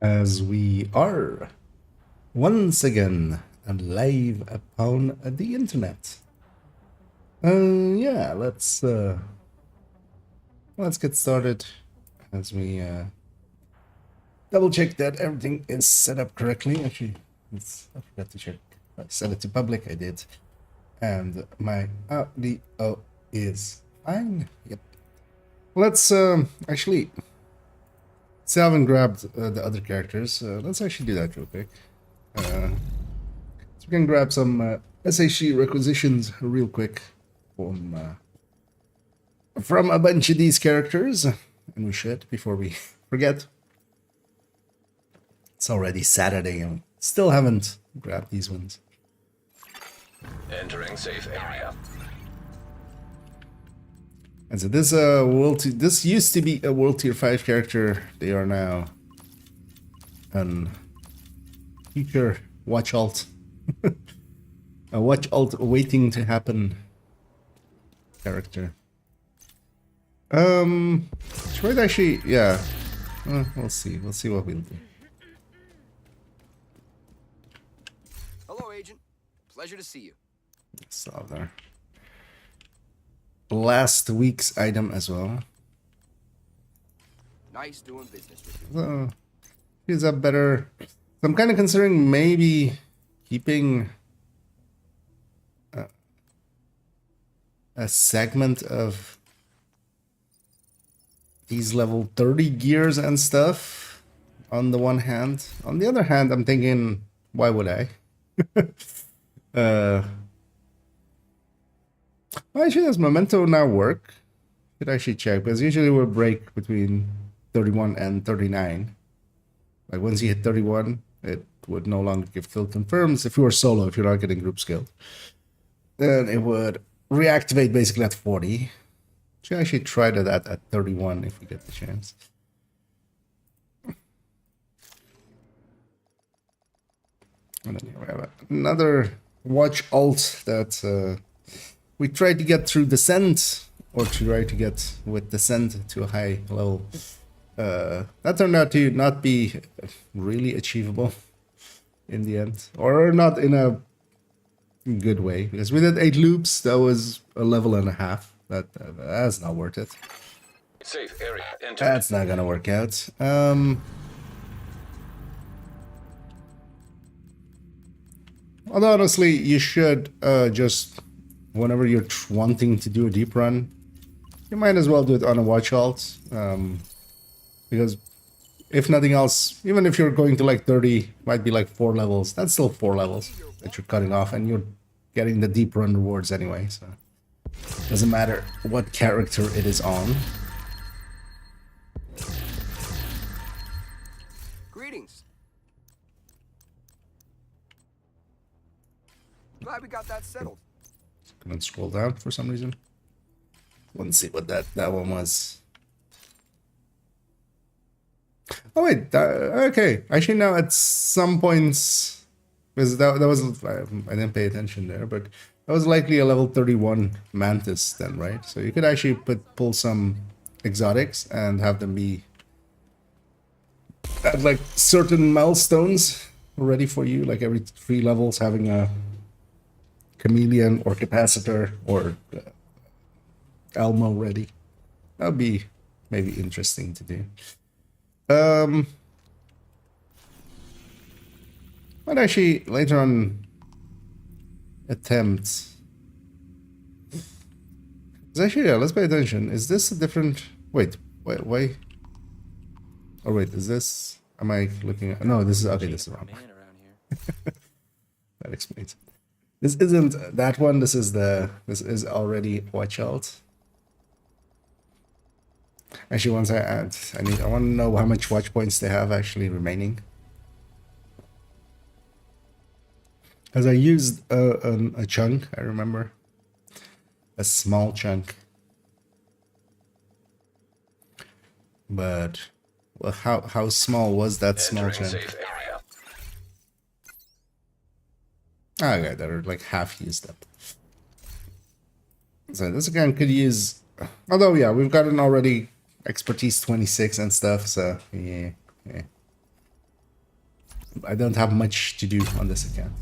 as we are once again live upon the internet. Yeah, let's get started as we double check that everything is set up correctly. Actually, I forgot to check. I set it to public. I did, and my audio is fine. Yep. Let's actually. Still haven't grabbed the other characters. Let's actually do that real quick. So we can grab some SHC requisitions real quick from a bunch of these characters. And we should, before we forget. It's already Saturday and still haven't grabbed these ones. Entering safe area. And so this this used to be a World Tier 5 character. They are now an future Watch Alt. A Watch Alt waiting to happen character. Should I actually, yeah. We'll see. We'll see what we'll do. Hello, Agent. Pleasure to see you. Saw there. Last week's item as well. Nice doing business with you. So, he's a better. So I'm kind of considering maybe keeping a segment of these level 30 gears and stuff on the one hand. On the other hand, I'm thinking, why would I? Well, actually, does Memento now work? Should actually check, because usually we'll break between 31 and 39. Like once you hit 31, it would no longer give kill confirms if you were solo, if you're not getting group skilled. Then it would reactivate basically at 40. Should actually try that at 31 if we get the chance. And then here we have another Watch Alt that we tried to get through Descent, or try to get with Descent to a high level. That turned out to not be really achievable in the end, or not in a good way, because we did 8 loops. That was a level and a half. That's not worth it. Safe area entered. That's not gonna work out. Although honestly, you should just whenever you're wanting to do a deep run, you might as well do it on a Watch Alt, because if nothing else, even if you're going to like 30, might be like 4 levels. That's still 4 levels that you're cutting off, and you're getting the deep run rewards anyway. So doesn't matter what character it is on. Greetings. Glad we got that settled. Gonna scroll down for some reason. Let's see what that one was. Oh wait, okay. Actually, now at some points, because that was I didn't pay attention there, but that was likely a level 31 Mantis then, right? So you could actually pull some exotics and have them be at like certain milestones ready for you, like every 3 levels having a chameleon or capacitor or Elmo ready. That would be maybe interesting to do. But actually later on attempt. Actually, yeah, let's pay attention. Is this a different? Wait, why? Oh wait, is this? Am I looking at? No, this is okay. This is wrong. That explains. This isn't that one. This is already Watch Out. Actually, once I add, I want to know how much watch points they have actually remaining. Because I used a chunk, I remember. A small chunk. But, well, how small was that small chunk? Safe area. Okay, they're like half used up. So this again could use... Although, yeah, we've gotten already expertise 26 and stuff, so yeah. I don't have much to do on this account.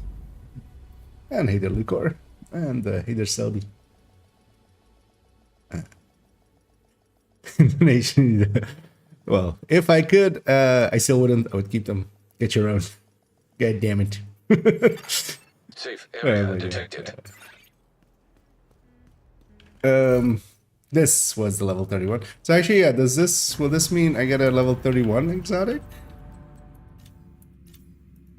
And hey there, Lucor. And hey there, Selby. Donation. Well, if I could, I still wouldn't. I would keep them. Get your own. God damn it. Safe Oh area my God. detected. This was the level 31. So actually, yeah, will this mean I get a level 31 exotic?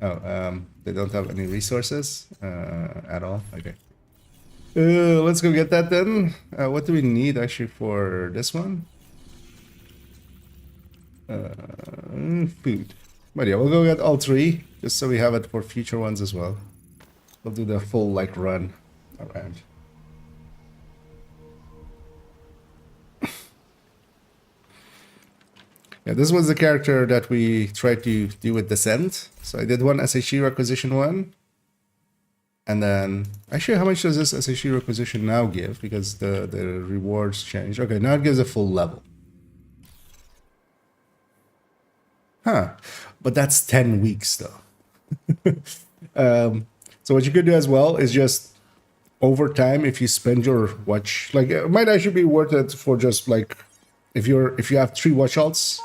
Oh, they don't have any resources at all. Okay. Let's go get that then. What do we need actually for this one? Food. But yeah, we'll go get all three, just so we have it for future ones as well. We'll do the full like run around. Yeah, this was the character that we tried to do with Descent. So I did one SHE requisition one. And then, actually, how much does this SHE requisition now give? Because the rewards change. Okay, now it gives a full level. Huh. But that's 10 weeks though. So what you could do as well is just over time, if you spend your watch, like it might actually be worth it for just like, if you have 3 watch alts,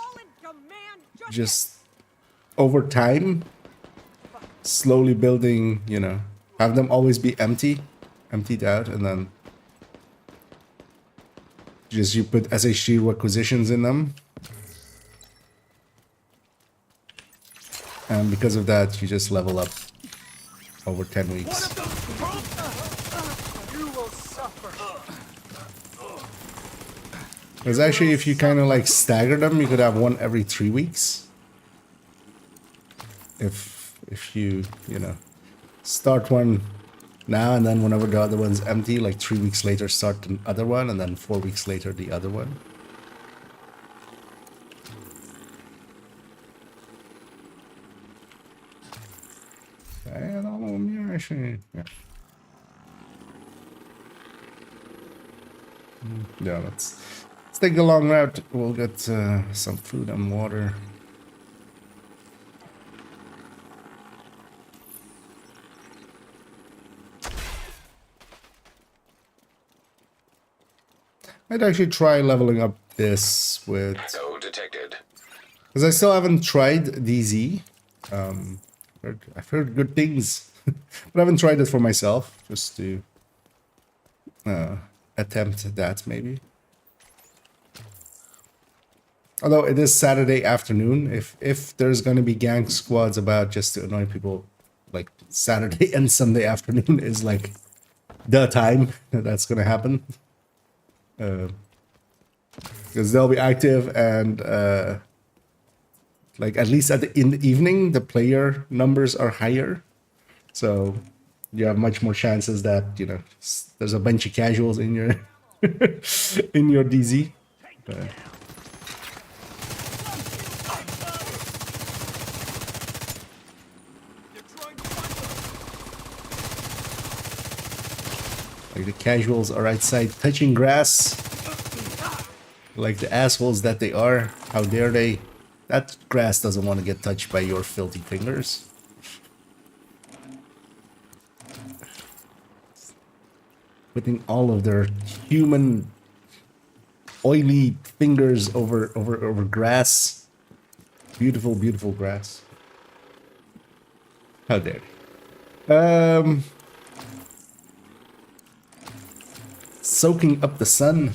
just over time, slowly building, you know, have them always be emptied out, and then just you put SHG requisitions in them. And because of that, you just level up over 10 weeks. Because actually, if you kind of like stagger them, you could have one every 3 weeks. If you know, start one now, and then whenever the other one's empty, like 3 weeks later, start the other one, and then 4 weeks later, the other one. And all of them here, actually, yeah. Yeah, let's take the long route. We'll get some food and water. I'd actually try leveling up this with... No detected. Because I still haven't tried DZ. I've heard good things. But I haven't tried it for myself. Just to attempt that, maybe. Although it is Saturday afternoon. If there's going to be gang squads about just to annoy people, like Saturday and Sunday afternoon is like the time that's going to happen. Because they'll be active, and like at least in the evening the player numbers are higher, so you have much more chances that, you know, there's a bunch of casuals in your in your DZ. Like the casuals are outside touching grass. Like the assholes that they are. How dare they? That grass doesn't want to get touched by your filthy fingers. Putting all of their human oily fingers over grass. Beautiful, beautiful grass. How dare they? Soaking up the sun.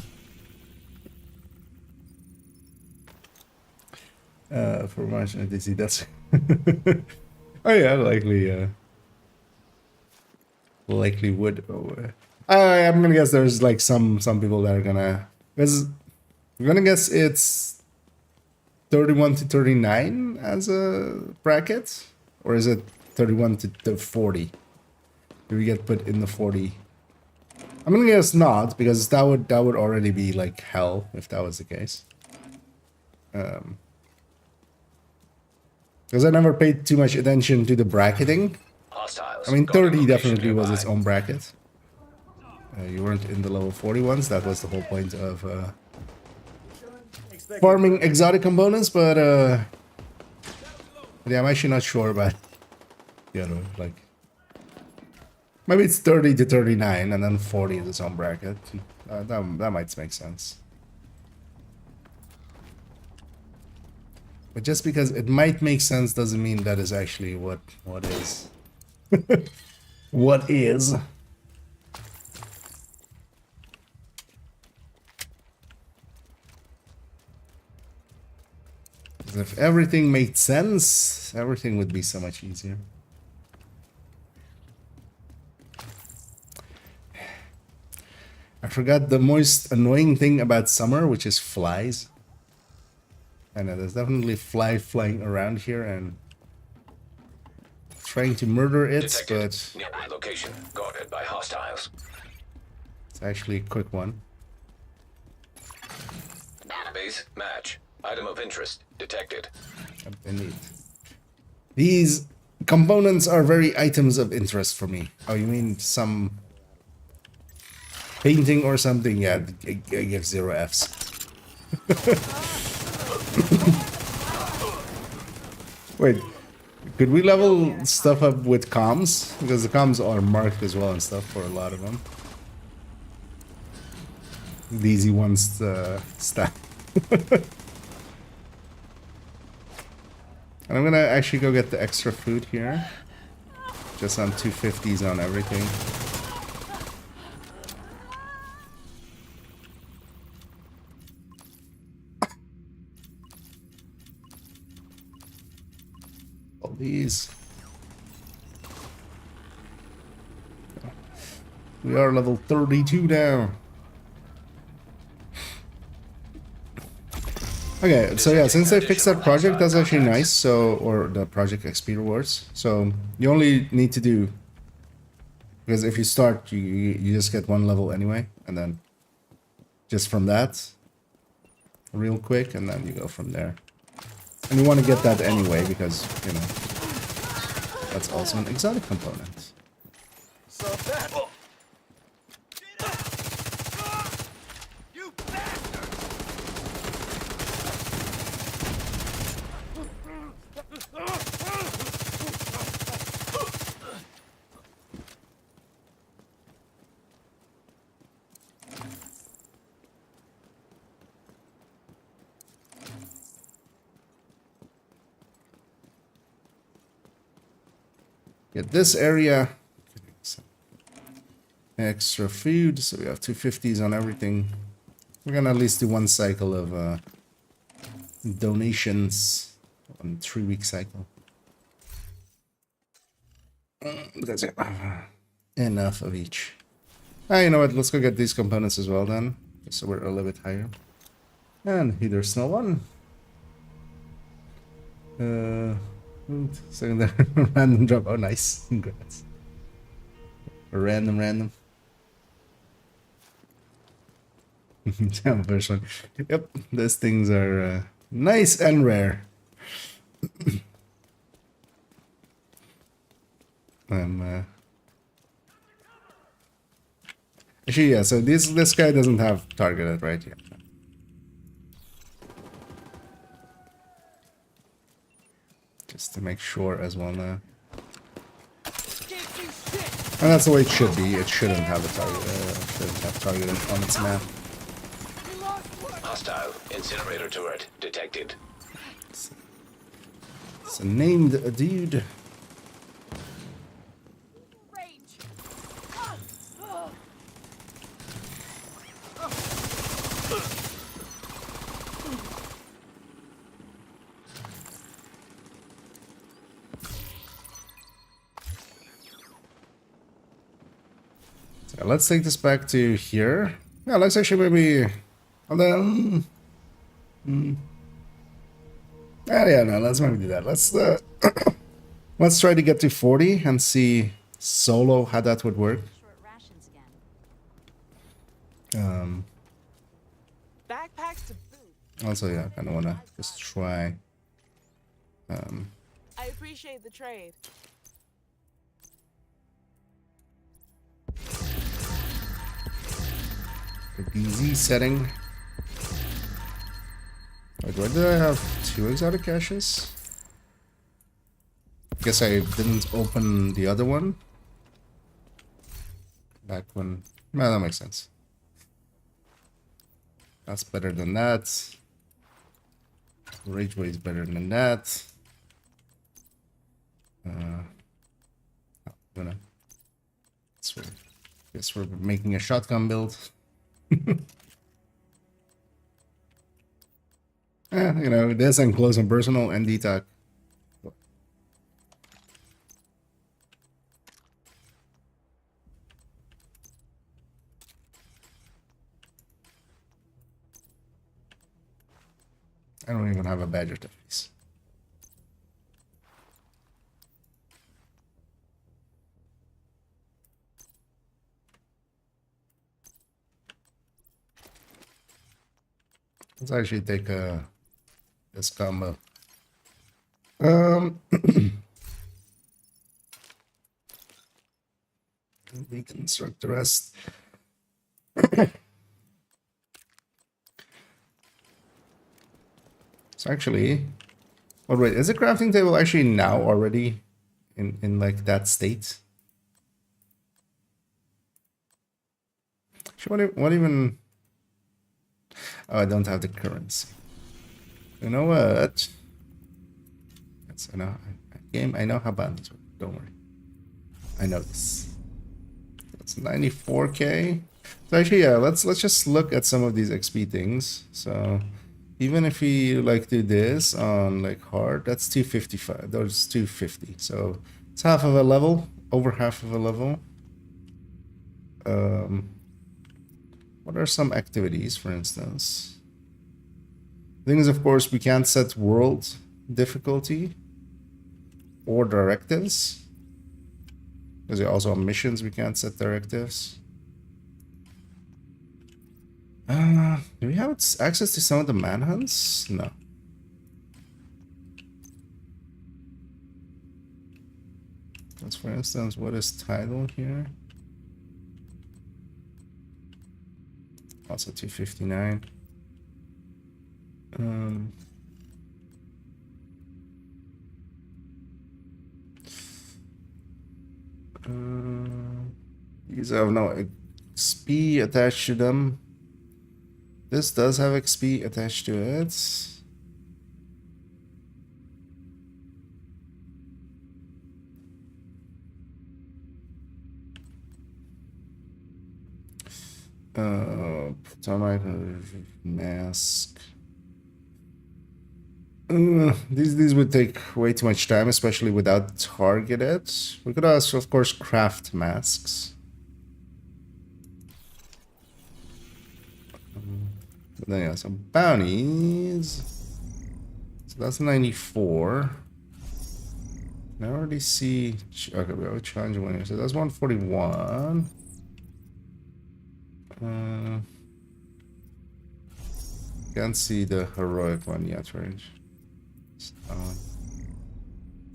For March and DC, that's oh yeah, likely would. I'm gonna guess there's like some people that are gonna, because I'm gonna guess it's 31 to 39 as a bracket, or is it 31 to 40? Do we get put in the 40? I'm gonna guess not, because that would already be like hell if that was the case. Because I never paid too much attention to the bracketing. Hostiles. I mean, Got a 30 location definitely was nearby. its own bracket. You weren't in the level 40 ones. That was the whole point of farming exotic components, but Yeah, I'm actually not sure about the other, like... Maybe it's 30 to 39 and then 40 is its own bracket. That might make sense. But just because it might make sense doesn't mean that is actually what is. What is. 'Cause if everything made sense, everything would be so much easier. I forgot the most annoying thing about summer, which is flies. I know there's definitely fly flying around here and trying to murder it, Detected. but Nearby location. Guarded by hostiles. it's actually a quick one. Base match. Item of interest detected. Indeed. These components are very items of interest for me. Oh, you mean some painting or something? Yeah, I give 0 Fs. Wait, could we level stuff up with comms? Because the comms are marked as well and stuff for a lot of them. The easy ones stack. And I'm gonna actually go get the extra food here. Just on 250s on everything. All these. We are level 32 now. Okay, so yeah, since they fixed that project, that's actually nice. So, or the project XP rewards. So you only need to do, because if you start, you just get 1 level anyway, and then just from that, real quick, and then you go from there. And you want to get that anyway because you know that's also an exotic component. So that. You bastard! Get this area. Extra food, so we have 250s on everything. We're gonna at least do 1 cycle of donations on 3-week cycle. That's it. Enough of each. Ah, you know what? Let's go get these components as well then, so we're a little bit higher. And here there's no one. Secondary random drop. Oh, nice. Congrats. Random. Damn, first one. Yep, those things are nice and rare. Actually, yeah. So this guy doesn't have targeted right yet. Just to make sure as well now. And that's the way it should be. It shouldn't have a targeted on its map. Hostile incinerator turret detected. It's a named dude. So let's take this back to here. Yeah, let's actually maybe. And then. Yeah, no, let's maybe do that. Let's let's try to get to 40 and see solo how that would work. Backpacks to boot. Also, yeah, I kind of wanna just try. I appreciate the trade. The DZ setting. Wait, where did I have 2 exotic caches? Guess I didn't open the other one back when. Well, that makes sense. That's better than that. Rageway is better than that. Gonna. Guess we're making a shotgun build. You know, this and close and personal and detox. I don't even have a badger to face. Let's actually take this combo. Deconstruct the rest. So actually, oh wait, is the crafting table actually now already in like that state? What even? Oh, I don't have the currency. You know what? Yes, I know. Game, I know how bounties work. Don't worry. I know this. That's 94k. So actually, yeah, let's just look at some of these XP things. So even if we like do this on like hard, that's 255. There's 250. So it's half of a level, over half of a level. What are some activities, for instance? The thing is, of course, we can't set world difficulty or directives. Because also on missions, we can't set directives. Do we have access to some of the manhunts? No. That's, for instance, what is title here? Also 259. These have no XP attached to them. This does have XP attached to it. Mask. These would take way too much time, especially without targeted. We could also, of course, craft masks. But then yeah, some bounties. So that's 94. I already see. Okay, we have a challenge winner. So that's 141. Can't see the heroic one yet, right?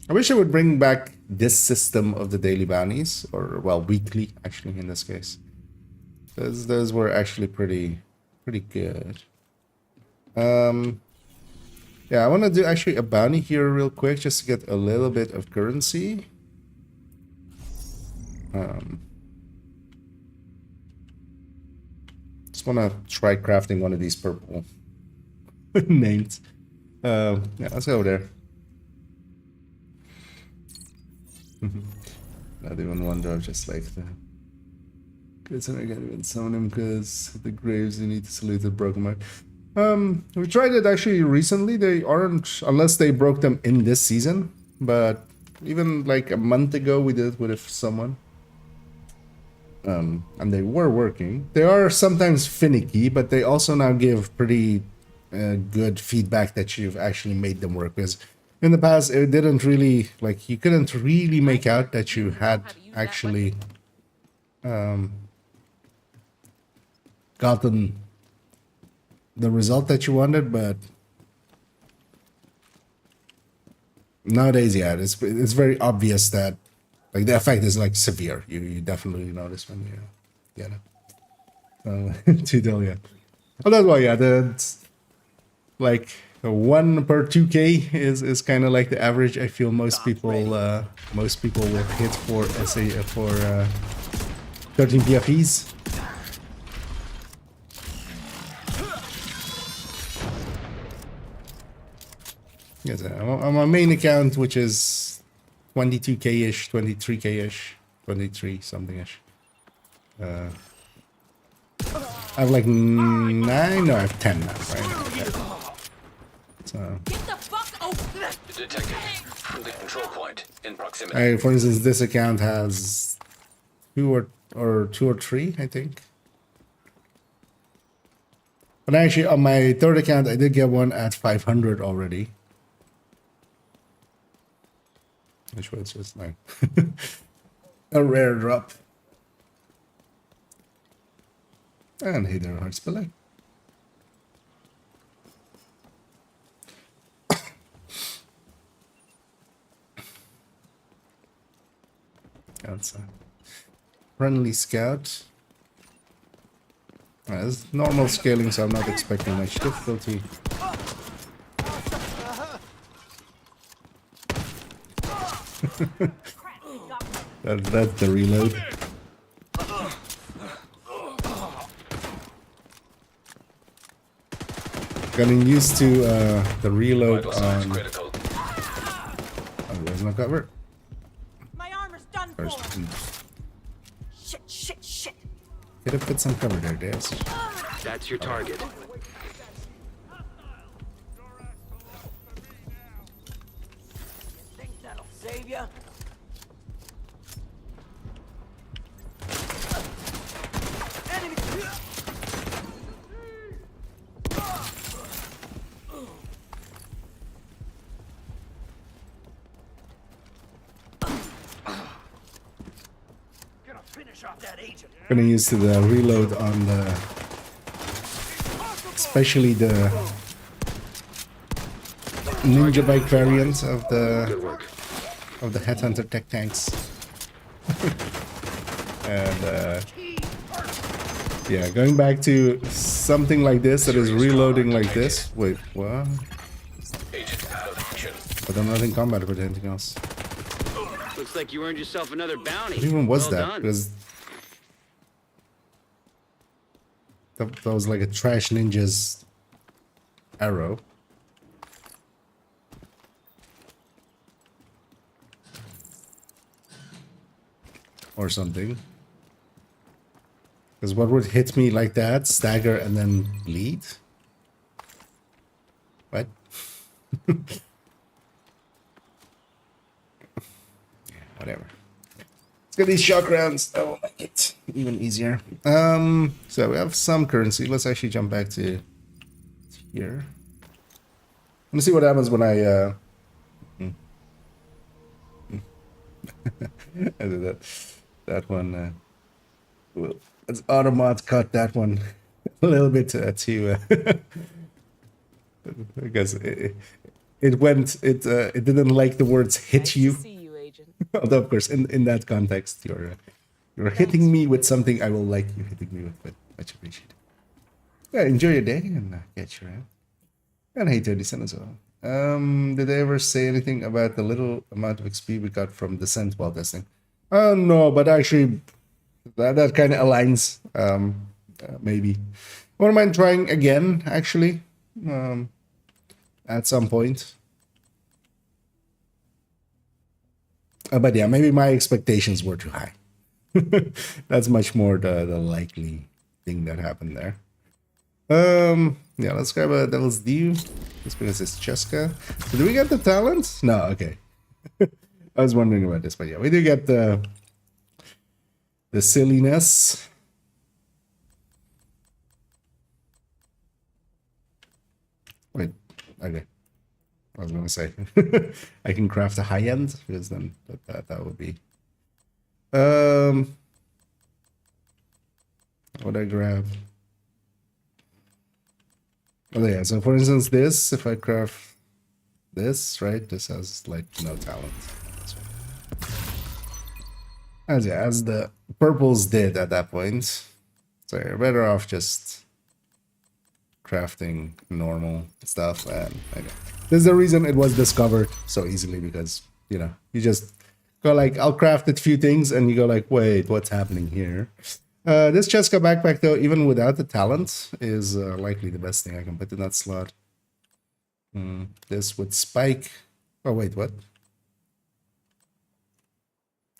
I wish I would bring back this system of the daily bounties, or well, weekly actually in this case. Those were actually pretty good. Yeah, I want to do actually a bounty here real quick just to get a little bit of currency. Just want to try crafting one of these purple names. Yeah, let's go there. Not even one drop, just like that. Guess I can't even summon him because the graves you need to salute the broken mark. We tried it actually recently. They aren't, unless they broke them in this season. But even like a month ago, we did it with someone. And they were working. They are sometimes finicky, but they also now give pretty good feedback that you've actually made them work. Because in the past, it didn't really, like, you couldn't really make out that you had actually gotten the result that you wanted, but nowadays, yeah, it's very obvious that like the effect is like severe. You definitely notice when you get it. Tutorial, yeah. Oh, that's why, yeah. That's like So 1 per 2k is kind of like the average. I feel most people will hit for 13 PFEs. Yes, on my main account, which is 22k-ish, 23k-ish, 23 something-ish. I have like 9, no, I have 10 now, right? So, Detected. The control point in proximity. for instance, this account has 2 or 3, I think. But actually, on my third account, I did get one at 500 already. Which was just like a rare drop. And hey there, hearts below. That's a friendly scout. It's normal scaling, so I'm not expecting much difficulty. That's the reload. Getting used to the reload Vital signs on. critical. Oh, there's no cover. My armor's done First, for. Shit. could have put some cover there, Daz. That's your target. Think that'll save ya? Enemy! Gonna finish off that agent. Getting used to the reload on the, especially the ninja bike variant of Good work. the headhunter tech tanks. And yeah, going back to something like this that is reloading like this. Wait, what? Agent out of action. But I'm not in combat with anything else. Looks like you earned yourself another bounty. What even was Well that? done. Because that was like a trash ninja's arrow. Or something. Because what would hit me like that? Stagger and then bleed? What? Yeah, whatever. Let's get these shock rounds. That will make it even easier. So we have some currency. Let's actually jump back to here. Let's see what happens when I I did that. That one. Well, let's automod cut that one a little bit too. Because it went. It didn't like the words "hit Nice you." to see you, Agent. Although, of course, in that context, you're hitting me with something I will like you hitting me with, but much appreciated. Yeah, enjoy your day and catch you around. And hey, 30 cents as well. Did they ever say anything about the little amount of XP we got from Descent while testing? No, but actually, that kind of aligns. Maybe. I wouldn't mind trying again, actually, at some point. But yeah, maybe my expectations were too high. That's much more the likely thing that happened there. Yeah, let's grab a Devil's Due. Just because it's Cheska. So do we get the talent? No, okay. I was wondering about this, but yeah, we do get the silliness. Wait, okay. I was gonna say I can craft a high end because then that would be. What I grab? Oh yeah, so for instance, this, if I craft this, right, this has like no talent. As the purples did at that point. So you're better off just crafting normal stuff, and okay. This is the reason it was discovered so easily, because you know, you just go like, I'll craft a few things, and you go like, wait, what's happening here? This Cheska backpack, though, even without the talent, is likely the best thing I can put in that slot. This with Spike. Oh, wait, what?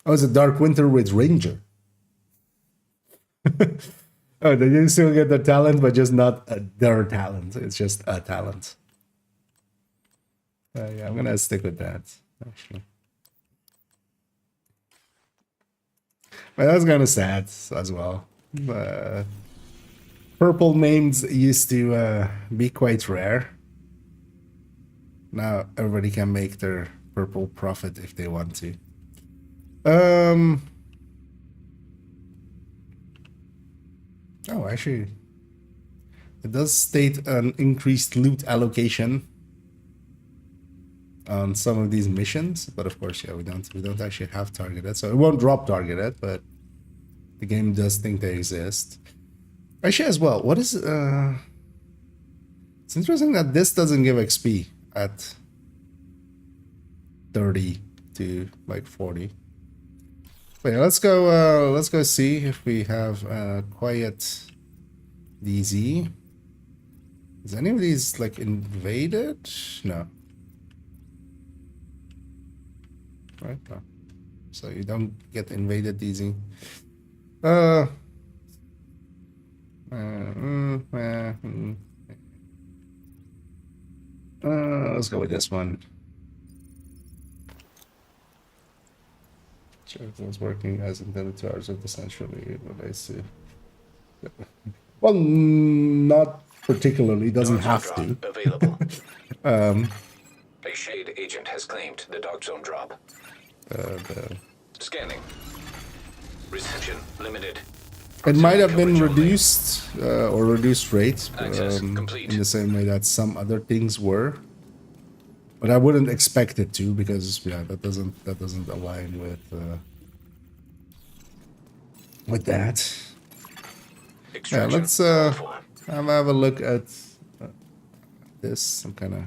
Oh, it's a Dark Winter with Ranger. Oh, they didn't still get the talent, but just not their talent. It's just a talent. Yeah, I'm gonna stick with that, actually. But that's kind of sad as well. Purple names used to be quite rare. Now everybody can make their purple profit if they want to. Oh, actually, it does state an increased loot allocation on some of these missions, but of course, yeah, we don't actually have targeted, so it won't drop targeted, but the game does think they exist. Actually, as well, what is it's interesting that this doesn't give XP at 30 to like 40. But yeah, let's go see if we have quiet DZ. Is any of these like invaded? No. Right? No. So you don't get invaded DZ. Let's go with this one. Check was working as intended 2 hours of essentially relates to. Well, not particularly. Doesn't have to. Available. A shade agent has claimed the dark zone drop. Scanning. Reception limited. It might have been reduced or reduced rate Access complete. in the same way that some other things were, but I wouldn't expect it to, because yeah, that doesn't align with that. Yeah, let's have a look at this. I'm kind of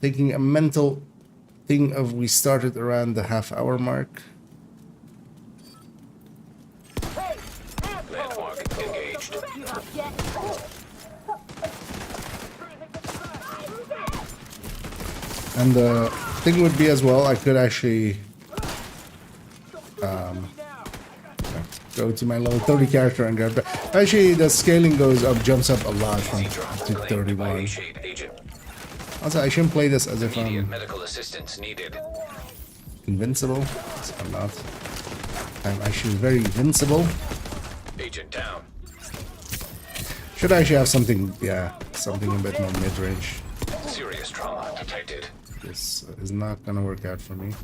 taking a mental thing of we started around the half-hour mark. Landmark engaged. And the thing would be as well, I could actually go to my level 30 character and grab that. Actually, the scaling jumps up a lot from to 31. Shade agent. Also, I shouldn't play this as if Immediate I'm medical assistance needed. invincible. So I'm not. I'm actually very invincible. Agent down. Should actually have something, yeah, something a bit more mid-range. Serious trauma detected. This is not gonna work out for me.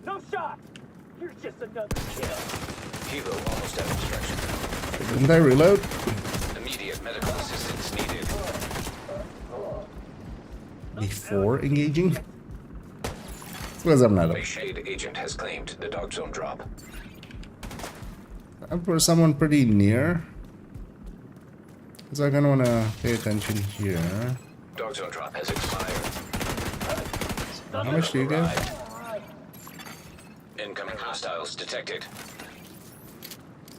No shot! You're just another kill. Helo almost out of instruction. Didn't I reload? Immediate medical assistance needed. Before engaging? Because I'm not A shade agent has claimed the dark zone drop. I'm for someone pretty near. Because I'm gonna wanna pay attention here. Dark zone drop has expired. How much do you get? Incoming hostiles detected.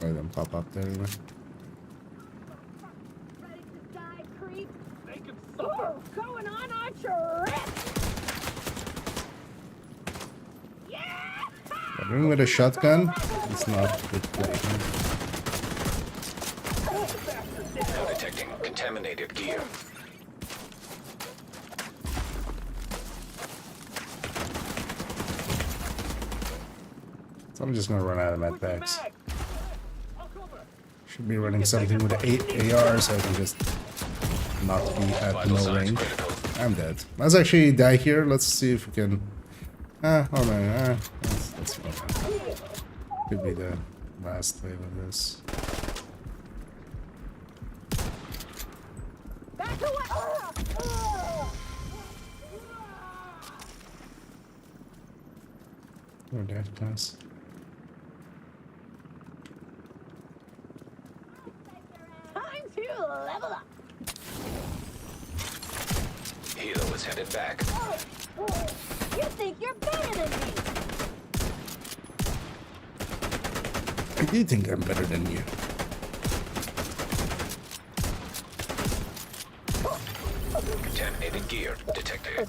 Let them pop up there anyway. Ready to die, creep? Make him suffer. Going on trip. Yeah! Ring with a shotgun, it's not good play. Now detecting contaminated gear. So I'm just gonna run out of med packs. Should be running something with an 8 AR, so I can just not be at Vital no signs range. critical. I'm dead. Let's actually die here. Let's see if we can. Oh man, that's could be the last wave of this. Back away! Oh, dead class. Units headed back. You think you're better than me? I do think I'm better than you. Contaminated gear detected.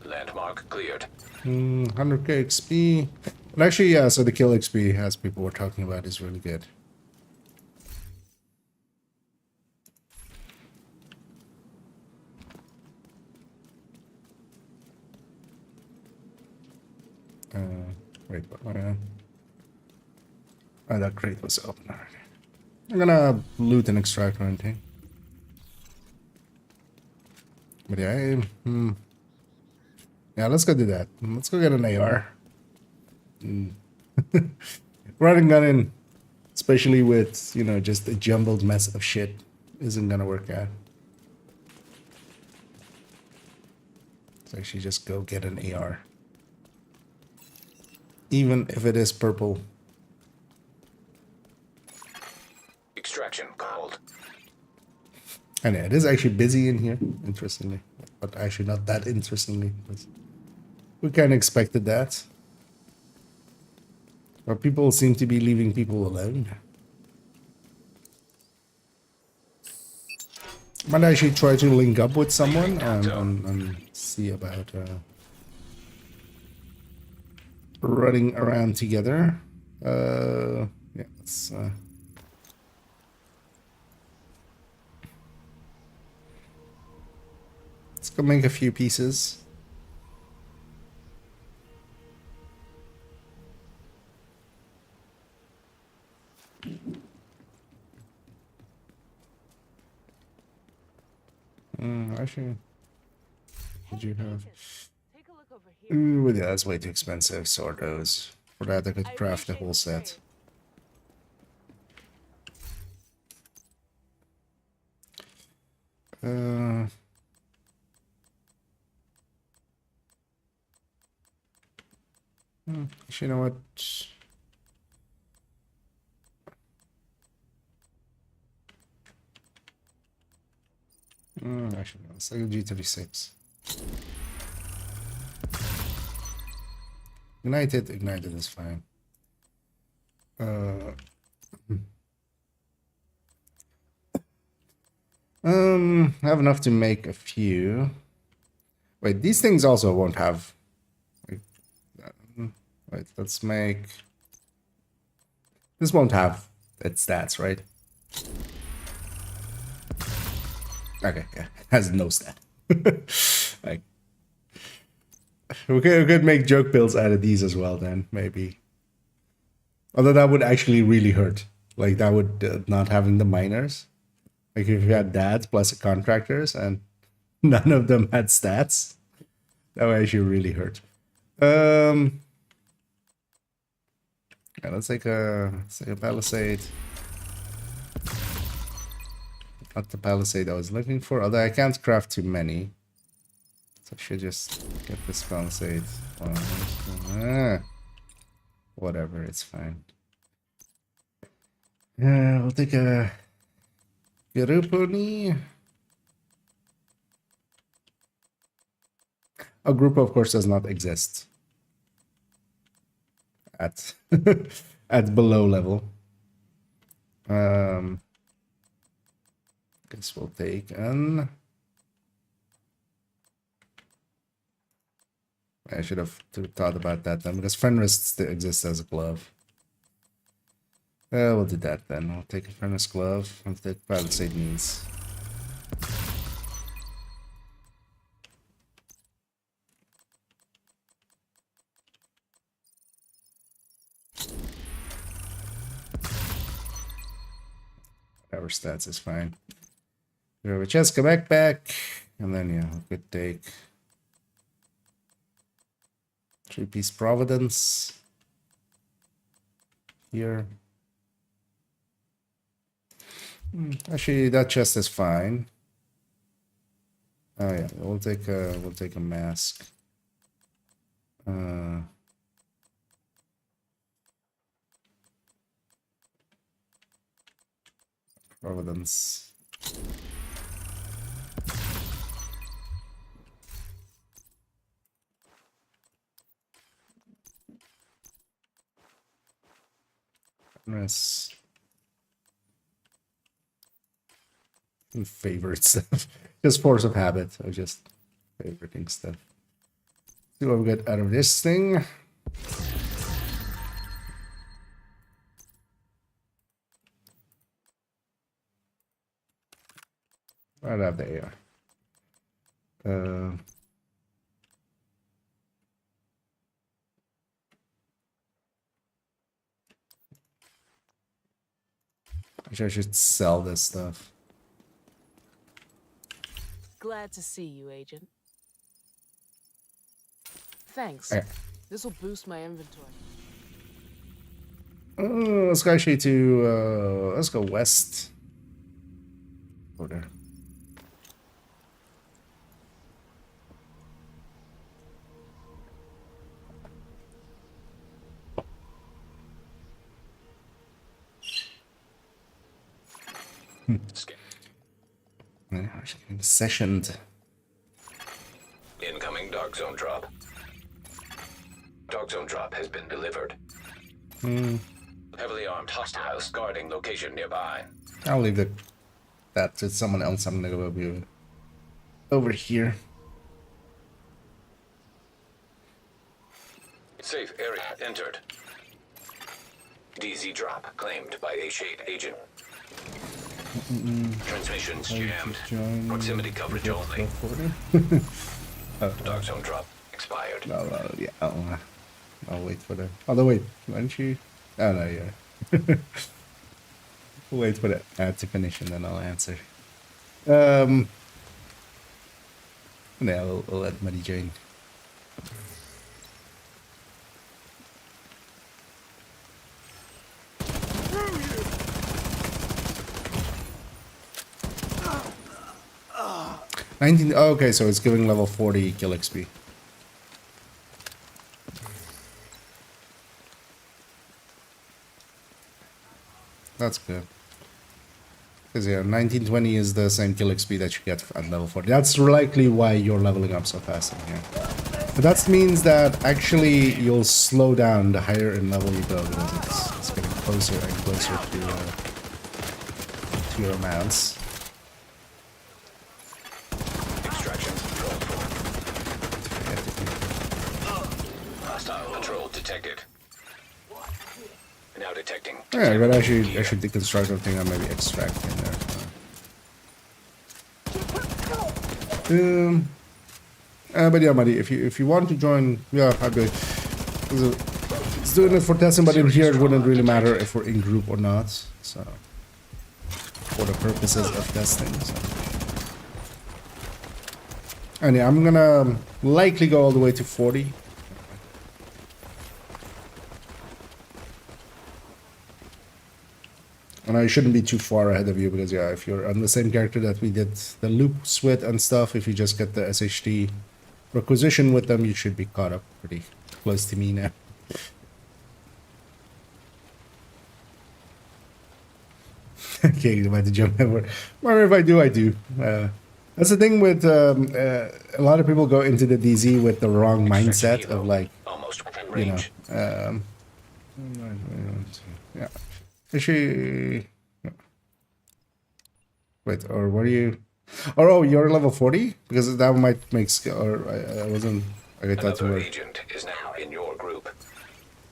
Landmark cleared. 100k XP. But actually, yeah, so the kill XP, as people were talking about, is really good. Wait, what? Oh, that crate was open already. I'm gonna loot and extract or anything. But yeah, yeah, let's go do that. Let's go get an AR. Running gun in, especially with, you know, just a jumbled mess of shit, isn't gonna work out. Let's actually just go get an AR. Even if it is purple. Extraction called. And yeah, it is actually busy in here, interestingly. But actually not that interestingly. We kind of expected that. But people seem to be leaving people alone. Might actually try to link up with someone and see about running around together. Yeah, let's go make a few pieces. Actually, what do you have? Take a look over here. Ooh, yeah, that's way too expensive. Sort those. For that, I could craft the whole set. Actually, you know what? Actually, no, let's take a G36. Ignited is fine. I have enough to make a few. Wait, these things also won't have. Wait, let's make. This won't have its stats, right? Okay, yeah, it has no stat. Like, we could make joke builds out of these as well, then maybe. Although that would actually really hurt. Like that would not having the miners. Like if you had dads plus contractors and none of them had stats, that would actually really hurt. Yeah, let's take a palisade. Not the palisade I was looking for, although I can't craft too many. So I should just get this palisade. Whatever, it's fine. Yeah, we'll take a Garuponi. A group, of course, does not exist at at below level. Guess we'll take an. I should have thought about that then, because Fenris still exists as a glove. We'll do that then. We'll take a Furnace Glove and take Palisade Knees. Whatever stats is fine. We have a Cheska backpack, and then yeah, we could take 3-piece Providence here. Actually, that chest is fine. Oh yeah, we'll take a mask. Providence. Yes. Favorite stuff. Just force of habit. I just favoriting stuff. See what we get out of this thing. Right out there. Actually, I should sell this stuff. Glad to see you, Agent. Thanks. Okay. This will boost my inventory. Let's go actually to let's go west. Order. Sessioned. Incoming dark zone drop. Dark zone drop has been delivered. Heavily armed hostiles guarding location nearby. I'll leave that to someone else. I'm gonna go over here. Safe area entered. DZ drop claimed by a shade agent. Transmissions jammed. Proximity coverage only. Dark zone drop expired. Yeah, I'll wait for that. Although wait, why don't you? Oh no, yeah. Wait for the ad to finish and then I'll answer. No, I'll let Muddy join. Oh, okay, so it's giving level 40 kill XP. That's good. Because yeah, 1920 is the same kill XP that you get at level 40. That's likely why you're leveling up so fast in here. But that means that actually you'll slow down the higher in level you go because it's getting closer and closer to your amounts. Extraction control. Hostile patrol detected. Now detecting. Yeah, but I should deconstruct everything and maybe extract in there. But yeah, Muddy, if you want to join, yeah, I'd be. It's doing it for testing, but in here it wouldn't really matter if we're in group or not. So, for the purposes of testing. So. And yeah, I'm gonna likely go all the way to 40. And I shouldn't be too far ahead of you because, yeah, if you're on the same character that we did the loops with and stuff, if you just get the SHD requisition with them, you should be caught up pretty close to me now. Okay, you're about to jump over. Or if I do, I do. That's the thing with a lot of people go into the DZ with the wrong mindset of like, almost you know, range. yeah. Actually, wait, or what are you? Oh, you're level 40? Because that might make or I wasn't. I thought you Another were. agent is now in your group.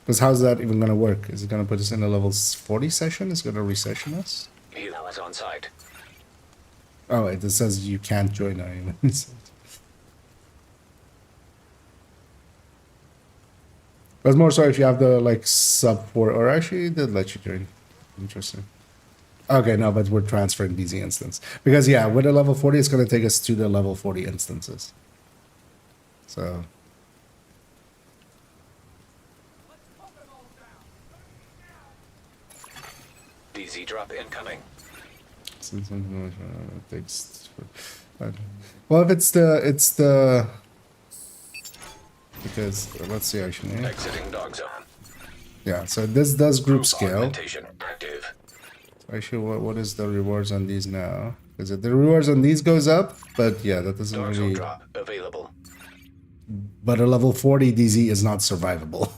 Because how's that even gonna work? Is it gonna put us in a level 40 session? Is it gonna resession us? He is on site. Oh, it says you can't join now even. But it's more so if you have the like sub 4, or actually it did let you join. Interesting. Okay, no, but we're transferring DZ instance. Because yeah, with a level 40, it's going to take us to the level 40 instances. So. DZ drop incoming. Well, if it's the because let's see actually. Exiting dog zone. Yeah, so this does group scale. Augmentation active. Actually, what is the rewards on these now? Because the rewards on these goes up, but yeah, that doesn't Dog zone really. drop available. But a level 40 DZ is not survivable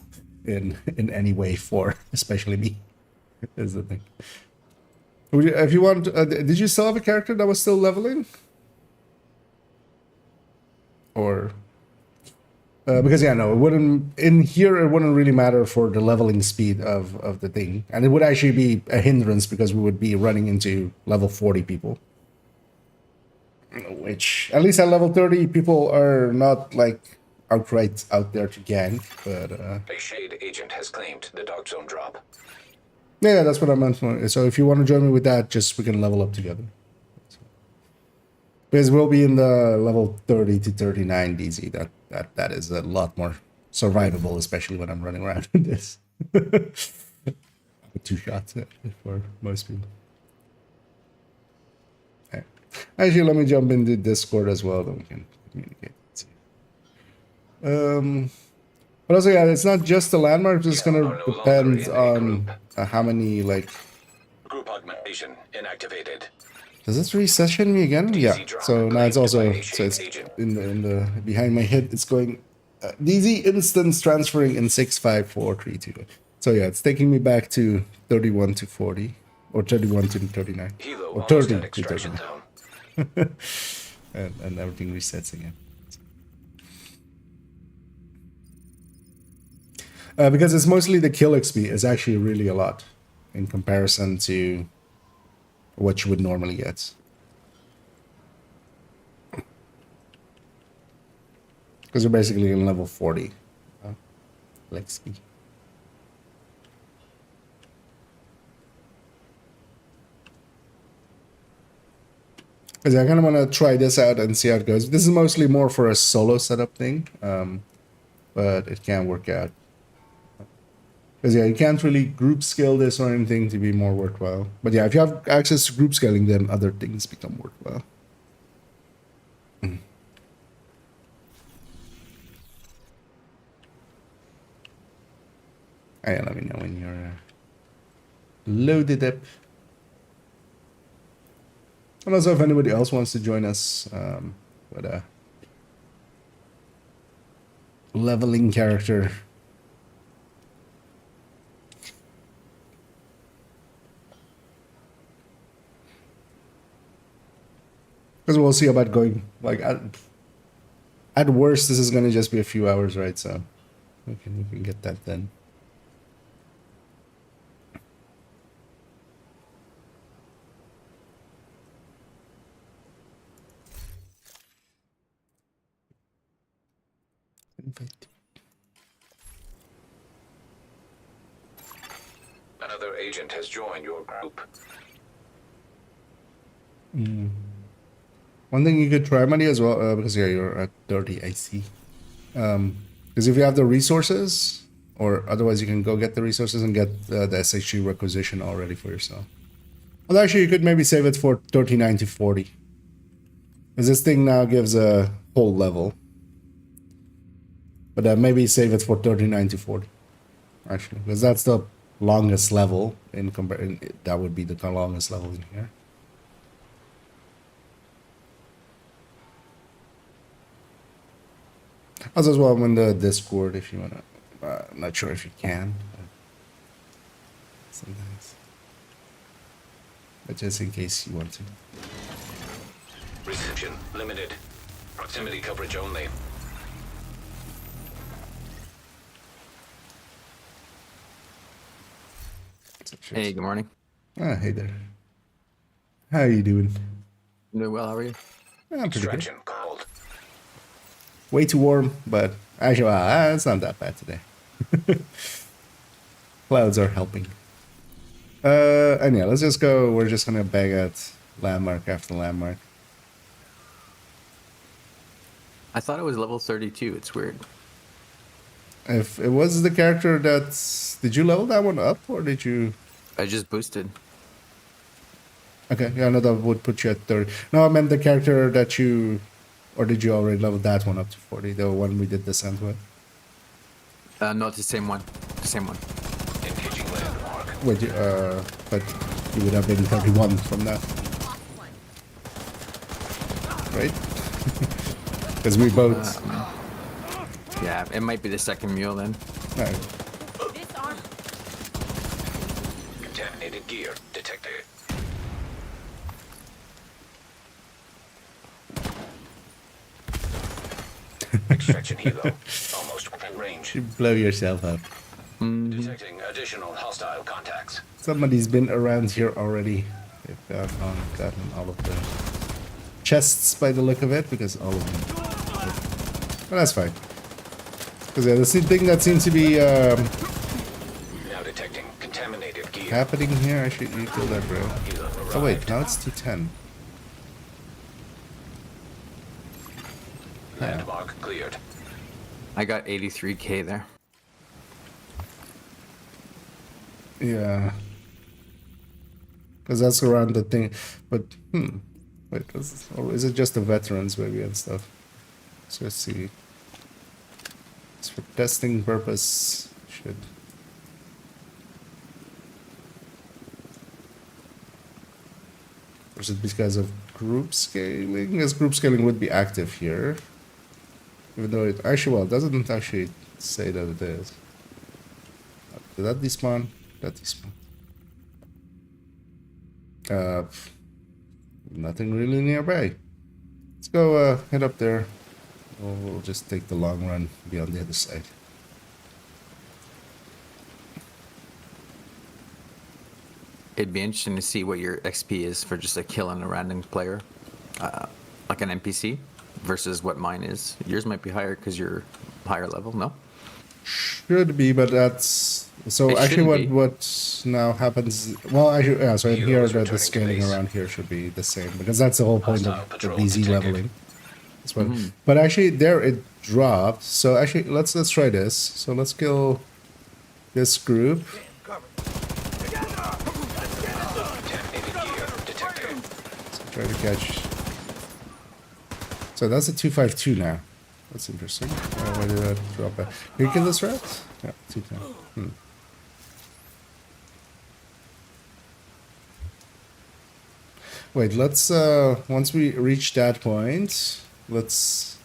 in any way for especially me. is the thing. If you want, did you still have a character that was still leveling? Or because yeah, no, it wouldn't in here. It wouldn't really matter for the leveling speed of the thing, and it would actually be a hindrance because we would be running into level 40 people, which at least at level 30 people are not like outright out there to gank. But A shade agent has claimed the dark zone drop. yeah, that's what I meant. So if you want to join me with that, just we can level up together. Because we'll be in the level 30 to 39 DZ. That is a lot more survivable, especially when I'm running around in this. 2 shots for most people. Okay. Actually, let me jump into Discord as well, then we can communicate. But also, yeah, it's not just the landmark. It's gonna depend on how many like. Group augmentation inactivated. Does this resession me again? Yeah. So now it's also so it's in the behind my head. It's going DZ instance transferring in 65432. So yeah, it's taking me back to 31 to 40 or 31 to 39 Hilo or almost 30 at to extraction 39, zone. and everything resets again. Because it's mostly the kill XP is actually really a lot in comparison to what you would normally get. Because you're basically in level 40. XP. Because I kind of want to try this out and see how it goes. This is mostly more for a solo setup thing. But it can work out. Because yeah, you can't really group scale this or anything to be more worthwhile. But yeah, if you have access to group scaling, then other things become worthwhile. Alright, let me know when you're loaded up. And also if anybody else wants to join us with a leveling character. Because we'll see about going, like, at worst, this is going to just be a few hours, right? So we can get that then. Another agent has joined your group. One thing you could try, Money, as well, because yeah, you're at 30, I see. Because if you have the resources, or otherwise you can go get the resources and get the SHG requisition already for yourself. Well, actually, you could maybe save it for 39 to 40. Because this thing now gives a whole level. But maybe save it for 39 to 40. Actually, because that's the longest level in comparison. That would be the longest level in here. Also, as well, I'm in the Discord if you wanna. I'm not sure if you can. Sometimes. But just in case you want to. Reception limited. Proximity coverage only. Hey, good morning. Ah, hey there. How are you doing? I'm doing well, how are you? Ah, pretty good. Extraction called. Way too warm, but actually, it's not that bad today. Clouds are helping. And yeah, let's just go. We're just gonna bag at landmark after landmark. I thought it was level 32. It's weird. If it was the character that's... Did you level that one up, or did you... I just boosted. Okay, yeah, no, that would put you at 30. No, I meant the character that you... Or did you already level that one up to 40? The one we did descent with? No, it's the same one. The same one. Engaging landmark. Wait, but you would have been 31 from that. Right? Because we both... Yeah, it might be the second mule then. Alright. This arm. 10 gear detected. Extraction helo. Almost within range. You blow yourself up. Detecting additional hostile contacts. Somebody's been around here already. They've gotten all of the chests by the look of it, because all of them. But that's fine. Because yeah, the thing that seems to be Now detecting contaminated gear. happening here, actually, you killed that bro. Oh wait, now it's 210. Landmark cleared. I got 83k there. Yeah. Because that's around the thing. But, wait, or is it just the veterans maybe and stuff? So let's see. It's for testing purpose. Should. Or is it because of group scaling? Yes, group scaling would be active here. Even though it actually, well, it doesn't actually say that it is. Did that despawn? That despawn. Nothing really nearby. Let's go head up there. We'll just take the long run, be on the other side. It'd be interesting to see what your XP is for just a kill on a random player, like an NPC, versus what mine is. Yours might be higher because you're higher level, no? Should be, but that's so. It Actually, shouldn't be. what now happens? Well, actually, yeah. So in here, Heroes the returning to scaling base. around here should be the same, because that's the whole point Hostile of the patrol DZ detected. leveling. That's what. But actually, there it dropped. So actually, let's try this. So let's kill this group. Contaminated gear detected. Let's try to catch. So that's a 252 now. That's interesting. Why did that drop? Can you kill this rat? Yeah, 210. Wait, let's once we reach that point, let's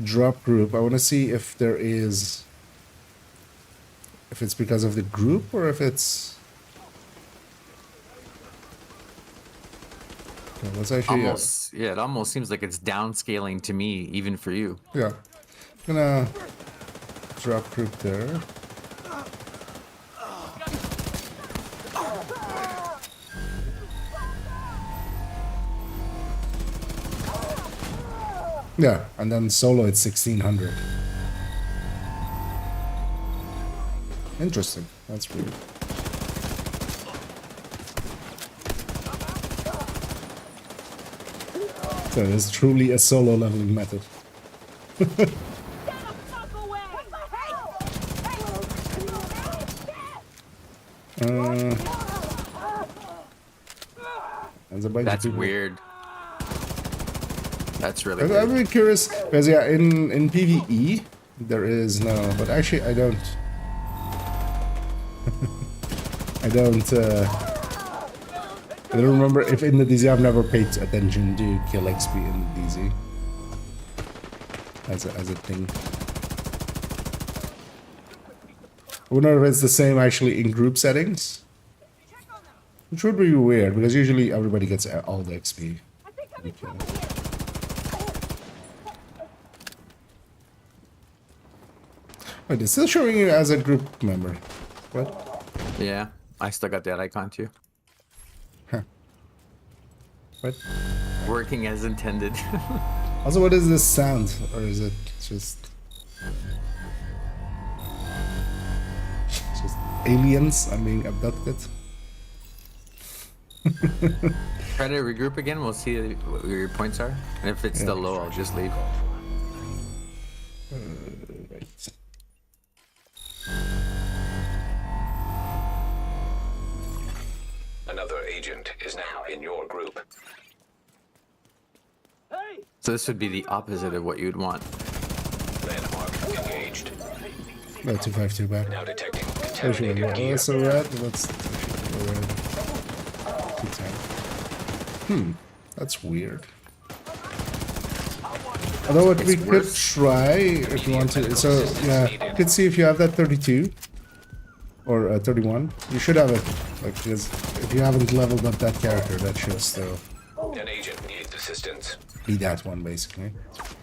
drop group. I want to see if there is, if it's because of the group or if it's. Okay, let's actually. Almost, yeah, it almost seems like it's downscaling to me, even for you. Yeah, gonna drop group there. Yeah, and then solo it's 1600. Interesting. That's weird. So it's truly a solo leveling method. Get the fuck away! There's a bunch of That's people. weird. That's really I'm weird. really curious because yeah, in PVE there is no, but actually I don't. I don't remember if in the DZ I've never paid attention to kill XP in the DZ as a thing. I wonder if it's the same actually in group settings, which would be weird because usually everybody gets all the XP. I think I'm in trouble here. Wait, it's still showing you as a group member. What? Yeah, I still got that icon too. Huh. What? Working as intended. Also, what is this sound? Or is it just aliens? I'm being abducted? Try to regroup again. We'll see what your points are. And if it's still low, I'll just leave. Right. Another agent is now in your group. So this would be the opposite of what you'd want. Landmark engaged. No, 252 back. Now detecting Actually, contaminated gear. that's a red. Let's go red. 210. That's weird. Although what we could try, if you want to, so yeah, you could see if you have that 32, or 31. You should have it, like, because if you haven't leveled up that character, that should still An agent needs assistance. be that one, basically.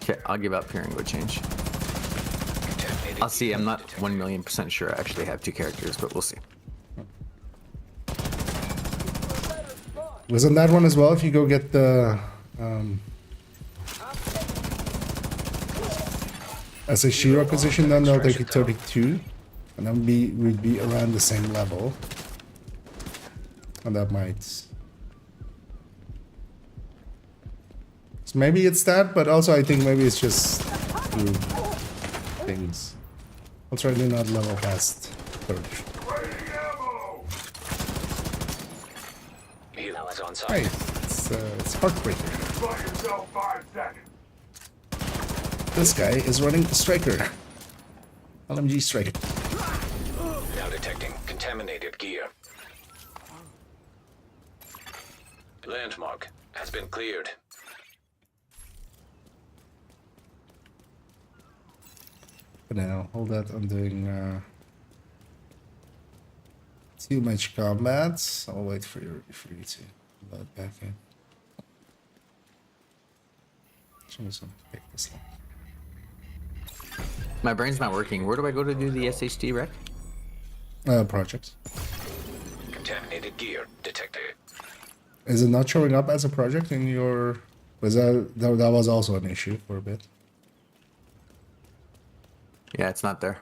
Okay, I'll give up here and go change. Contaminated I'll see. I'm not 1,000,000% sure I actually have 2 characters, but we'll see. Was on that one as well. If you go get the as a Shiro position, then they'll take you 32, and then we'd be around the same level, and that might. So maybe it's that, but also I think maybe it's just two things. I'll try to not level past 30. Healers on Hey, site. it's heartbreaker. This guy is running Striker. LMG Striker. Now detecting contaminated gear. Landmark has been cleared. But now, hold that, I'm doing too much combat. I'll wait for you to load back in. I'm just gonna pick this up. My brain's not working. Where do I go to do the SHD rec? Project. Contaminated gear detected. Is it not showing up as a project in your? Was that was also an issue for a bit? Yeah, it's not there.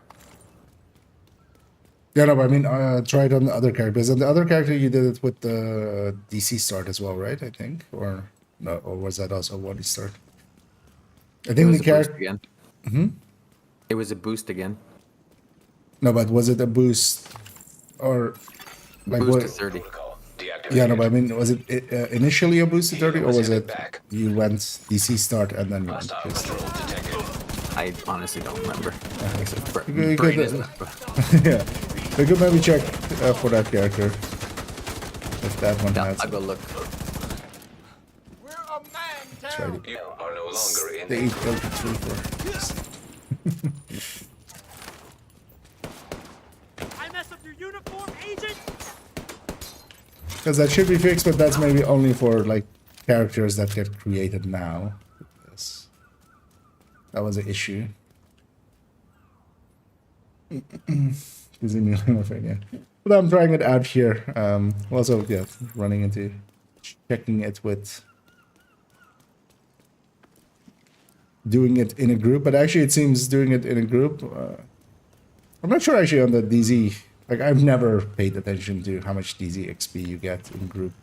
Yeah, no, but I mean, try it on the other characters. And the other character, you did it with the DC start as well, right? I think, or no, or was that also one start? I It think was the a boost character. again. It was a boost again. No, but was it a boost or like Boost what? to 30. Protocol deactivated. Yeah, no, but I mean, was it initially a boost to 30, or was Was it headed back. you went DC start and then you went Hostile boost? control detected. I honestly don't remember. Except for You brain could, isn't. yeah, we could maybe check for that character if that one Yeah, has. I'll go look. Try to You are no longer in stay 33 for. I mess up your uniform, agent! Because that should be fixed, but that's maybe only for like characters that get created now. Yes. That was an issue. Is in yeah. But I'm trying it out here. Also, yeah, running into checking it with doing it in a group, but actually it seems doing it in a group. I'm not sure actually on the DZ. Like I've never paid attention to how much DZ XP you get in group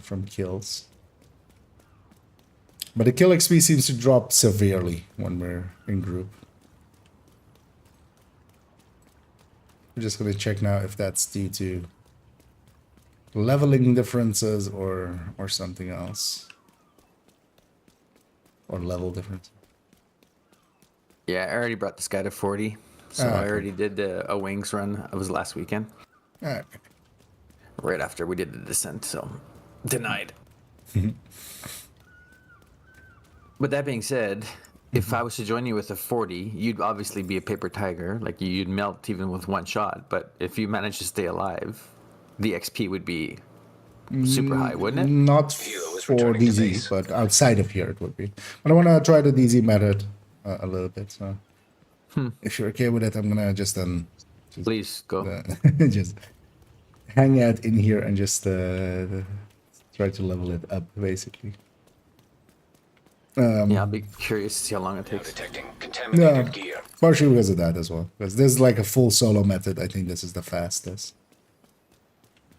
from kills. But the kill XP seems to drop severely when we're in group. I'm just gonna check now if that's due to leveling differences or something else. Or level difference. Yeah, I already brought this guy to 40. So Ah, I okay. already did a wings run. It was last weekend. Alright. Right after we did the descent, so denied. But that being said, if I was to join you with a 40, you'd obviously be a paper tiger. Like you'd melt even with one shot. But if you manage to stay alive, the XP would be super high, wouldn't it? Not Hilo is for returning to DZ, base. but outside of here it would be. But I want to try the DZ method a little bit. So if you're okay with it, I'm gonna just Please go. just hang out in here and just try to level it up, basically. Yeah, I'll be curious to see how long it Now takes. detecting Yeah, contaminated gear. partially because of that as well. Because this is like a full solo method. I think this is the fastest.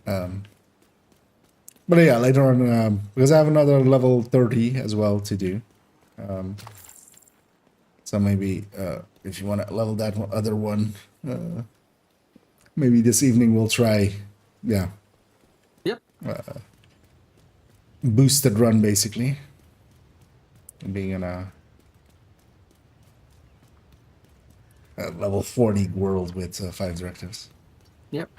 But yeah, later on, because I have another level 30 as well to do. So maybe if you want to level that other one, maybe this evening we'll try, yeah, Yep. boosted run basically. Being in a level 40 world with 5 directives. Yep.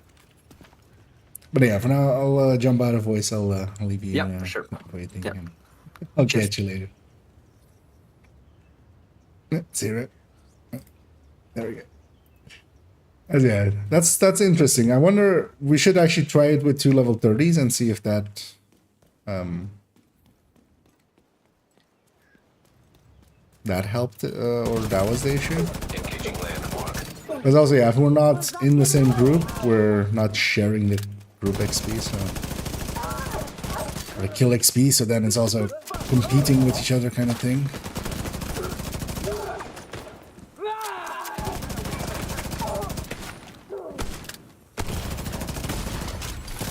But yeah, for now I'll jump out of voice. I'll leave you. Yep, for sure. Waiting. Yep. And I'll Cheers. catch you later. Yeah, see you right. There we go. Yeah, that's interesting. I wonder, we should actually try it with 2 level 30s and see if that that helped or that was the issue. Engaging landmark. Because also, yeah, if we're not in the same group, we're not sharing the group XP, so or the kill XP, so then it's also competing with each other kind of thing.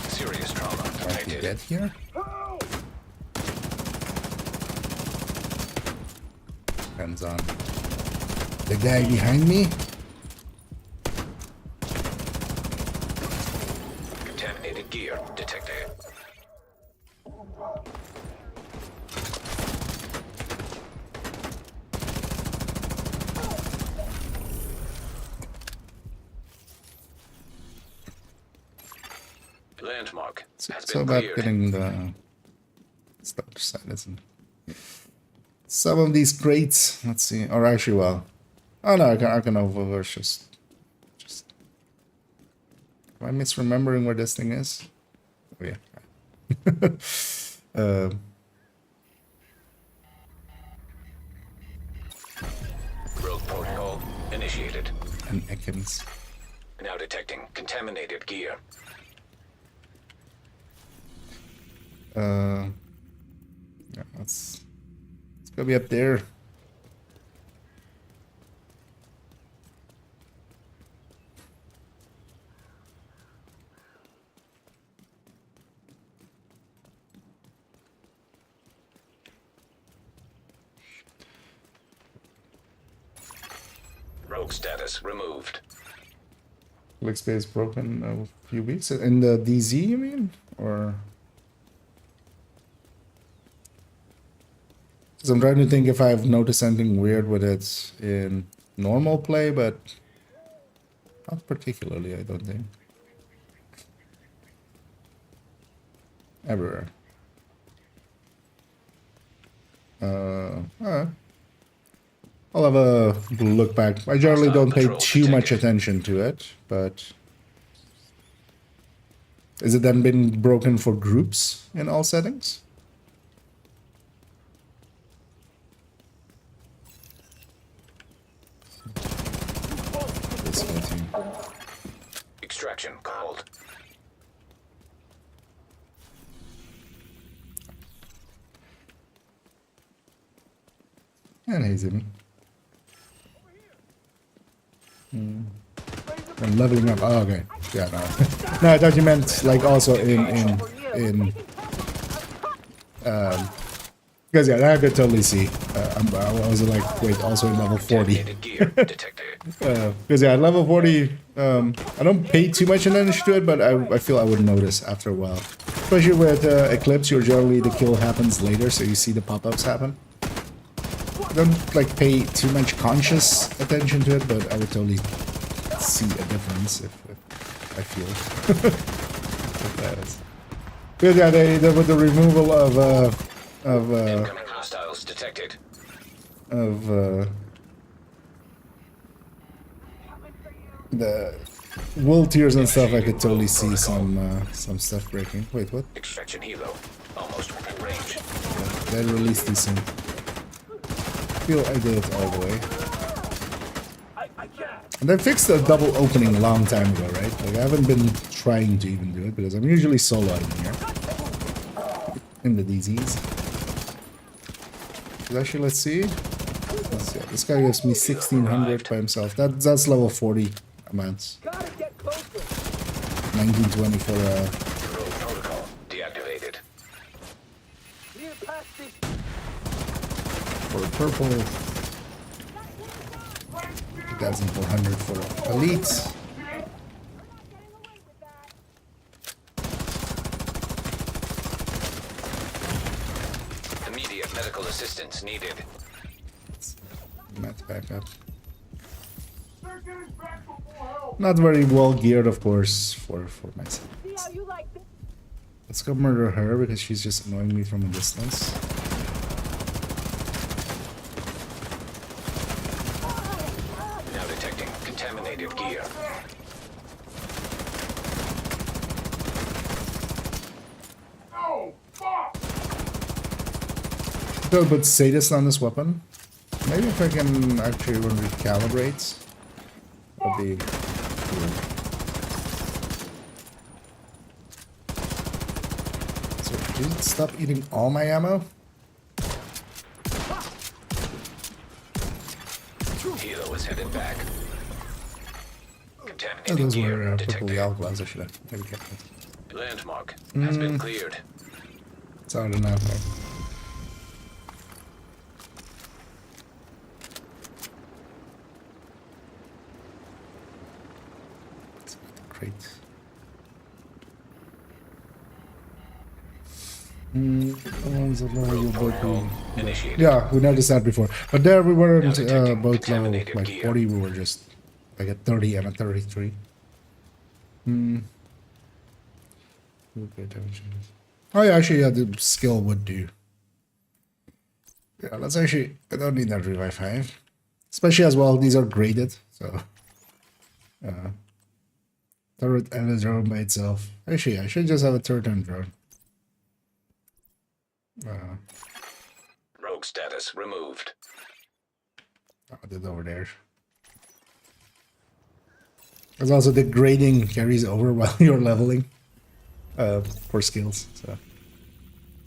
Serious trauma detected. Dead here. Depends on the guy behind me. Contaminated gear detected. Landmark has So been about cleared. getting the stuff side, isn't it? Some of these crates, let's see, or actually, well, oh no, I can oververse just. Am I misremembering where this thing is? Oh yeah. Rogue protocol initiated. And Ekans. Now detecting contaminated gear. Yeah, let's go be up there. Rogue status removed. Click space broken a few weeks in the DZ, you mean, or? So I'm trying to think if I've noticed anything weird with it in normal play, but not particularly, I don't think. Everywhere. Alright. I'll have a look back. I generally don't pay too much attention to it, but is it then been broken for groups in all settings? Extraction called. And he's in. I'm leveling up. Oh, okay. Yeah, no. No, I thought you meant like also in because yeah, I could totally see. I was like, wait, also in level 40. Contaminated gear detected. Because yeah, at level 40, I don't pay too much attention to it, but I feel I would notice after a while. Especially with Eclipse, you're generally the kill happens later, so you see the pop-ups happen. I don't like pay too much conscious attention to it, but I would totally see a difference if I feel. Because yeah, with the removal of Incoming hostiles detected. the wool tiers and stuff, I could totally see some stuff breaking. Wait, what? Extraction helo almost within range. They released these soon. I feel I did it all the way. And they fixed the double opening a long time ago, right? Like I haven't been trying to even do it because I'm usually solo in here. In the DZs. Actually, let's see. This guy gives me 1600 by himself. That's level 40 amounts. 1920 for Rogue protocol deactivated. purple. 2400 for elite. Immediate medical assistance needed. Matt back up. Not very well geared, of course, for myself. Let's go murder her because she's just annoying me from a distance. Now detecting contaminated gear. Still a bit sadist on this weapon. Maybe if I can actually recalibrate, that'll be good. So, dude, stop eating all my ammo. Helo is headed back. Oh, Contaminated those gear were purple detected. Yao gloves. I should have maybe kept them. Landmark has been cleared. It's hard enough. Right? It's great. Initiated. Yeah, we noticed that before. But there we weren't detecting both level contaminated like gear. 40, we were just like at 30 and at 33. Okay, oh yeah, actually, yeah, the skill would do. Yeah, let's actually, I don't need that revive 5. Especially as well, these are graded, so. Turret and a drone by itself. Actually, I should just have a turret and drone. Rogue status removed. Oh, it's over there. There's also the grading carries over while you're leveling for skills. So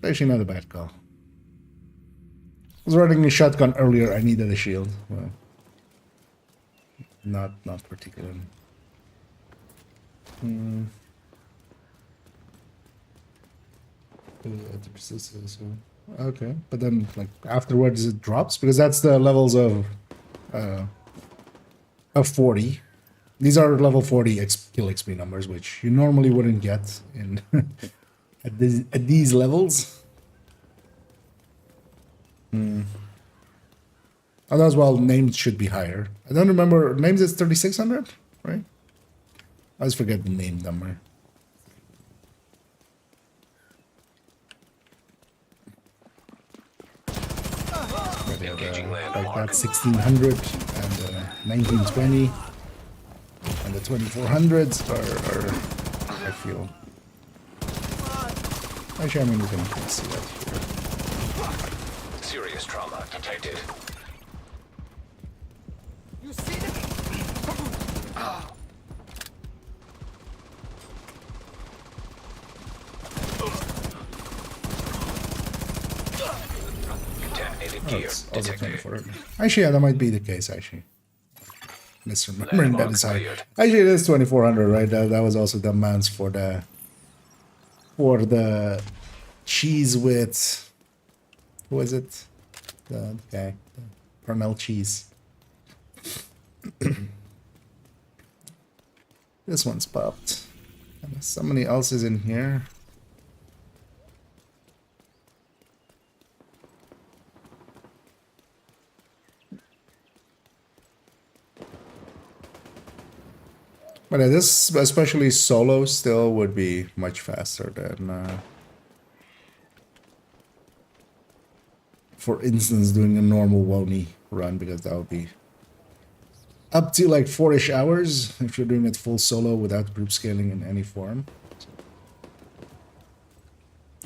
actually not a bad call. I was running a shotgun earlier. I needed a shield. Well, not particularly. Okay, but then like afterwards it drops because that's the levels of 40. These are level 40 kill XP numbers, which you normally wouldn't get in at these levels. Otherwise, well, names should be higher. I don't remember. Names is 3600, right? I always forget the name number. Engaging Like landmark. that 1600 and 1920 and the 2400s are I feel. Actually, I mean, we can see that here. Serious trauma detected. You see them? Contaminated Oh, gear it's also detected. 2400. Actually, yeah, that might be the case, actually. Misremembering that Landmark is high. cleared. Actually, it is 2400, right? That was also the amounts for the cheese with, who is it? The guy, the Parnell cheese. This one's popped. And somebody else is in here. But this, especially solo, still would be much faster than, for instance, doing a normal Woni run, because that would be up to like 4-ish hours if you're doing it full solo without group scaling in any form.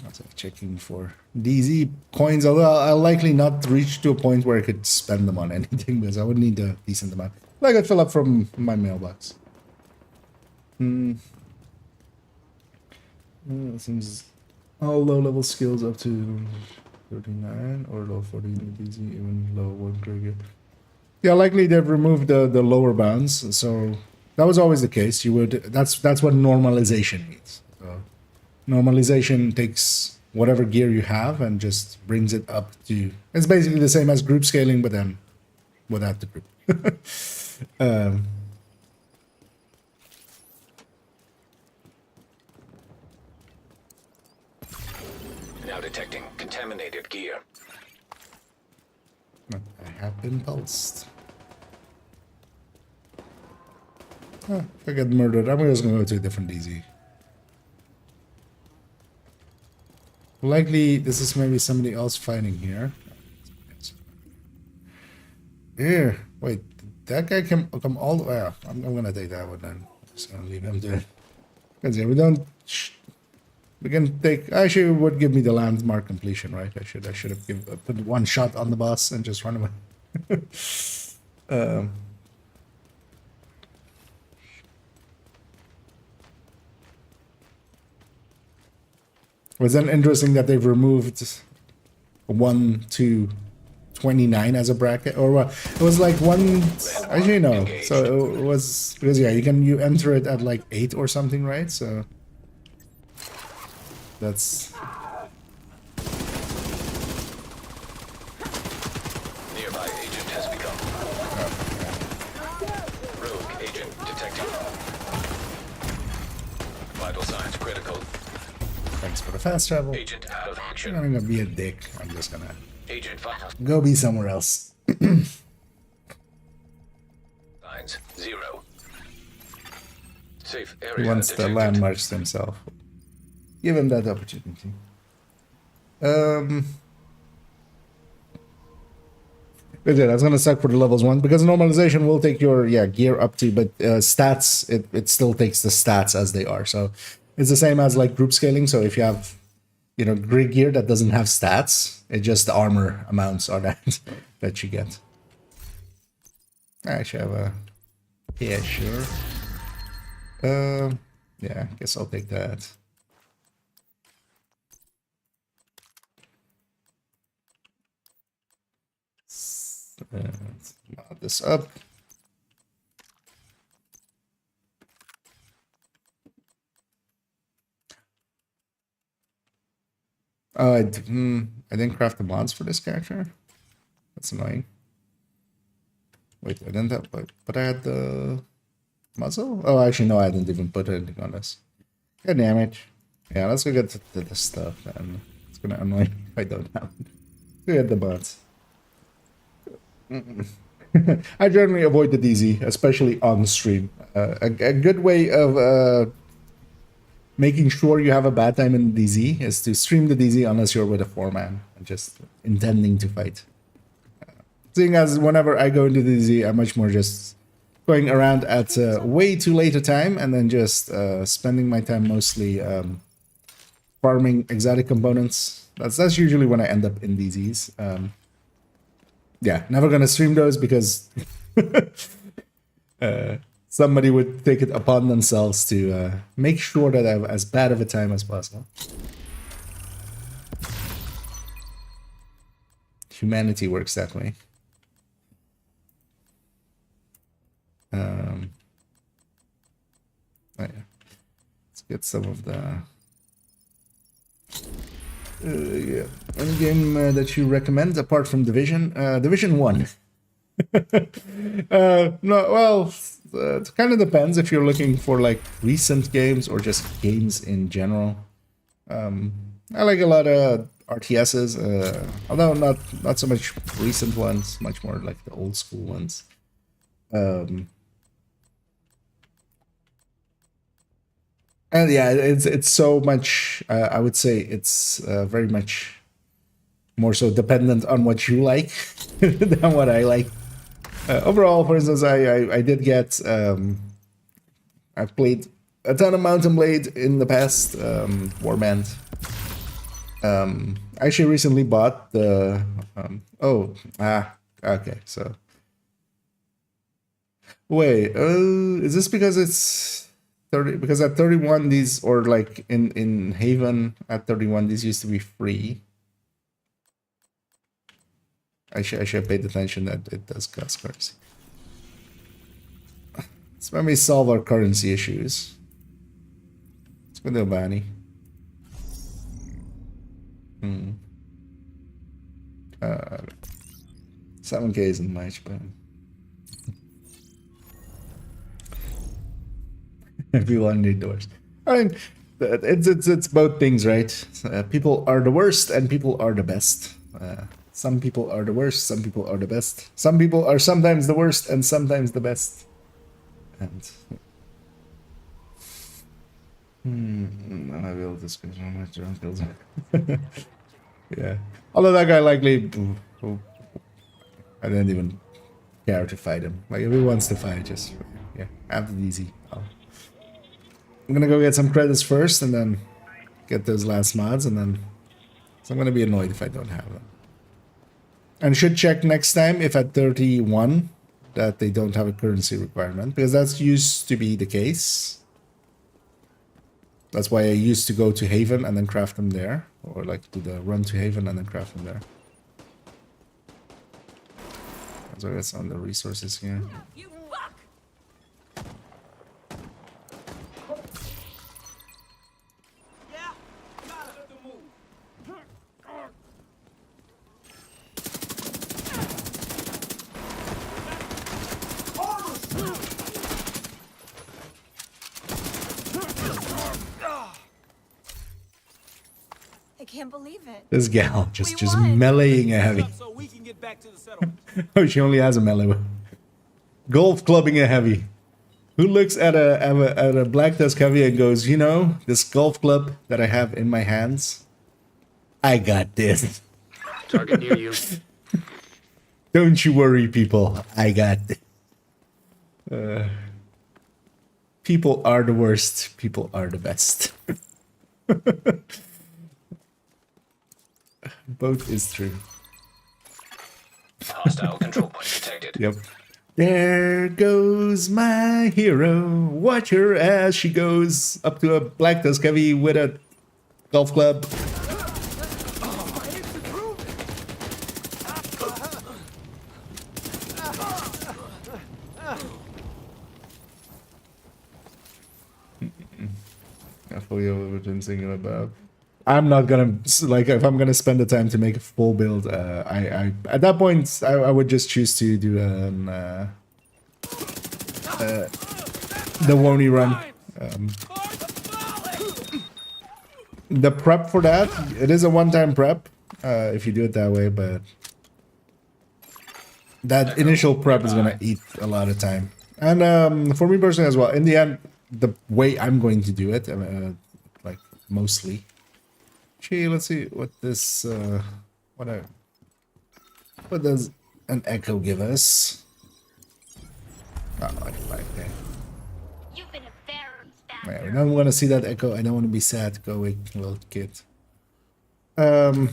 Also checking for DZ coins, although I'll likely not reach to a point where I could spend them on anything, because I would need a decent amount. Like I'd fill up from my mailbox. It seems all low-level skills up to 39 or low 40 DZ, even low 1 trigger. Yeah, likely they've removed the lower bounds, so that was always the case. You would that's what normalization means. So normalization takes whatever gear you have and just brings it up to. It's basically the same as group scaling, but then without the group. Now detecting contaminated gear. I have been pulsed. If I get murdered, I'm just gonna go to a different DZ. Likely, this is maybe somebody else fighting here. Here, wait, that guy can come all the way up. I'm gonna take that one then. Just gonna leave him there. Because yeah, we don't. We can take. Actually, it would give me the landmark completion, right? I should have put one shot on the boss and just run away. um, was then interesting that they've removed 1 to 29 as a bracket, or what? It was like one. Actually, no. So it was because yeah, you enter it at like 8 or something, right? So that's. Nearby agent has become. Rogue agent detected. Vital signs critical. Thanks for the fast travel. Agent out of I'm action. not gonna be a dick. I'm just gonna Agent vital go be somewhere else. signs 0. Safe area He wants the detected. landmarks to himself. Give him that opportunity. But yeah, that's gonna suck for the levels 1 because normalization will take your gear up to, but stats it still takes the stats as they are. So it's the same as like group scaling. So if you have grid gear that doesn't have stats, it just the armor amounts are that that you get. I actually have a sure. Yeah, I guess I'll take that. Let's mod this up. Oh, I didn't craft the mods for this character. That's annoying. Wait, I didn't have, but I had the muzzle? Oh, actually, no, I didn't even put anything on this. God damn it. Yeah, let's go get to this stuff, and it's gonna annoy me if I don't have it. Let's go get the mods. I generally avoid the DZ, especially on stream. A good way of making sure you have a bad time in DZ is to stream the DZ unless you're with a 4-man and just intending to fight. Seeing as whenever I go into DZ, I'm much more just going around at way too late a time and then just spending my time mostly farming exotic components. That's usually when I end up in DZs. Yeah, never gonna stream those because somebody would take it upon themselves to make sure that I have as bad of a time as possible. Humanity works that way. Oh yeah. Let's get some of the any game that you recommend apart from Division. Division 1. No, well, it kind of depends if you're looking for like recent games or just games in general. I like a lot of RTSs, although not so much recent ones, much more like the old school ones. And yeah, it's so much. I would say it's very much more so dependent on what you like than what I like. Overall, for instance, I did get. I've played a ton of Mountain Blade in the past. Warband. I actually recently bought the. Okay, so. Wait, is this because it's 30? Because at 31, these, or like in Haven at 31, these used to be free. I should have paid attention that it does cost currency. Let's maybe solve our currency issues. Let's go to Bani. 7K isn't much, but people need doors. I mean, it's both things, right? People are the worst, and people are the best. Some people are the worst, some people are the best. Some people are sometimes the worst and sometimes the best. And I will discuss how much drunk kills. Yeah. Although that guy likely, I didn't even care to fight him. Like if he wants to fight, just have it easy. I'm gonna go get some credits first, and then get those last mods, and then so I'm gonna be annoyed if I don't have them. And should check next time if at 31 that they don't have a currency requirement, because that's used to be the case. That's why I used to go to Haven and then craft them there, or like do the run to Haven and then craft them there. So that's on the resources here. You fuck! Yeah, gotta move. I can't believe it. This gal just won. meleeing a heavy. So we can get back to the settlement. Oh, she only has a melee weapon. Golf clubbing a heavy. Who looks at a black tusk heavy and goes, you know, this golf club that I have in my hands, I got this. Target near you. Don't you worry, people. I got this. People are the worst. People are the best. Both is true. Hostile control point detected. Yep. There goes my hero. Watch her as she goes up to a black tusk heavy with a golf club. I fully overbeen thinking about. I'm not gonna like if I'm gonna spend the time to make a full build. I at that point I would just choose to do the Wony run. The prep for that, it is a one-time prep if you do it that way, but that initial prep is gonna eat a lot of time. And for me personally as well, in the end, the way I'm going to do it, like mostly. Actually, let's see what this what does an echo give us? Oh, like 5K. You've been a very bad Yeah, we don't want to see that echo. I don't want to be sad. Go away, little kid. Because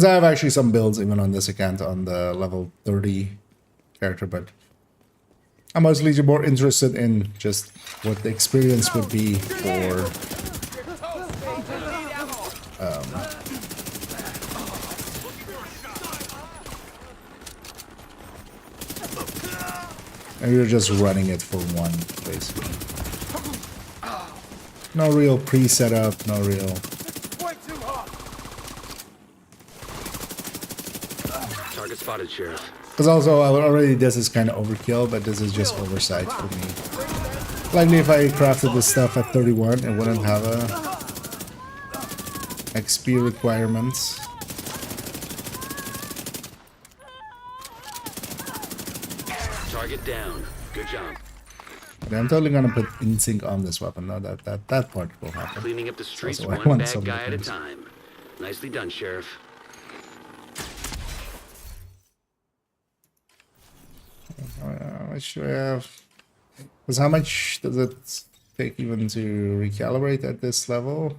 I have actually some builds even on this account on the level 30 character, but I'm mostly more interested in just what the experience would be for and you're just running it for one, basically. No real pre-setup, no real. Target spotted, Sheriff. Because also already this is kind of overkill, but this is just oversight for me. Likely if I crafted this stuff at 31, it wouldn't have a XP requirement. Target down. Good job. But I'm totally gonna put in-sync on this weapon. Now that part will happen. Cleaning up the streets also why I one want bad some guy at a weapons. time. Nicely done, Sheriff. How much do I have? Because how much does it take even to recalibrate at this level?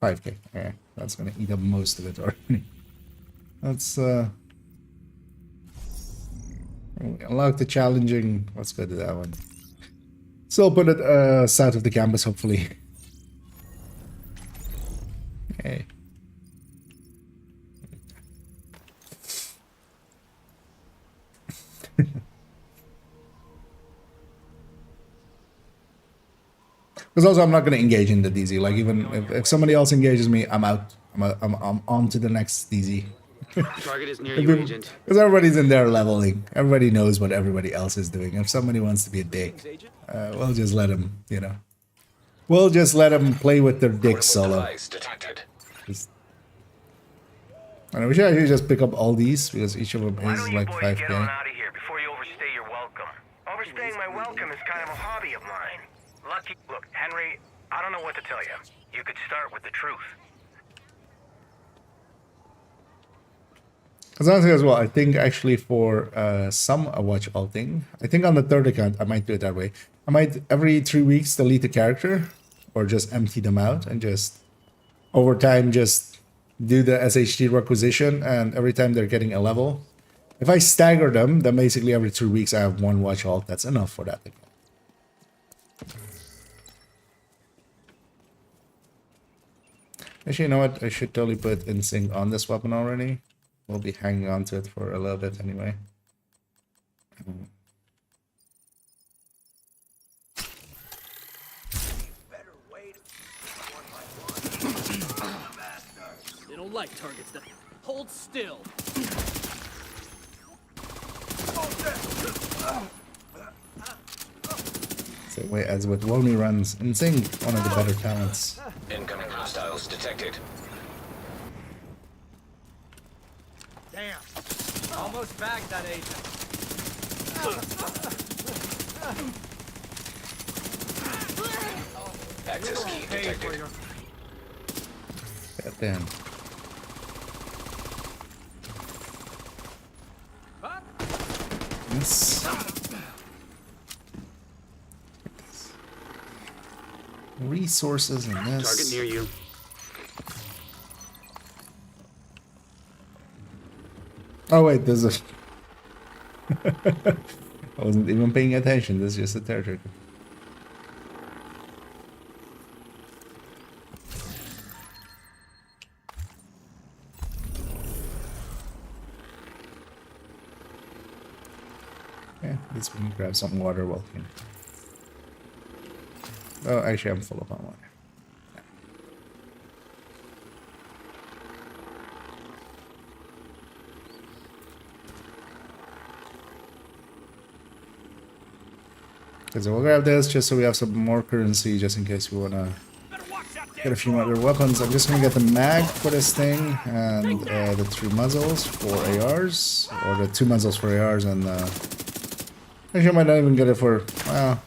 5K. Okay, that's gonna eat up most of it already. Let's unlock the challenging. Let's go to that one. Still put it south of the campus, hopefully. Okay. Because also I'm not going to engage in the DZ. Like even if somebody else engages me, I'm out. I'm on to the next DZ. Target is near you, Agent. Because everybody's in there leveling. Everybody knows what everybody else is doing. If somebody wants to be a dick, we'll just let him, you know. We'll just let them play with their dick solo. Device detected. And we should actually just pick up all these because each of them is like 5K. Get on out of here before you overstay your welcome. Overstaying my welcome is kind of a hobby of mine. Lucky. Look, Henry, I don't know what to tell you. You could start with the truth. Because honestly as well, I think actually for some watch alting, I think on the third account, I might do it that way. I might every 3 weeks delete the character or just empty them out and just over time just do the SHD requisition, and every time they're getting a level. If I stagger them, then basically every 3 weeks I have one watch alt. That's enough for that. Actually, you know what? I should totally put insync on this weapon already. We'll be hanging on to it for a little bit anyway. They don't like targets that hold still. Same way as with Wony runs, insync, one of the better talents. Incoming hostiles detected. Damn. Almost bagged that agent. Access key detected. God damn. Yes. Resources in this. Target near you. Oh wait, there's a. I wasn't even paying attention. This is just a territory. Yeah, at least we can grab some water while here. Oh, actually, I'm full of my water. Okay, so we'll grab this just so we have some more currency, just in case we wanna get a few other weapons. I'm just gonna get the mag for this thing and the 3 muzzles for ARs, or the 2 muzzles for ARs, and actually I might not even get it for. Well,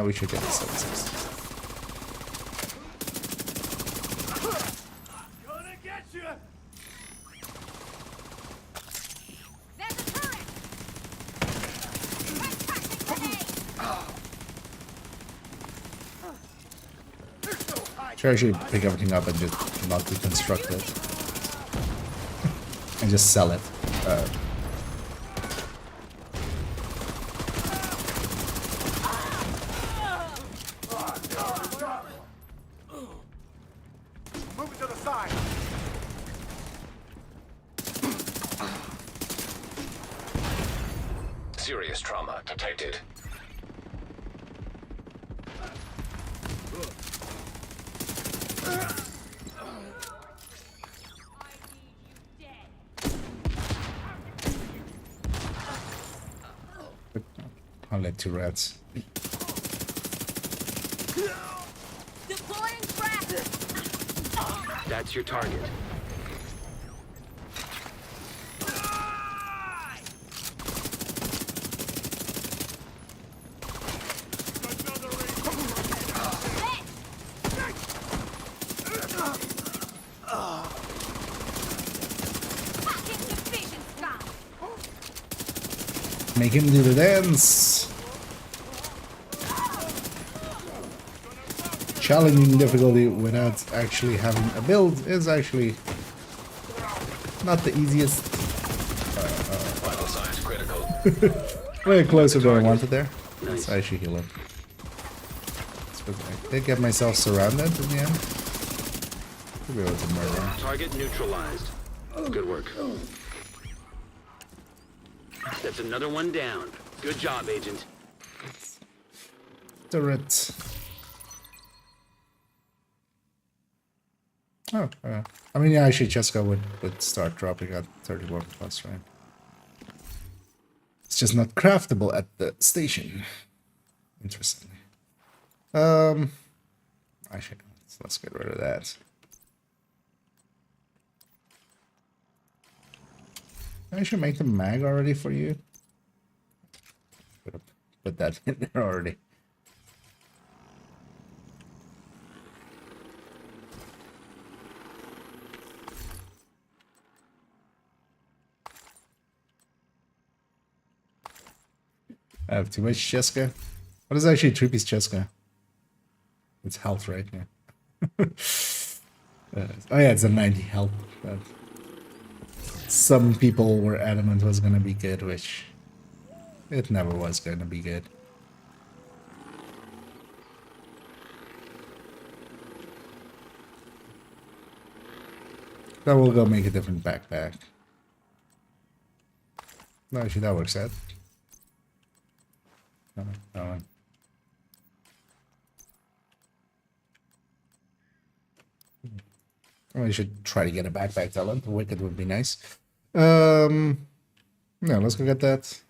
we should get the 7.6. Should actually pick everything up and just not deconstruct it. And just sell it. Move it to the side. Serious trauma detected. I'll let 2 rats. Deploying trap. That's your target. Make him do the dance. Challenging difficulty without actually having a build is actually not the easiest. Vital signs critical. A little closer than I wanted there. Let's actually heal him. I did get myself surrounded in the end. Could be able to murder him. Target neutralized. Good work. That's another one down. Good job, Agent. Turret. Oh, I mean, yeah, actually, Jessica would start dropping at 31 plus, right? It's just not craftable at the station. Interestingly. Actually, let's get rid of that. I should make the mag already for you. Put that in there already. I have too much Jessica. What is actually Troopy's Cheska? It's health, right? Yeah. Oh yeah, it's a 90 health. But some people were adamant was gonna be good, which it never was gonna be good. Then we'll go make a different backpack. No, actually that works out. No, that one. We should try to get a backpack talent. Wicked would be nice. Yeah, let's go get that.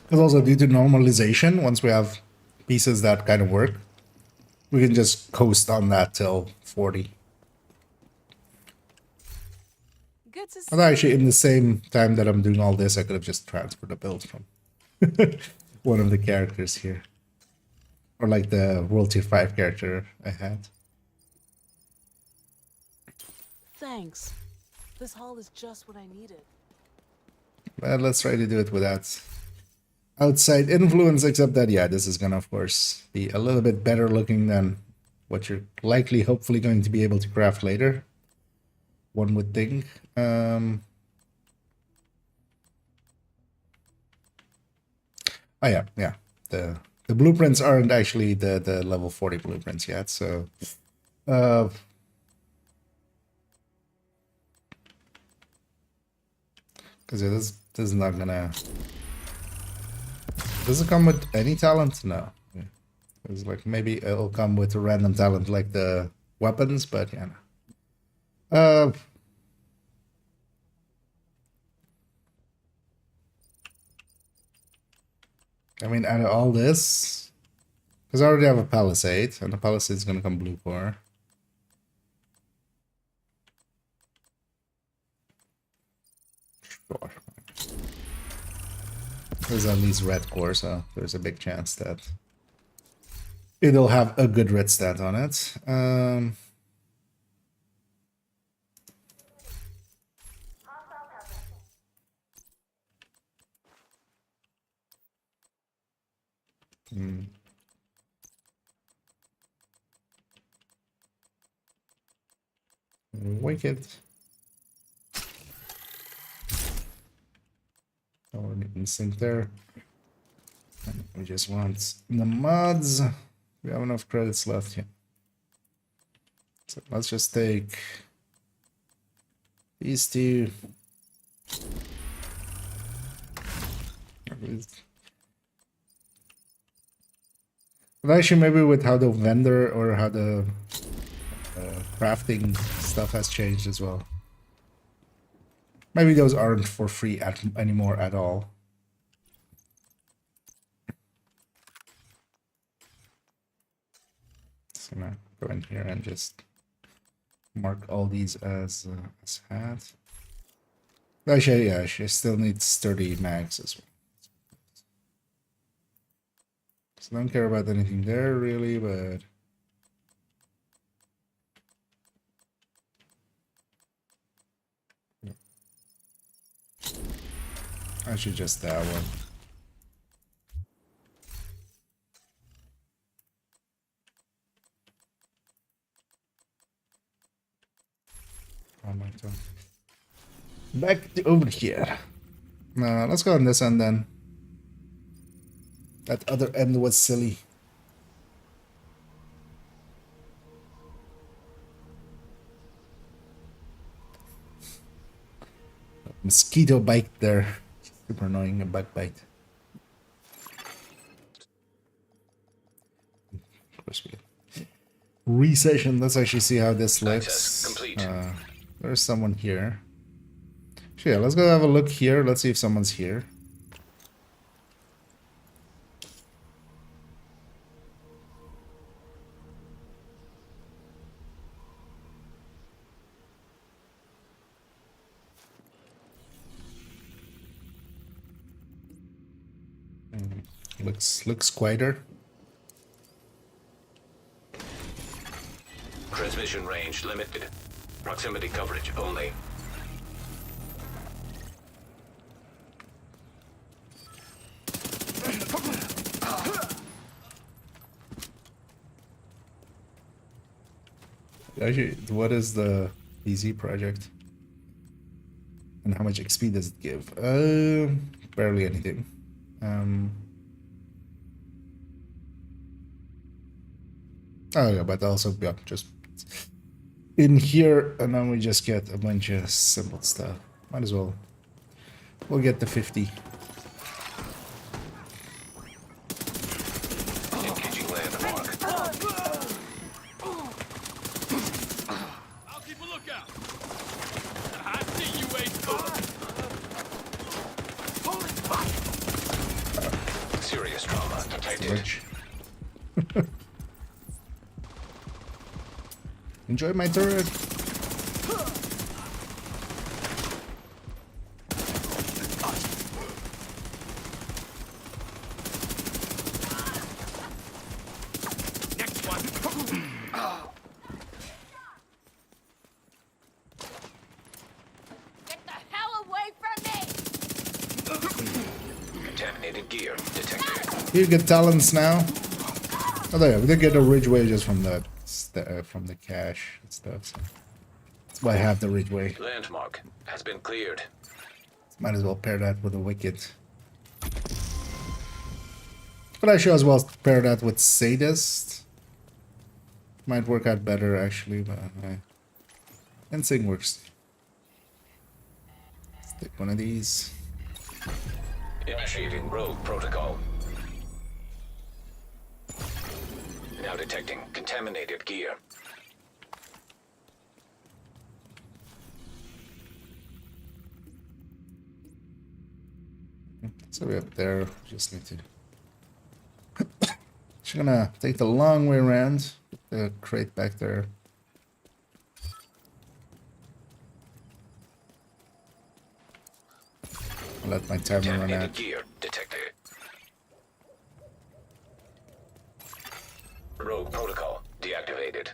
Because also due to normalization, once we have pieces that kind of work, we can just coast on that till 40. Good to see. And actually, in the same time that I'm doing all this, I could have just transferred a build from one of the characters here. Or like the World Tier 5 character I had. Thanks. This haul is just what I needed. But let's try to do it without outside influence, except that, yeah, this is gonna, of course, be a little bit better looking than what you're likely, hopefully, going to be able to craft later. One would think. Oh yeah, yeah. The blueprints aren't actually the level 40 blueprints yet, so because this is not gonna. Does it come with any talent? No. Yeah. It's like maybe it'll come with a random talent like the weapons, but yeah. No. I mean, out of all this, because I already have a palisade, and the palisade is gonna come blue core. Sure. There's at least red core, so there's a big chance that it'll have a good red stat on it. Wicked. Already in sync there. And we just want the mods. We have enough credits left here. So let's just take these two. But actually, maybe with how the vendor or how the crafting stuff has changed as well. Maybe those aren't for free anymore at all. So now go in here and just mark all these as hat. Actually, yeah, she still needs sturdy mags as well. So don't care about anything there really, but actually just that one. Oh my god. Back to over here. Let's go on this end then. That other end was silly. Mosquito bite there. Super annoying, a bug bite. Of course we get recession. Let's actually see how this looks. Complete. There's someone here. Sure, yeah, let's go have a look here. Let's see if someone's here. Looks quieter. Transmission range limited. Proximity coverage only. Actually, what is the PZ project? And how much XP does it give? Barely anything. Oh yeah, but also yeah, just in here, and then we just get a bunch of simple stuff. Might as well. We'll get the 50. Engaging landmark. I'll keep a lookout. I see you, Ace. Serious trauma detected. Rich. Enjoy my turret. Next one. Get the hell away from me! Contaminated gear detected. You get talents now. Oh yeah, we did get a ridgeway just from the cache and stuff. So that's why I have the ridgeway. Landmark has been cleared. Might as well pair that with a wicket. But I should as well pair that with sadist. Might work out better actually, but Insync works. Let's take one of these. Initiating rogue protocol. Now detecting contaminated gear. So we're up there. Just need to. Just gonna take the long way around. Put the crate back there. I'll let my timer run Contaminated out. gear detected. Rogue protocol deactivated.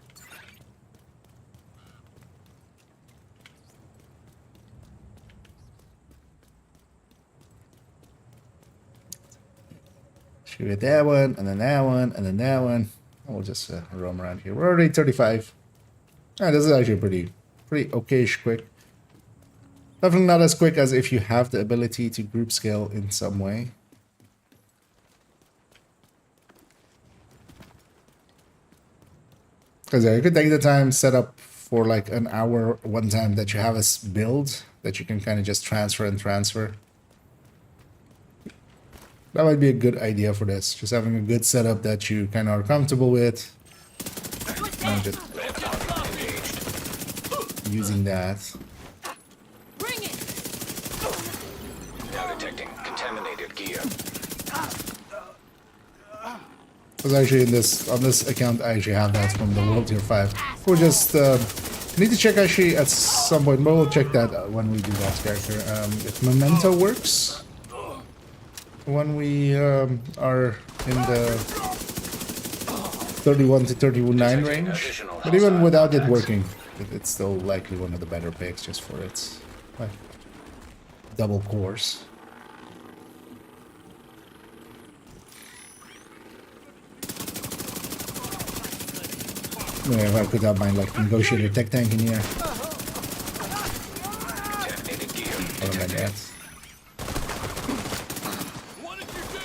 Shoot at that one, and then that one, and then that one. We'll just roam around here. We're already 35. Ah, this is actually pretty okayish quick. Definitely not as quick as if you have the ability to group scale in some way. Because you could take the time, set up for like an hour one time that you have a build that you can kind of just transfer and transfer. That might be a good idea for this. Just having a good setup that you kind of are comfortable with. And just using that. Bring it! Now detecting contaminated gear. Because actually on this account I actually have that from the World Tier 5. We'll just need to check actually at some point, but we'll check that when we do that character. If Memento works when we are in the 31 to 39 range. But even without it working, it's still likely one of the better picks just for its like, double cores. Yeah, if I could have my like negotiator tech tank in here. Contaminated gear I don't like detected. that. What did you do?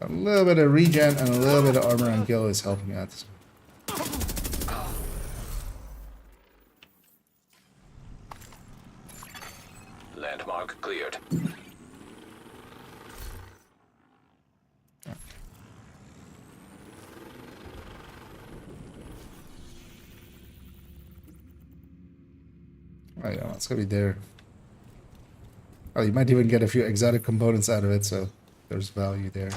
A little bit of regen and a little bit of armor and kill is helping out. Landmark cleared. Oh yeah, it's gonna be there. Oh, you might even get a few exotic components out of it, so there's value there.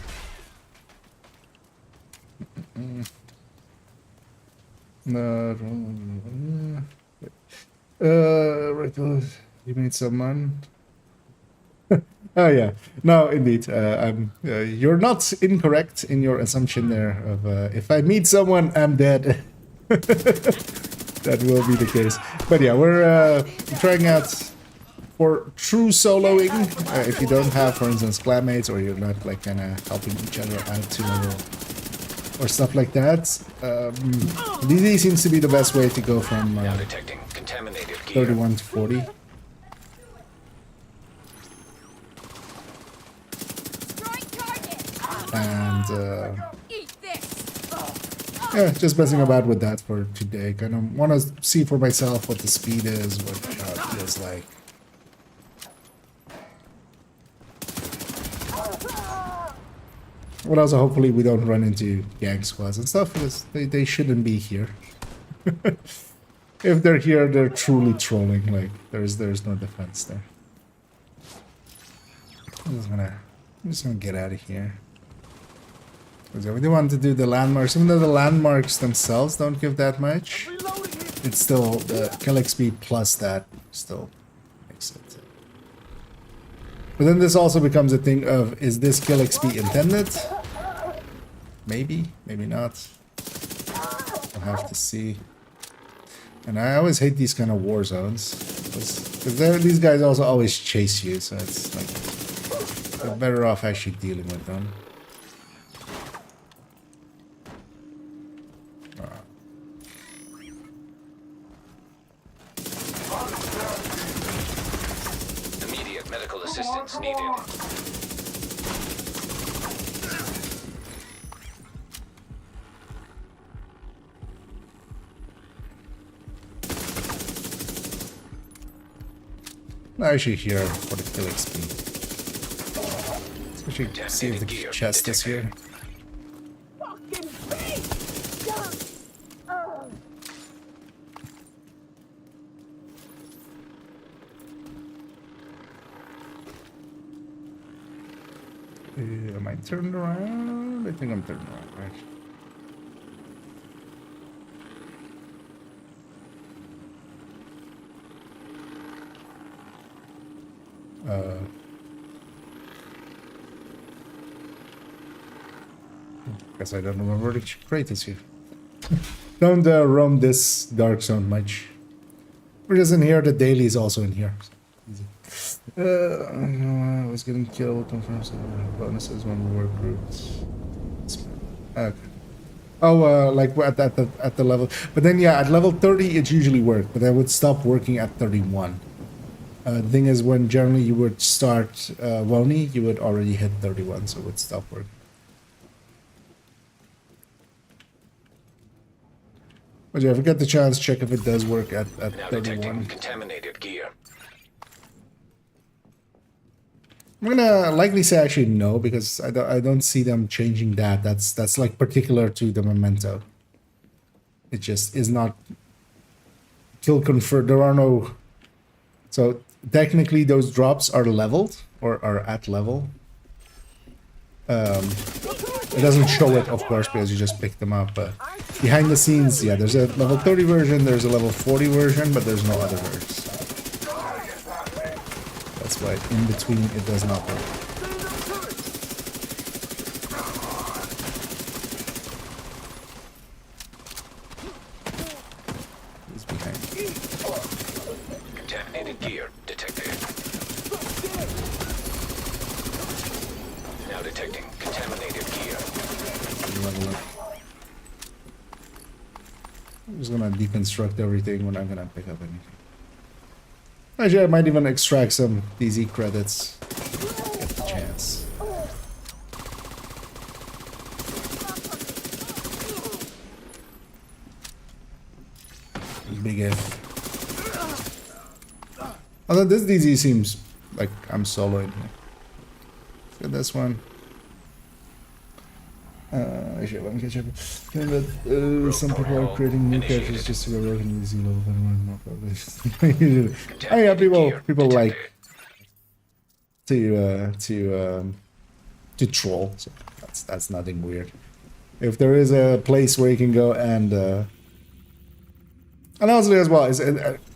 No, Right, you made someone. Oh yeah, no, indeed. You're not incorrect in your assumption there. Of if I meet someone, I'm dead. That will be the case. But yeah, we're trying out for true soloing. If you don't have, for instance, clanmates, or you're not like kind of helping each other out to level or stuff like that. DD seems to be the best way to go from Now detecting contaminated gear. 31 to 40. Strike target. And Eat this. yeah, just messing about with that for today. Kind of want to see for myself what the speed is, what it feels like. But also, hopefully, we don't run into gang squads and stuff, because they shouldn't be here. If they're here, they're truly trolling. Like, there's no defense there. I'm just gonna get out of here. Because we do want to do the landmarks, even though the landmarks themselves don't give that much. It's still the kill XP plus that still makes it. But then this also becomes a thing of, is this kill XP intended? Maybe, maybe not. We'll have to see. And I always hate these kind of war zones. Because these guys also always chase you, so it's like, you're better off actually dealing with them. Immediate medical assistance needed. Actually here for the kill XP. Let's actually see if the chest is here. Fucking beast! Am I turned around? I think I'm turned around, right? Guess I don't remember which crate is here. Don't roam this dark zone much. We're just in here, the daily is also in here. Easy. I was getting killed, confirms bonuses when we were groups. Okay. Oh, like at the level. But then yeah, at level 30 it usually worked, but I would stop working at 31. The thing is, when generally you would start WONI, you would already hit 31, so it would stop working. But yeah, if you get the chance, check if it does work at Now 31. detecting contaminated gear. I'm gonna likely say actually no, because I don't see them changing that. That's like particular to the memento. It just is not kill confirmed. There are no. So technically, those drops are leveled or are at level. It doesn't show it, of course, because you just pick them up. But behind the scenes, yeah, there's a level 30 version, there's a level 40 version, but there's no other versions. That's why in between it does not work. He's behind. Contaminated gear detected. Now detecting contaminated gear. Level up. I'm just gonna deconstruct everything. We're not gonna pick up anything. Actually, I might even extract some DZ credits. Get the chance. Big F. Although this DZ seems like I'm solo in here. Let's get this one. Actually, let me catch up. Some people are creating new characters just to go working with Z-level. Oh yeah, people like to troll. So that's nothing weird. If there is a place where you can go and And honestly as well,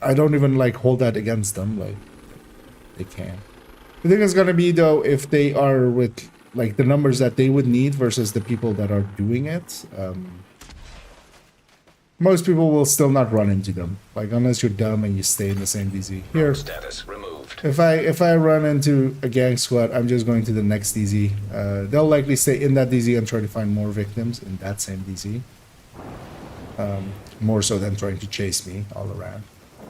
I don't even like hold that against them. Like, they can. The thing is gonna be though, if they are with like the numbers that they would need versus the people that are doing it, most people will still not run into them. Like, unless you're dumb and you stay in the same DZ. Here, Status removed. if I run into a gang squad, I'm just going to the next DZ. They'll likely stay in that DZ and try to find more victims in that same DZ. More so than trying to chase me all around.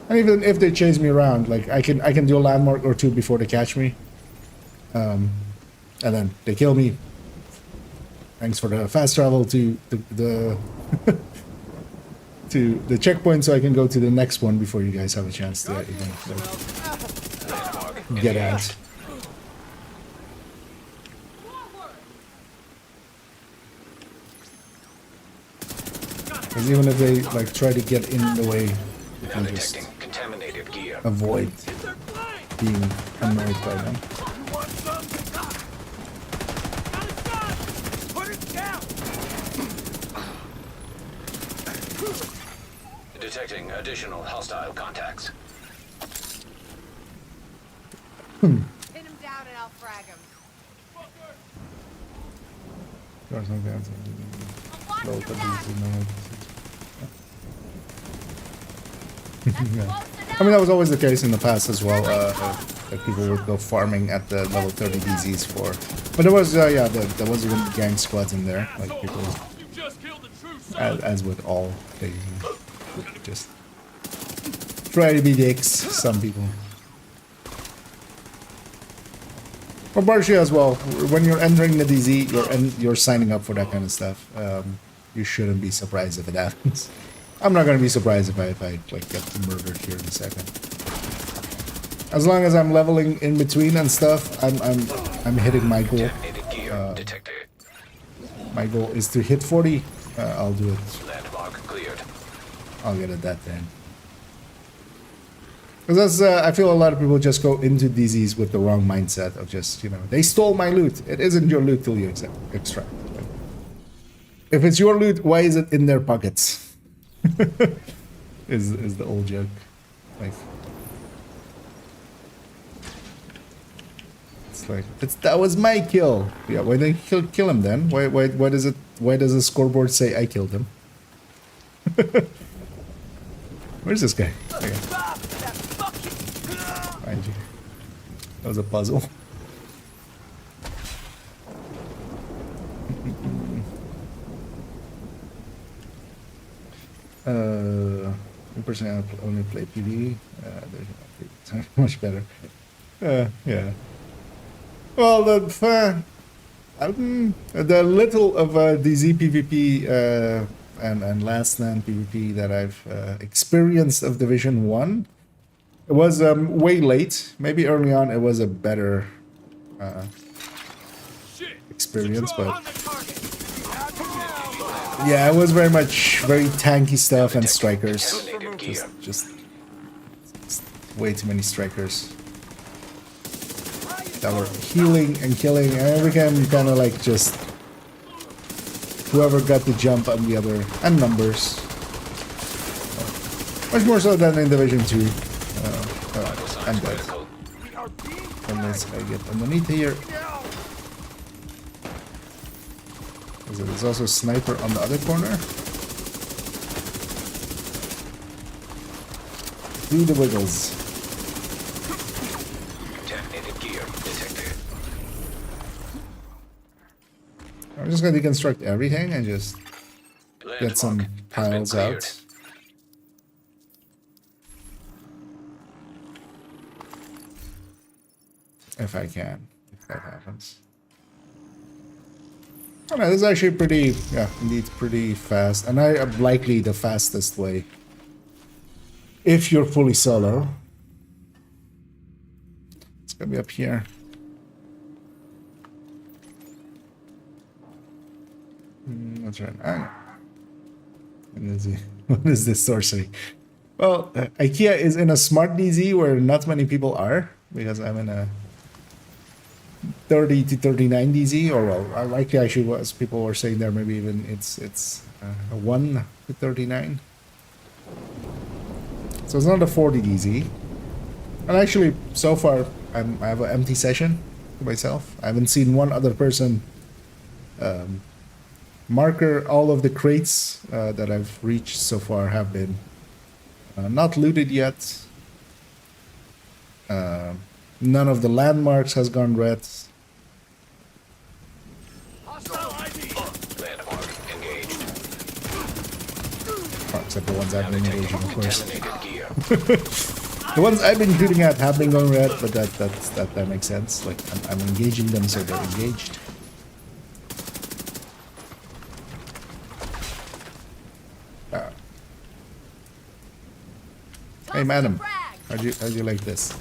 And even if they chase me around, like I can do a landmark or two before they catch me. And then they kill me. Thanks for the fast travel to the to the checkpoint, so I can go to the next one before you guys have a chance to even like, get out. Because even if they like try to get in the way, you Now can just detecting contaminated gear. avoid being annoyed by them. Detecting additional hostile contacts. Pin him down and I'll frag him. I mean, that was always the case in the past as well. That people would go farming at the level 30 DZs for. But there was, yeah, there was even gang squads in there. Like people, You just killed the true son. as with all things, would just try to be dicks. Some people. But partially as well, when you're entering the DZ, you're signing up for that kind of stuff. You shouldn't be surprised if it happens. I'm not gonna be surprised if I like get murdered here in a second. As long as I'm leveling in between and stuff, I'm hitting my goal. Contaminated gear detected. My goal is to hit 40. I'll do it. Landmark cleared. I'll get it that then. Because I feel a lot of people just go into DZs with the wrong mindset of just, you know, they stole my loot. It isn't your loot till you extract it. Like, if it's your loot, why is it in their pockets? is the old joke. Like, it's like, that was my kill. Yeah, why they kill him then? Why does the scoreboard say I killed him? Where's this guy? Okay. Find you. That was a puzzle. Personally, I only play PVE. There's much better. Yeah. Well, the little of DZ PvP and last stand PvP that I've experienced of Division 1, it was way late. Maybe early on it was a better experience, but yeah, it was very tanky stuff and strikers. Just way too many strikers that were healing and killing, and it became kind of like just whoever got the jump on the other, and numbers. Much more so than in Division 2. I'm dead. Unless I get underneath here. There's also a sniper on the other corner. Do the wiggles. Contaminated gear detected. I'm just gonna deconstruct everything and just get some piles out. If I can, if that happens. Oh no, this is actually pretty, yeah, indeed pretty fast. And I am likely the fastest way. If you're fully solo. It's gonna be up here. That's right. What is this sorcery? Well, IKEA is in a smart DZ where not many people are, because I'm in a 30 to 39 DZ, or well, likely actually was people were saying there maybe even it's a 1 to 39. So it's not a 40 DZ. And actually, so far, I have an empty session to myself. I haven't seen one other person marker. All of the crates that I've reached so far have been not looted yet. None of the landmarks has gone red. Landmark engaged. Except the ones I've been engaging, of course. Contaminated gear. The ones I've been shooting at have been going red, but that makes sense. Like I'm engaging them, so they're engaged. Hey, madam, how'd you like this?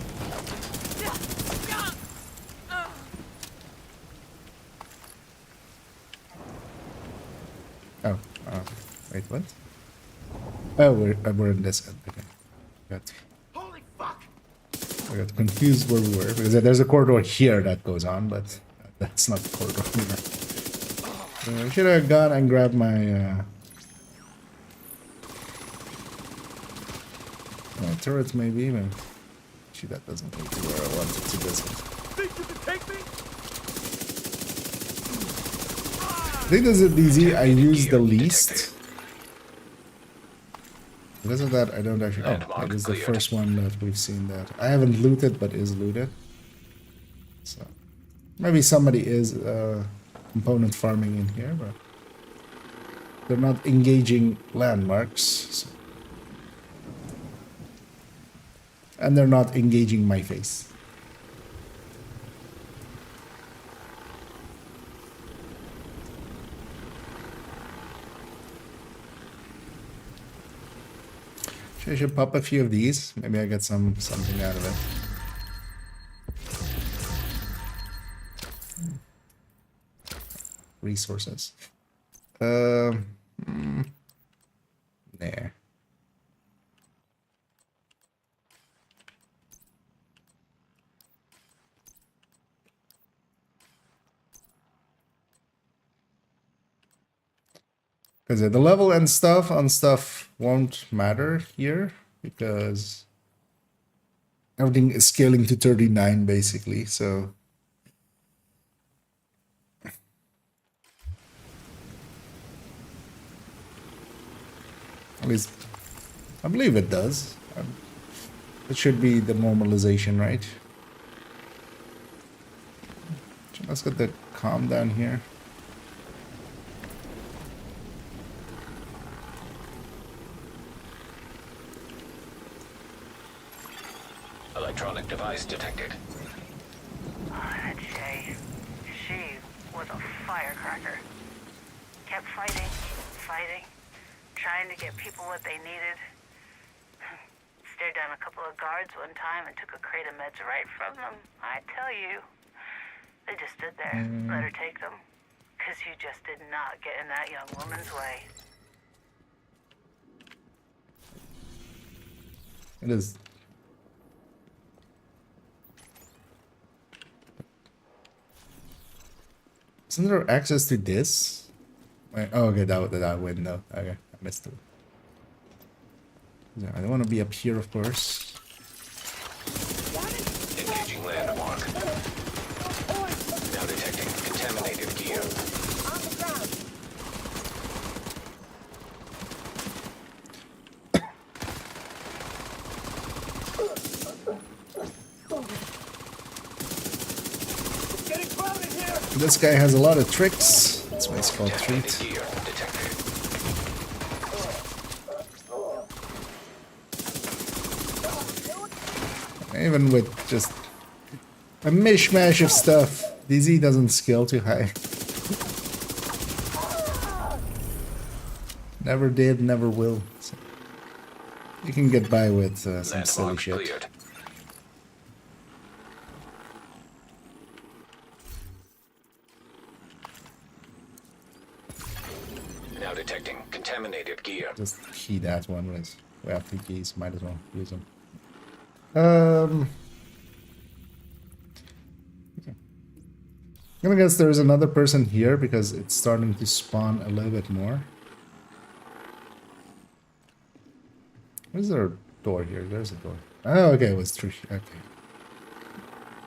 Oh, wait, what? Oh, we're in this end. Okay, Holy fuck! I got confused where we were because there's a corridor here that goes on, but that's not the corridor either. I should have gone and grabbed my turrets, maybe. But actually, that doesn't lead to where I wanted to visit. Think you can take me? I think this is the DZ I use the least. Because of that, I don't actually. Oh, that is the first one that we've seen that I haven't looted, but is looted. So maybe somebody is component farming in here, but they're not engaging landmarks, so. And they're not engaging my face. I should pop a few of these. Maybe I get something out of it. Resources. There. Because the level and stuff on stuff won't matter here because everything is scaling to 39 basically, so at least I believe it does. It should be the normalization, right? Let's get the calm down here. Electronic device detected. I'd say she was a firecracker. Kept fighting, trying to get people what they needed. Stared down a couple of guards one time and took a crate of meds right from them. I tell you, they just stood there, let her take them. Because you just did not get in that young woman's way. It is. Isn't there access to this? Wait, oh, okay, that window. Okay, I missed it. Yeah, I don't want to be up here, of course. Engaging landmark. Now detecting contaminated gear. This guy has a lot of tricks. That's why it's called treat. Even with just a mishmash of stuff, DZ doesn't scale too high. Never did, never will. So you can get by with some silly shit. Cleared. Now detecting contaminated gear. Just key that one with. We have 2 keys, might as well use them. Okay. I'm gonna guess there's another person here because it's starting to spawn a little bit more. What is there? door here. There's a door. Oh, okay, it was through here. Okay.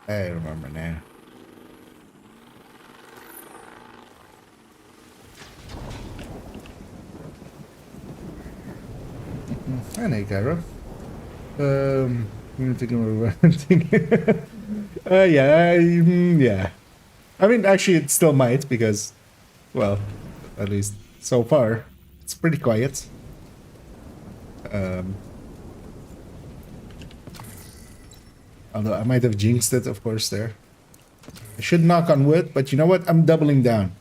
I remember now. I know, Gyro. I'm thinking about renting. Yeah. I mean, actually, it still might because, well, at least so far, it's pretty quiet. Although I might have jinxed it, of course, there. I should knock on wood, but you know what? I'm doubling down.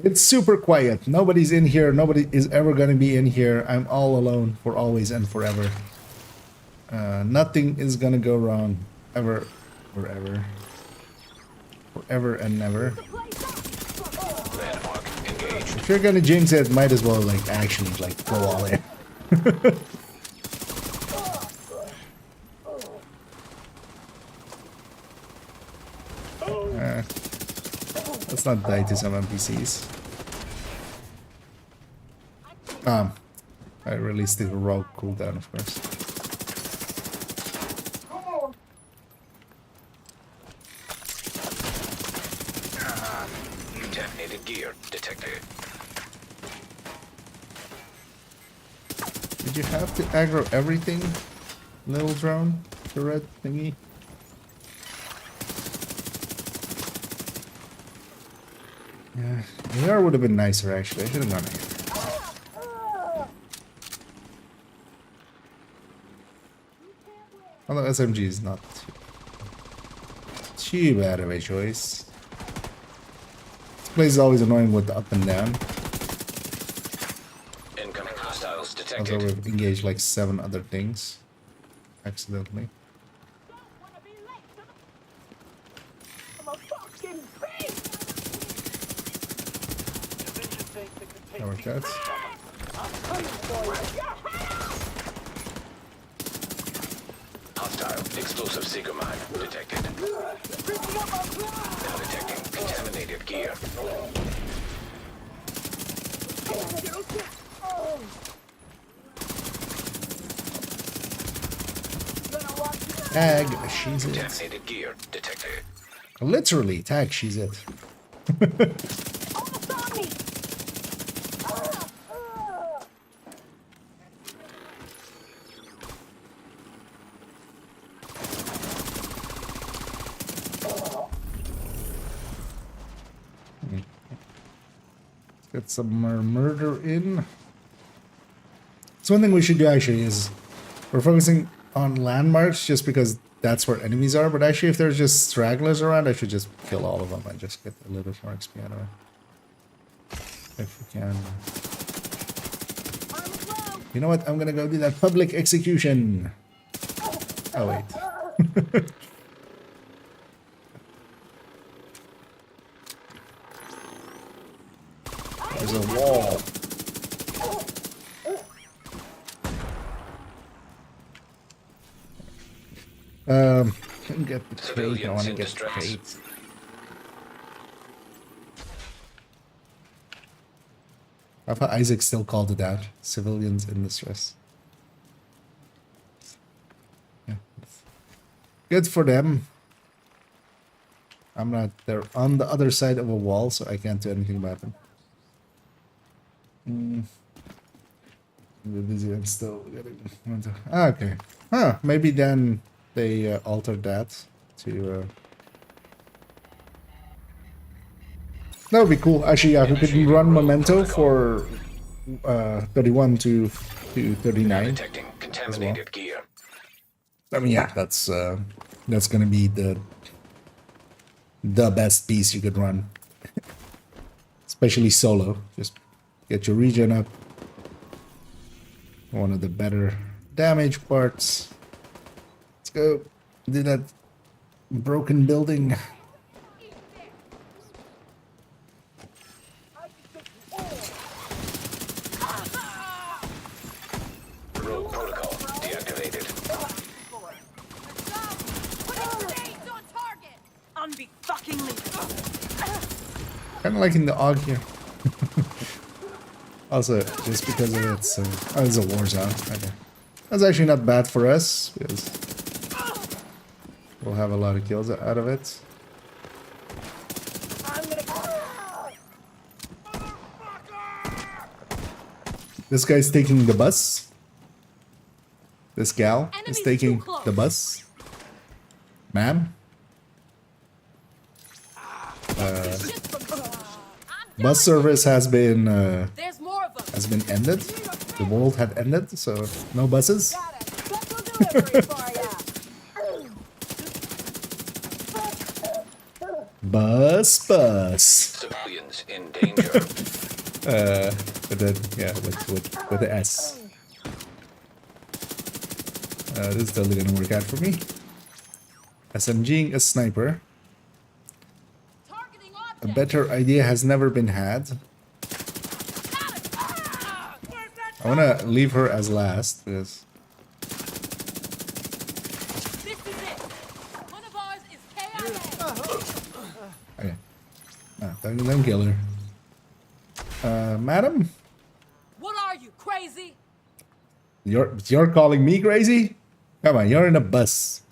It's super quiet. Nobody's in here. Nobody is ever going to be in here. I'm all alone for always and forever. Nothing is going to go wrong. Ever. Forever. Forever and never. Landmark engaged. If you're going to jinx it, might as well, like, actually, like, go all in. Let's not die to some NPCs. I released the rogue cooldown, of course. Contaminated gear detected. Did you have to aggro everything, little drone? The red thingy? Yeah, AR would have been nicer actually. I should have gone here. Although SMG is not too bad of a choice. This place is always annoying with the up and down. Incoming hostiles Also, detected. we've engaged like 7 other things accidentally. Our cats. Hostile explosive seeker mine detected. Now detecting contaminated gear. Tag, she's it. Contaminated gear detected. Literally, tag, she's it. Get some more murder in. So one thing we should do actually is we're focusing on landmarks just because that's where enemies are, but actually if there's just stragglers around, I should just kill all of them and just get a little bit more XP out of it. If we can. You know what? I'm gonna go do that public execution. Oh wait. There's a wall. Couldn't get the crate. I want to get the crate. I thought Isaac still called it out. Civilians in distress. Yeah. Good for them. I'm not. They're on the other side of a wall, so I can't do anything about them. We're busy and still getting. Okay. Huh. Maybe then they altered that to. That would be cool. Actually, yeah, we could run Memento for 31 to 39 Detecting contaminated gear. I mean, yeah, that's gonna be the best piece you could run, especially solo. Just get your regen up. One of the better damage parts. Let's go do that broken building. Rogue protocol deactivated. Kind of liking the AUG here. Also, just because of its... oh, it's a war zone. Okay. That's actually not bad for us, because we'll have a lot of kills out of it. This guy's taking the bus. This gal is taking the bus. Ma'am? Bus service has been ended. The world had ended, so no buses. Bus. Civilians in danger. But then, yeah, with the S. This is totally gonna work out for me. SMGing a sniper. A better idea has never been had. I wanna leave her as last, because... Okay. No, don't kill her. Madam? What are you, crazy? You're calling me crazy? Come on, you're in a bus.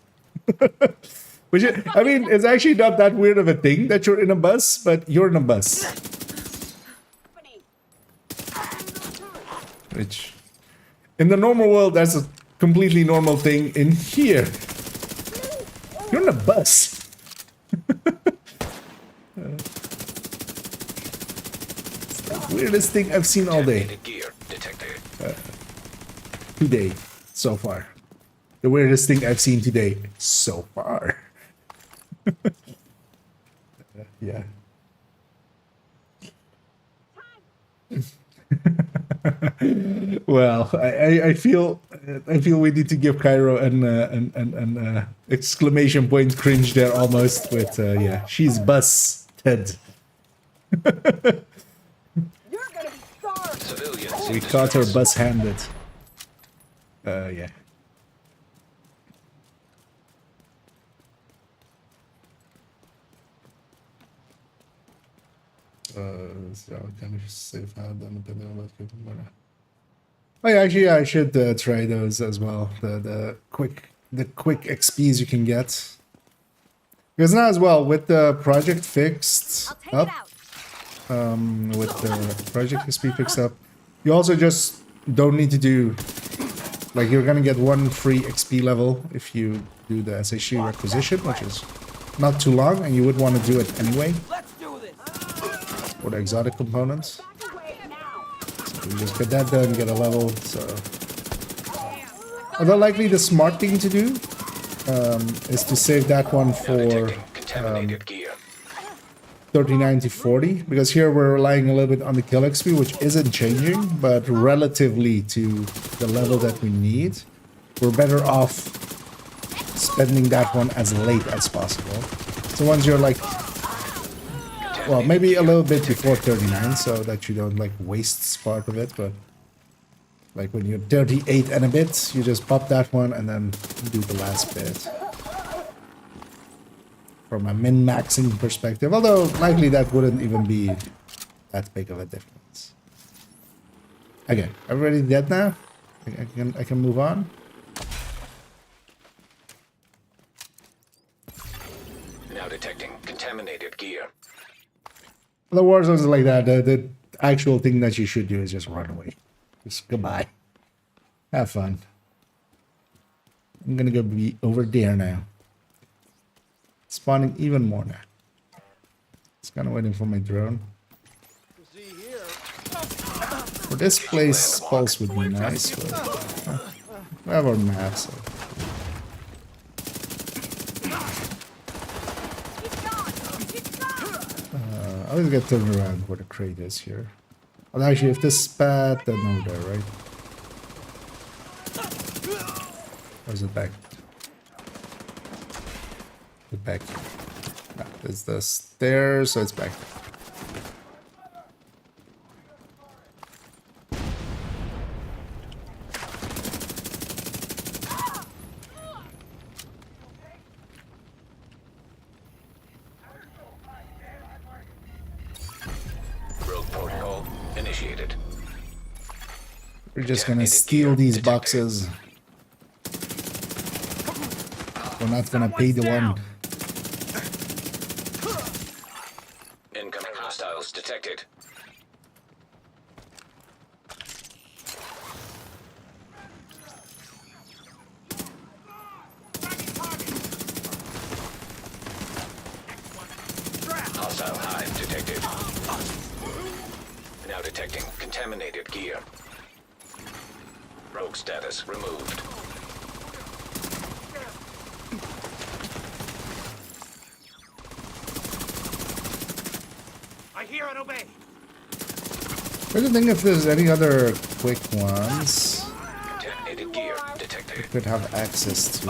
Which is, I mean, it's actually not that weird of a thing that you're in a bus, but you're in a bus. Which, in the normal world, that's a completely normal thing. In here, you're in a bus. It's the weirdest thing I've seen all day. Today, so far. The weirdest thing I've seen today, so far. Yeah. Well, I feel we need to give Cairo an exclamation point cringe there almost with yeah, she's busted. We caught her bus-handed. Yeah. Oh yeah, actually, I should try those as well. The quick XPs you can get. Because now as well with the project fixed up, with the project XP fixed up, you also just don't need to do, like, you're gonna get one free XP level if you do the SHG requisition, which is not too long, and you would want to do it anyway. For the exotic components. So you just get that done, get a level, so... Although likely the smart thing to do is to save that one for 39 to 40, because here we're relying a little bit on the kill XP, which isn't changing, but relatively to the level that we need, we're better off spending that one as late as possible. So once you're like, well, maybe a little bit before 39, so that you don't like waste part of it, but like when you're 38 and a bit, you just pop that one and then do the last bit. From a min-maxing perspective, although likely that wouldn't even be that big of a difference. Okay, everybody dead now? I can move on. Now detecting contaminated gear. The war zones like that, the actual thing that you should do is just run away. Just goodbye. Have fun. I'm gonna go be over there now. Spawning even more now. It's kind of waiting for my drone. For this place, pulse would be nice, but we have our map, so. I always get turned around where the crate is here. Well, actually, if this spat, then over there, right? Or is it back? It's back. No, it's the stairs, so it's back. We're just gonna steal these boxes. We're not gonna pay the one. Incoming hostiles detected. Hostile hive detected. Now detecting contaminated gear. Rogue status removed. I hear and obey. I don't think if there's any other quick ones Contaminated gear we detected. could have access to.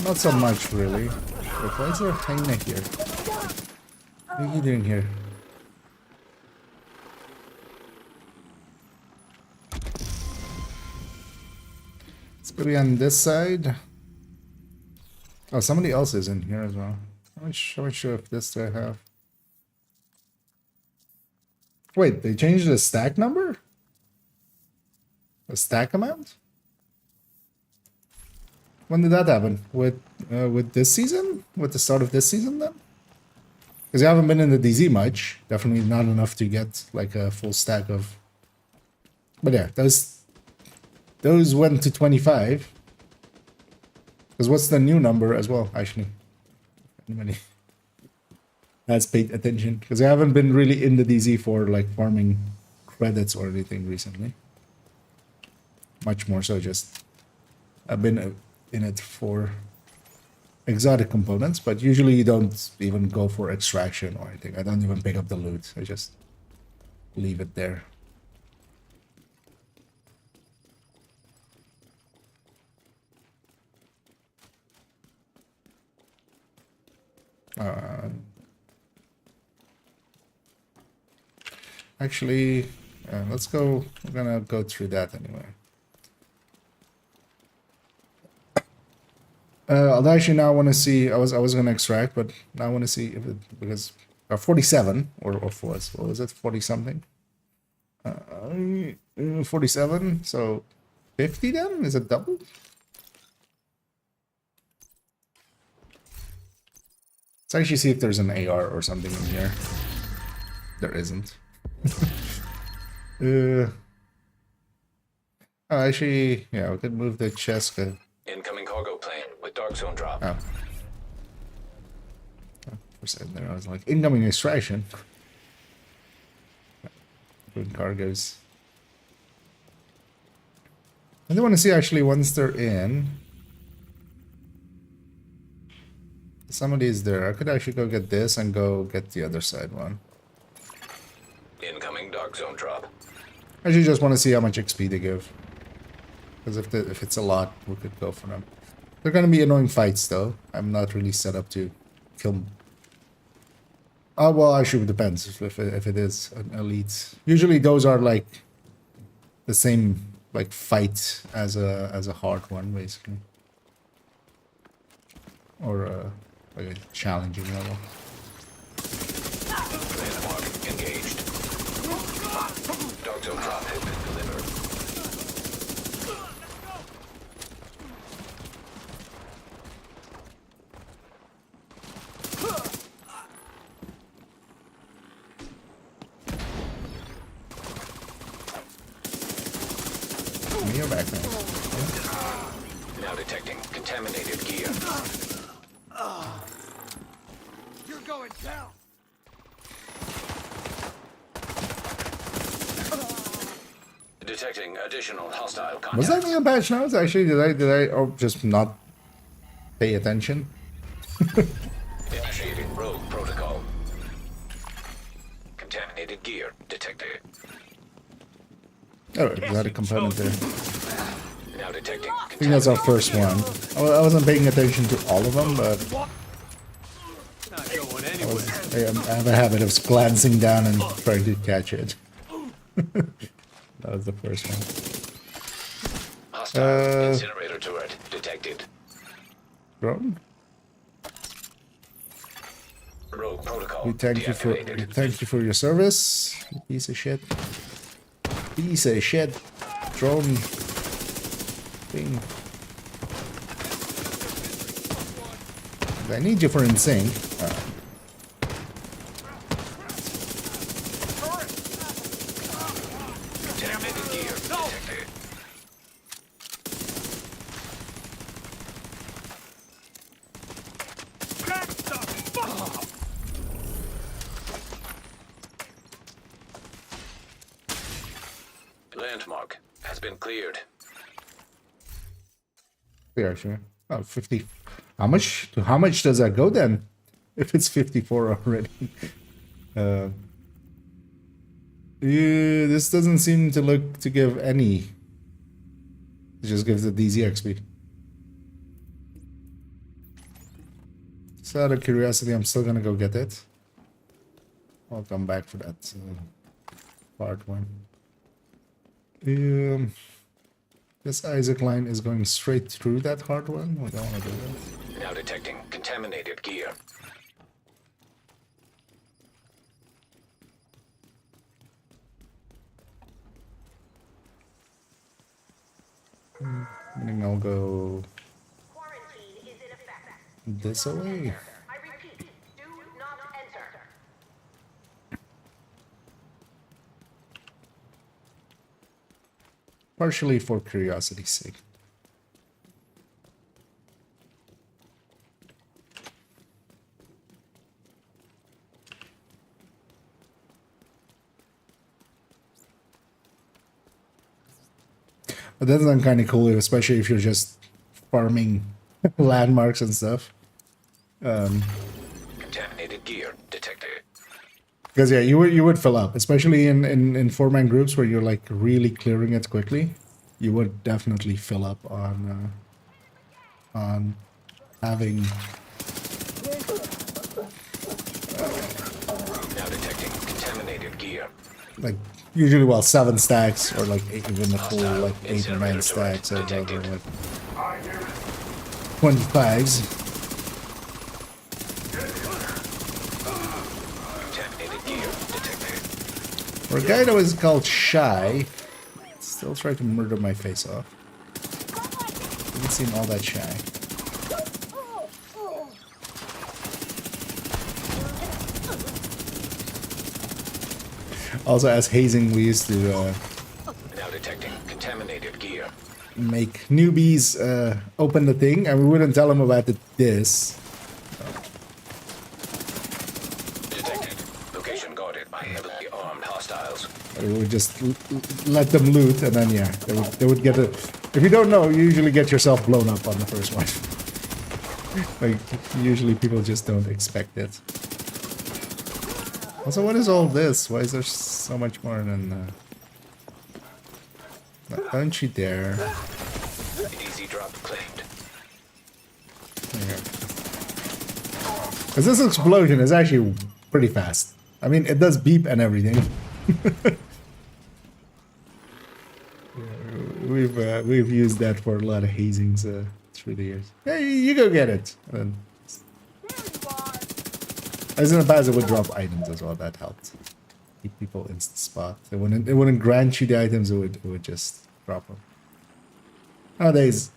Not so much, really. But why is there a hyena here? What are you doing here? It's gonna be on this side. Oh, somebody else is in here as well. I'm not sure if this I have. Wait, they changed the stack number? The stack amount? When did that happen? With this season? With the start of this season then? Because you haven't been in the DZ much. Definitely not enough to get like a full stack of. But yeah, those went to 25. Because what's the new number as well, actually? Anybody has paid attention? Because I haven't been really in the DZ for like farming credits or anything recently. Much more so just I've been in it for exotic components, but usually you don't even go for extraction or anything. I don't even pick up the loot. I just leave it there. Actually, let's go. We're gonna go through that anyway. Although actually now I want to see. I was gonna extract, but now I want to see if it because 47 or what was it 40 something? 47. So 50 then is it double? Let's actually see if there's an AR or something in here. There isn't. Oh, actually, yeah, we could move the chest. Incoming cargo plane with dark zone drop. Oh. For a second there, I was like, incoming extraction. Good cargoes. I do want to see actually once they're in. Somebody is there. I could actually go get this and go get the other side one. Incoming dark zone drop. I actually just want to see how much XP they give. Because if it's a lot, we could go for them. They're going to be annoying fights though. I'm not really set up to kill them. Oh, well, actually it depends if it is an elite. Usually those are like the same like fight as a hard one basically. Or like a challenging level. Landmark engaged. Dark zone drop has been delivered. You're back now. Now detecting contaminated gear. You're going down. Detecting additional hostile contact. Was that in the patch notes? Actually, did I just not pay attention? Initiating rogue protocol. Contaminated gear detected. Oh, we got a component there. Now detecting. I think that's our first one. I wasn't paying attention to all of them, but I have a habit of glancing down and trying to catch it. That was the first one. Hostile incinerator turret detected. Drone? Rogue protocol. We thank you for your service, you piece of shit. Piece of shit. drone thing. I need you for in sync. Contaminated gear detected. Landmark has been cleared. Yeah, sure. Oh, 50. How much does that go then? If it's 54 already. Yeah, this doesn't seem to look to give any. It just gives the DZ XP. So out of curiosity, I'm still gonna go get it. I'll come back for that part one. This Isaac line is going straight through that hard one. We don't want to do that. Now detecting contaminated gear. I think I'll go this way. I repeat, do not enter. Partially for curiosity's sake. But that's not kind of cool, especially if you're just farming landmarks and stuff. Contaminated gear detected. Because yeah, you would fill up, especially in 4-man groups where you're like really clearing it quickly. You would definitely fill up on having. Now detecting contaminated gear. Like usually, well, 7 stacks or like even the full like 8 or 9 stacks of over like 25s. Contaminated gear detected. For a guy that was called Shy, still tried to murder my face off. Didn't seem all that shy. Also, as hazing, we used to Now detecting contaminated gear. make newbies open the thing, and we wouldn't tell them about this. Detected. Location guarded by heavily armed hostiles. We would just let them loot, and then yeah, they would get it. If you don't know, you usually get yourself blown up on the first one. Like usually people just don't expect it. Also, what is all this? Why is there so much more than? Don't you dare! Easy drop claimed. Because this explosion is actually pretty fast. I mean, it does beep and everything. Yeah, we've used that for a lot of hazings through the years. Hey, you go get it. As in the past, it would drop items as well. That helped keep people in the spot. It wouldn't grant you the items. It would just drop them. Nowadays,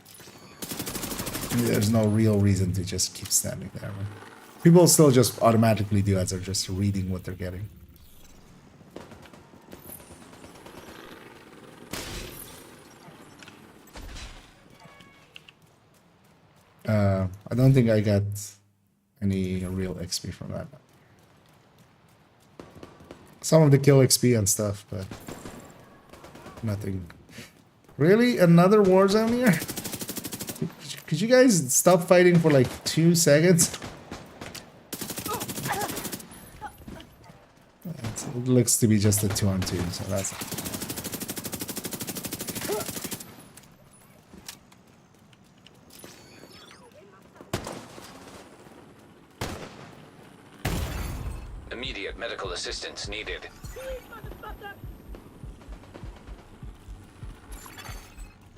there's no real reason to just keep standing there. Right? People still just automatically do as they're just reading what they're getting. I don't think I got any real XP from that. Some of the kill XP and stuff, but nothing. Really? Another war zone here? Could you guys stop fighting for like 2 seconds? It looks to be just a 2-on-2, so that's... Immediate medical assistance needed.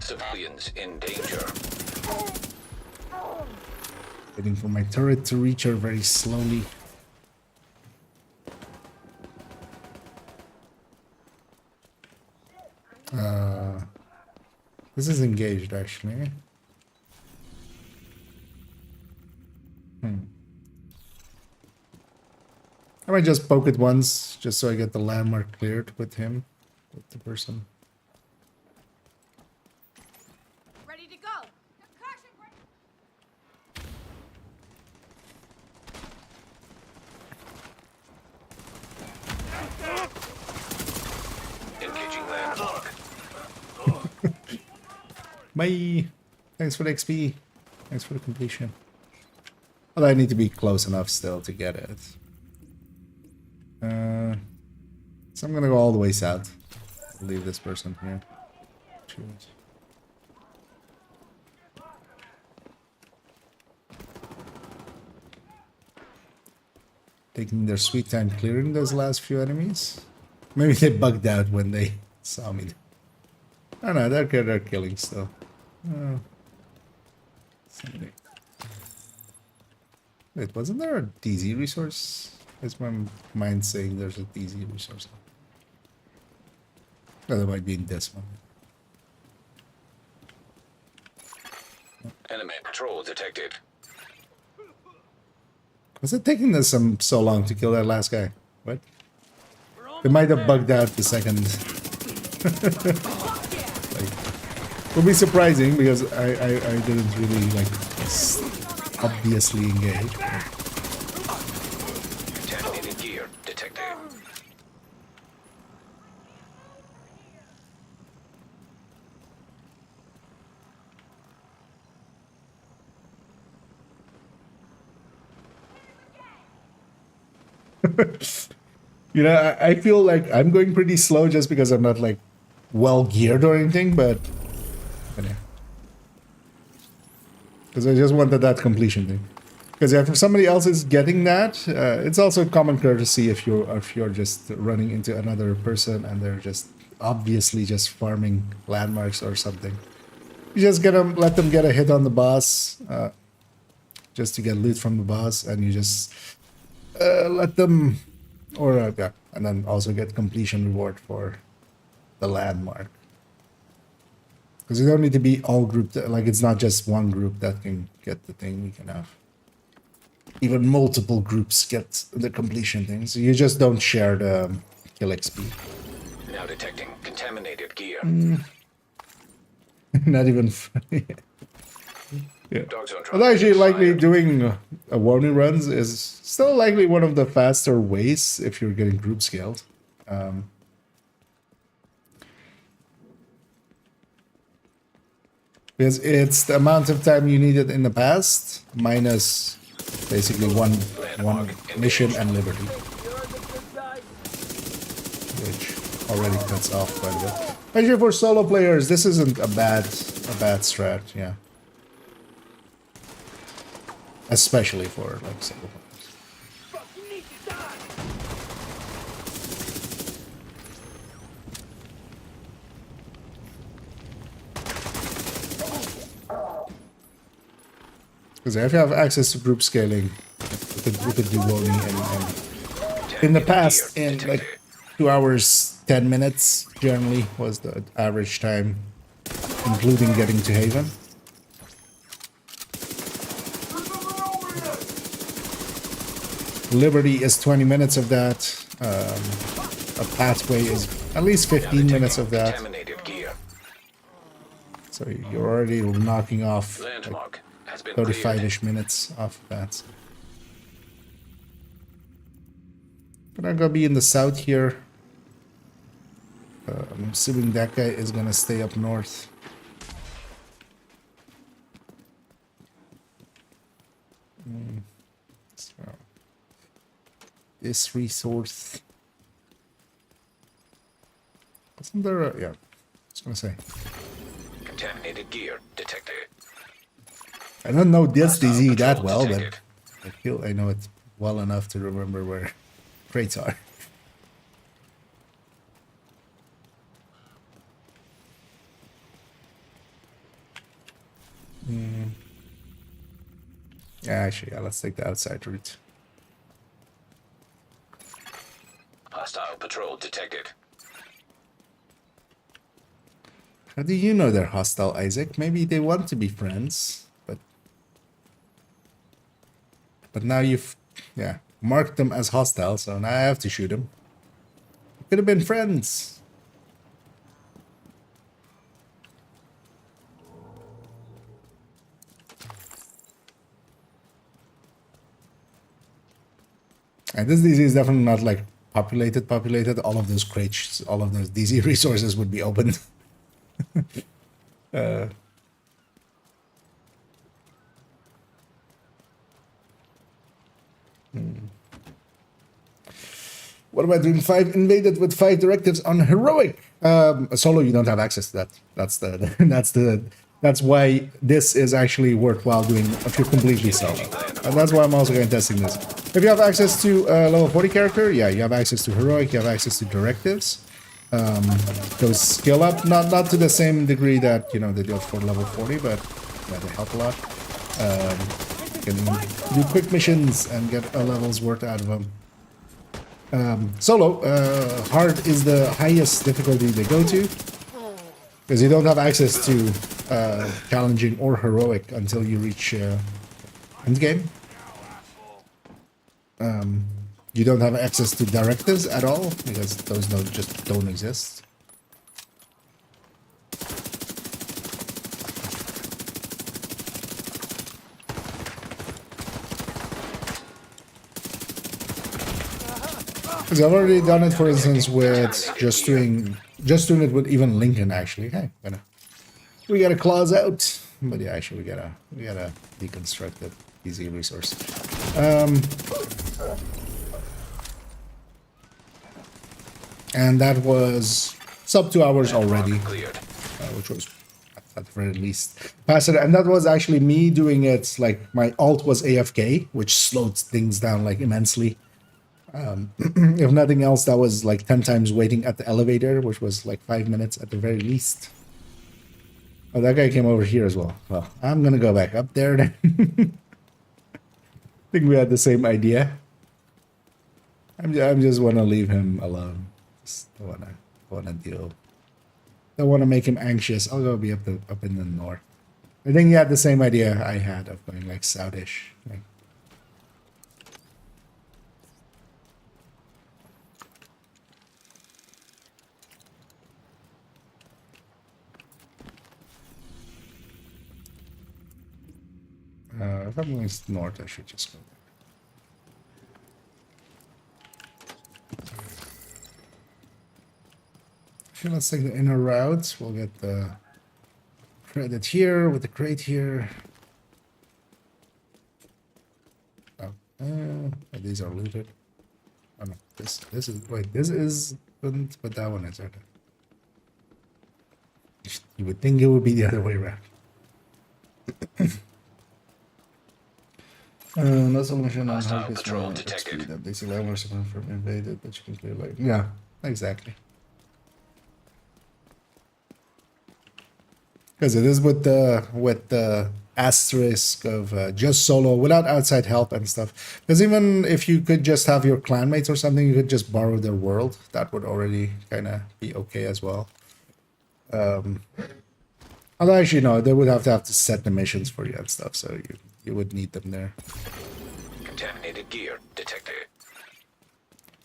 Civilians in danger. Waiting for my turret to reach her very slowly. This is engaged, actually. I might just poke it once, just so I get the landmark cleared with him, with the person. Ready to go. Engaging landmark. Bye! Thanks for the XP. Thanks for the completion. Although I need to be close enough still to get it. So I'm gonna go all the way south. Leave this person here. Choose. Taking their sweet time clearing those last few enemies. Maybe they bugged out when they saw me. I don't know, they're killing still. Somebody. Wait, wasn't there a DZ resource? Is my mind saying there's a DZ resource? Oh, that might be in this one. Enemy patrol detected. Was it taking this so long to kill that last guy? What? They might have bugged out the second. Like, would be surprising because I didn't really like obviously engage. Contaminated gear detected. You know, I feel like I'm going pretty slow just because I'm not like well geared or anything, but yeah. Because I just wanted that completion thing. Because if somebody else is getting that, it's also common courtesy if you're just running into another person and they're just obviously just farming landmarks or something. You just let them get a hit on the boss, just to get loot from the boss, and you just let them, or yeah, and then also get completion reward for the landmark. Because you don't need to be all grouped, like it's not just one group that can get the thing. We can have even multiple groups get the completion thing. So you just don't share the kill XP. Now detecting contaminated gear. Not even funny. Yeah. Dog zone Although actually likely fired. doing a warning runs is still likely one of the faster ways if you're getting group scaled. Because it's the amount of time you needed in the past minus basically one mission and liberty, which already cuts off quite a bit. Actually, for solo players, this isn't a bad strat, yeah. Especially for like solo players. Because if you have access to group scaling, we could do Woni and in the past, in like 2 hours, 10 minutes generally was the average time, including getting to Haven. Liberty is 20 minutes of that. A pathway is at least 15 minutes of that. Contaminated gear. So you're already knocking off like Landmark has been 35-ish minutes off of that. But I'm gonna be in the south here. I'm assuming that guy is gonna stay up north. So, this resource. Wasn't there a, yeah, I was gonna say. Contaminated gear detected. I don't know this DZ that Patrol well, but detected. I feel I know it well enough to remember where crates are. Yeah, actually, yeah, let's take the outside route. Hostile patrol detected. How do you know they're hostile, Isaac? Maybe they want to be friends, but now you've, yeah, marked them as hostile, so now I have to shoot them. Could have been friends. And this DZ is definitely not like populated. All of those crates, all of those DZ resources would be open. What about doing 5 invaded with 5 directives on heroic? Solo, you don't have access to that. That's why this is actually worthwhile doing if you're completely solo. And that's why I'm also going testing this. If you have access to level 40 character, yeah, you have access to heroic, you have access to directives. Those skill up, not to the same degree that, you know, they do for level 40, but yeah, they help a lot. You can do quick missions and get a level's worth out of them. Solo, hard is the highest difficulty they go to, because you don't have access to challenging or heroic until you reach endgame. You don't have access to directives at all, because those just don't exist. Because I've already done it, for instance, with just doing it with even Lincoln. Actually, hey, we gotta clause out, but yeah, actually we gotta deconstruct that easy resource. And that was sub 2 hours already, which was at the very least faster. And that was actually me doing it. Like my alt was AFK, which slowed things down like immensely. If nothing else, that was like 10 times waiting at the elevator, which was like 5 minutes at the very least. Oh, that guy came over here as well. Well, I'm gonna go back up there then. I think we had the same idea. I'm just wanna leave him alone. Just don't wanna deal. Don't wanna make him anxious. I'll go be up in the north. I think he had the same idea I had of going like southish. Like, if I'm going north, I should just go there. Okay, let's take the inner route. We'll get the credit here with the crate here. Oh, these are looted. Oh no, this is, wait, this is, but that one is okay. You would think it would be the other way around. Not so much on Hostile patrol detected. That basically I'm from invaded, but you can clear like, yeah, exactly. Because it is with the asterisk of just solo without outside help and stuff. Because even if you could just have your clanmates or something, you could just borrow their world. That would already kind of be okay as well. Although actually no, they would have to set the missions for you and stuff, so you would need them there. Contaminated gear detected.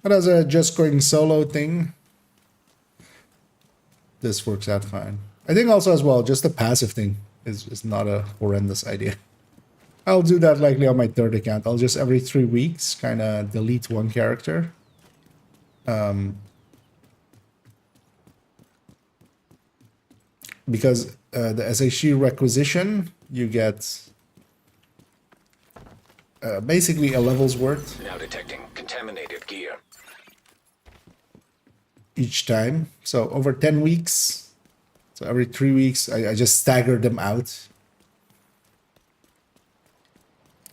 But as a just going solo thing, this works out fine. I think also as well, just the passive thing is not a horrendous idea. I'll do that likely on my third account. I'll just every 3 weeks kind of delete one character. Because the SHG requisition, you get basically a level's worth. Now detecting contaminated gear. Each time. So over 10 weeks. So every 3 weeks, I just stagger them out.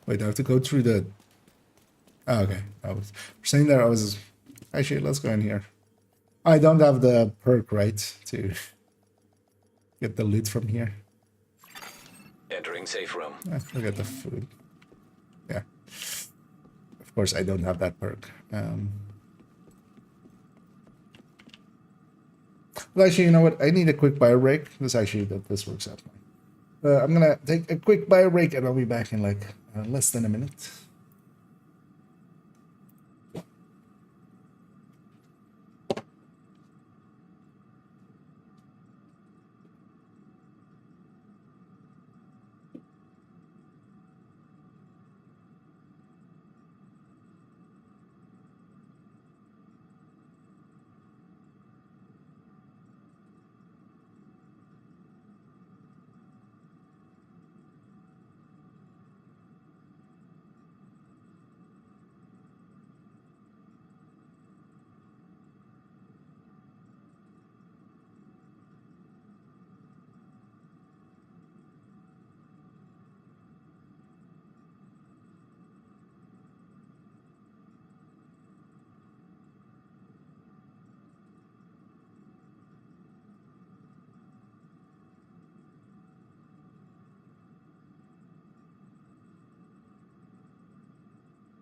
Wait, I have to go through the... Oh, okay. I was saying that I was... Actually, let's go in here. I don't have the perk, right, to get the loot from here. Entering safe room. Look at the food. Yeah. Of course, I don't have that perk. Well, actually, you know what? I need a quick bio break. This works out. I'm gonna take a quick bio break and I'll be back in like less than a minute.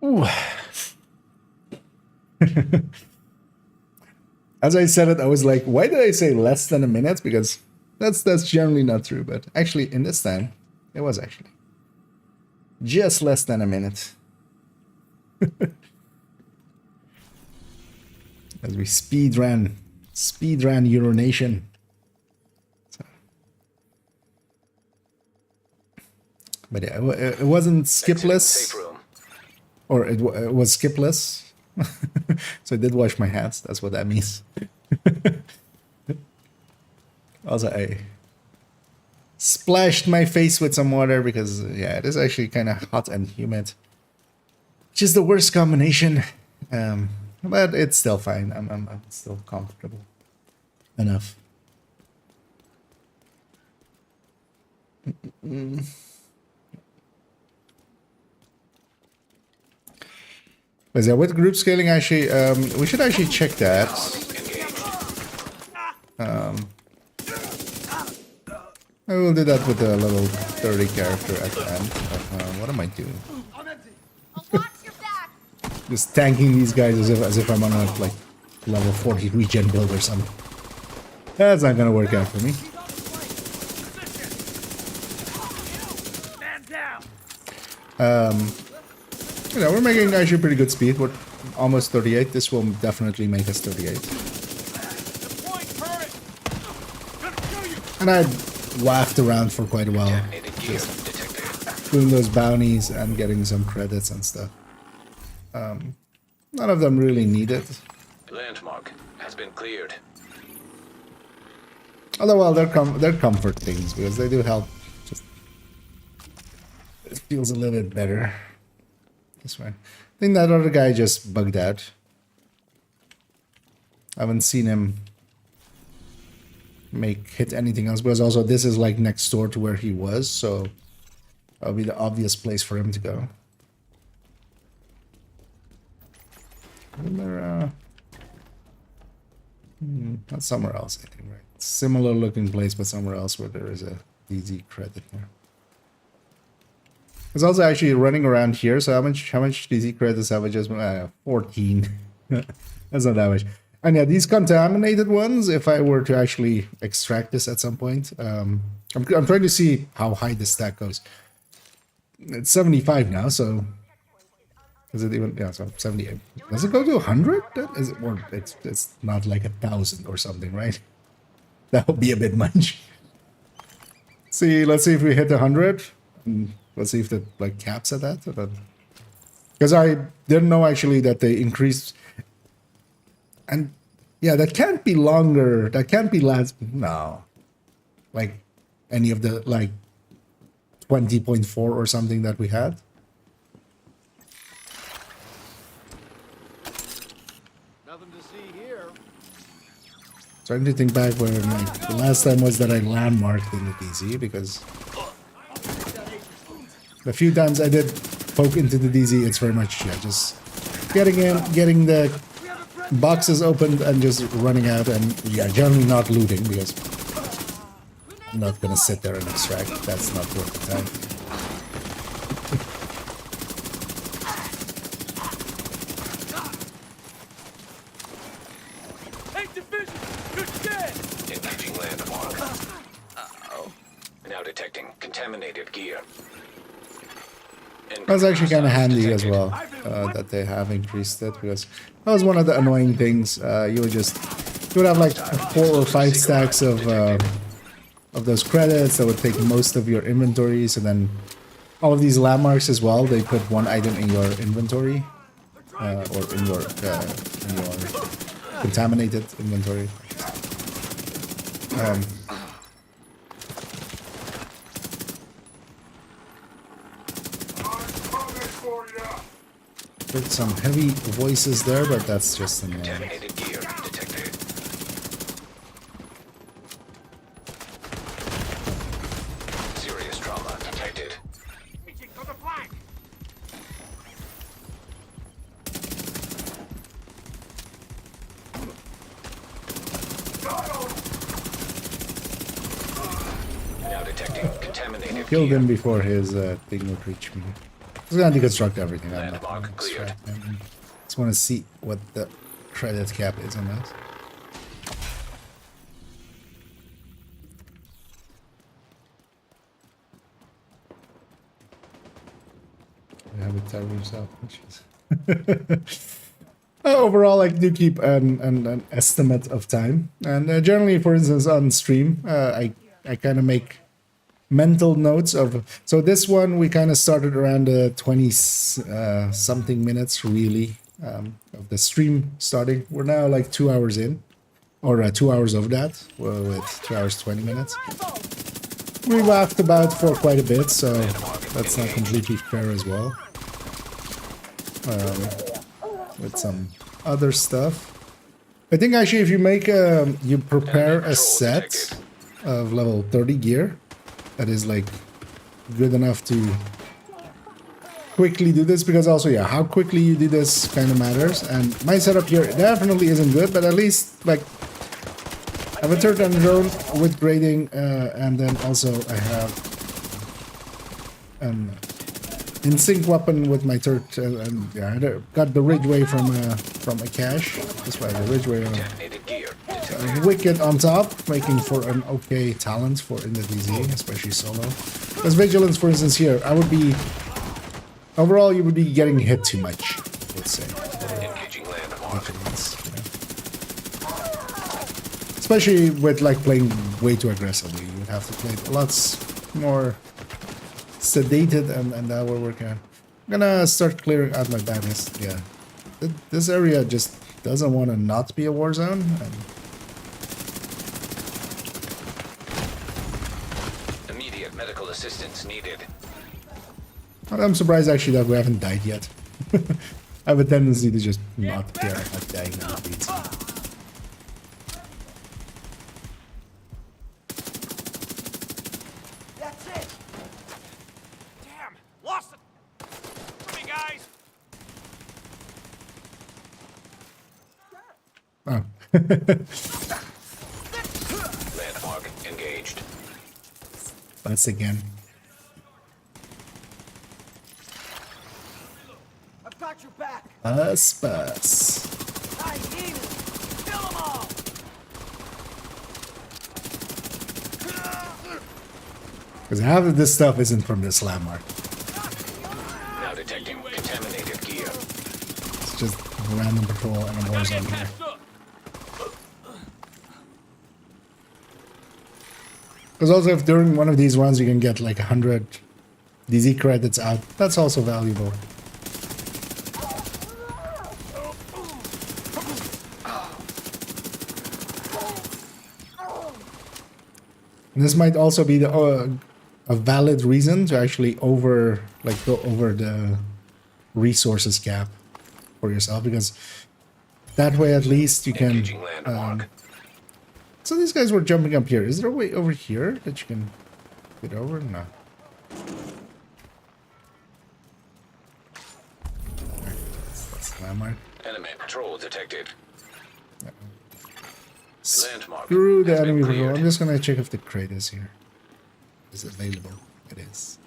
Ooh. As I said it, I was like, why did I say less than a minute? Because that's generally not true. But actually, in this time, it was actually just less than a minute. As we speed ran urination. So. But yeah, it wasn't skipless. Or it was skipless. So I did wash my hands. That's what that means. Also, I splashed my face with some water because, yeah, it is actually kind of hot and humid. Which is the worst combination. But it's still fine. I'm still comfortable enough. But yeah, with group scaling, actually, we should actually check that. I will do that with the level 30 character at the end. What am I doing? Just tanking these guys as if I'm on a like level 40 regen build or something. That's not gonna work out for me. You know, we're making actually pretty good speed. We're almost 38. This will definitely make us 38. And I waffed around for quite a while, just doing those bounties and getting some credits and stuff. None of them really needed. Landmark has been cleared. Although, well, they're comfort things because they do help. Just it feels a little bit better. This one. I think that other guy just bugged out. I haven't seen him hit anything else, because also this is like next door to where he was, so that'll be the obvious place for him to go. Isn't there, not somewhere else, I think, right? Similar looking place, but somewhere else where there is a DZ credit there. It's also actually running around here, so how much DZ credits have I just 14. That's not that much. And yeah, these contaminated ones, if I were to actually extract this at some point, I'm trying to see how high the stack goes. It's 75 now, so is it even, yeah, so 78. Does it go to 100? Is it, or it's not like 1,000 or something, right? That would be a bit much. See, let's see if we hit 100. Let's see if that like caps at that. Because I didn't know actually that they increased. And yeah, that can't be longer. That can't be last. No, like any of the like 20.4 or something that we had. Nothing to see here. Trying to think back where like, the last time was that I landmarked in the DZ, because the few times I did poke into the DZ, it's very much, yeah, just getting in, getting the boxes opened and just running out, and yeah, generally not looting, because I'm not gonna sit there and extract. That's not worth the time. Engaging landmark. Now detecting contaminated gear. That's actually kind of handy as well, that they have increased it, because that was one of the annoying things. You would have like 4 or 5 stacks of those credits that would take most of your inventories, and then all of these landmarks as well. They put one item in your inventory, or in your contaminated inventory. Heard some heavy voices there, but that's just annoying. Contaminated gear detected. Serious trauma detected. Now detecting contaminated Killed gear. him before his thing would reach me. He's gonna deconstruct everything. I'm not gonna Landmark cleared. distract him. Just want to see what the credit cap is on that. You have it timed yourself. Overall, I do keep an estimate of time, and generally, for instance, on stream, I kind of make mental notes of. So this one we kind of started around 20 something minutes really of the stream starting. We're now like 2 hours in, or 2 hours of that, with 2 hours 20 minutes. We laughed about for quite a bit, so that's not completely fair as well. With some other stuff, I think actually if you make you prepare a set of level 30 gear that is like good enough to quickly do this, because also, yeah, how quickly you do this kind of matters. And my setup here definitely isn't good, but at least like I have a third time drone with grading, and then also I have an in sync weapon with my third, and yeah, I got the Ridgeway from a cache. That's why the Ridgeway wicked on top, making for an okay talent for in the DZ, especially solo. Because vigilance, for instance, here, I would be overall you would be getting hit too much, let's say. Vigilance, yeah. Especially with like playing way too aggressively, you would have to play lots more sedated, and that we're working on. I'm gonna start clearing out my badness. Yeah, this area just doesn't want to not be a war zone. And Immediate medical assistance needed. I'm surprised actually that we haven't died yet. I have a tendency to just not care about dying in the beats. That's it. Damn, lost it. Hey guys. Oh. Landmark engaged. That's again. I've got your back. Bus. I need it. Kill them all. Because half of this stuff isn't from this landmark. Now detecting contaminated gear. It's just a random patrol and a war zone here. Because also if during one of these runs you can get like 100 DZ credits out, that's also valuable. And this might also be the a valid reason to actually go over the resources cap for yourself, because that way at least you can. So these guys were jumping up here. Is there a way over here that you can get over? No. That's the landmark. Enemy patrol detected. Landmark. Screw the has been enemy patrol. cleared. I'm just gonna check if the crate is here. Is it available? It is.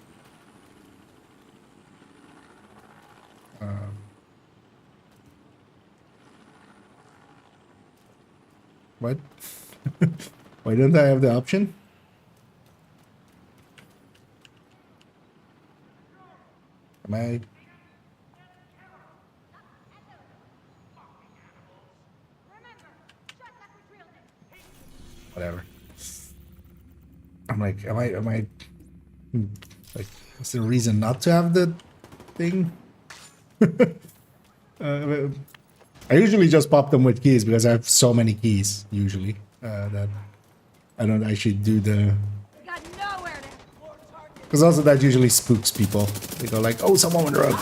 What? Why don't I have the option? Am I? Whatever. I'm like, am I, like, what's the reason not to have the thing? I usually just pop them with keys because I have so many keys, usually, that I don't actually do the... Got nowhere to. Because also that usually spooks people. They go like, oh, someone went rogue.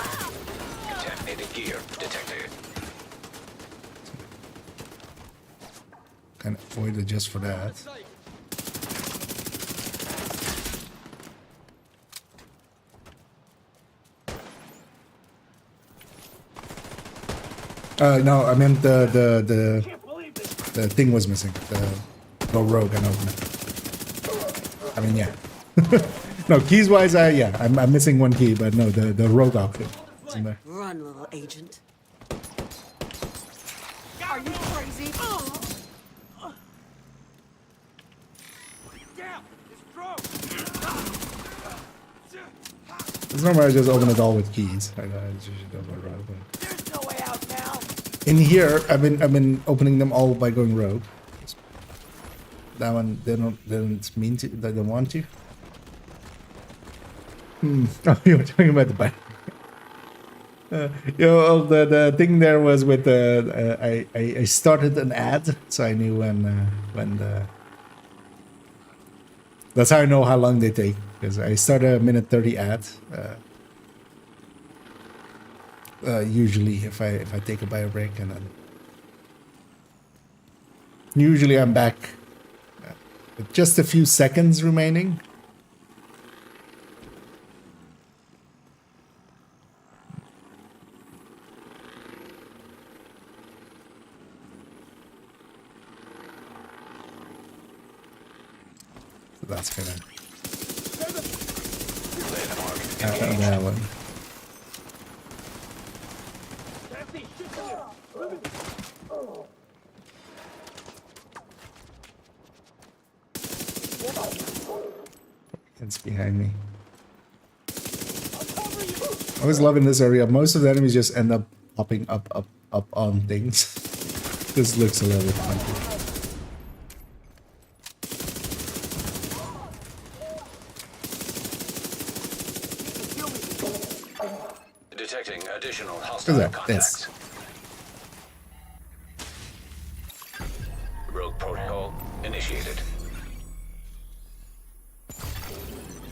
Contaminated gear detected. Can avoid it just for that. No, I meant the thing was missing. The rogue and open it. I mean, yeah. No, keys wise, I'm missing one key, but no, the rogue outfit is in there. Run, little agent. Are you crazy? It's normally I just open it all with keys. I usually don't go rogue. But There's no way out now. in here, I've been opening them all by going rogue. That one they don't mean to. They don't want to. Oh, you were talking about the bike. The thing there was with the I started an ad, so I knew when the. That's how I know how long they take, because I start a minute 30 ad. Usually, if I take a bio break, and then usually I'm back with just a few seconds remaining. So that's gonna that one. It's behind me. I always love in this area. Most of the enemies just end up popping up on things. This looks a little bit funky. Detecting additional hostile contacts. Rogue protocol initiated.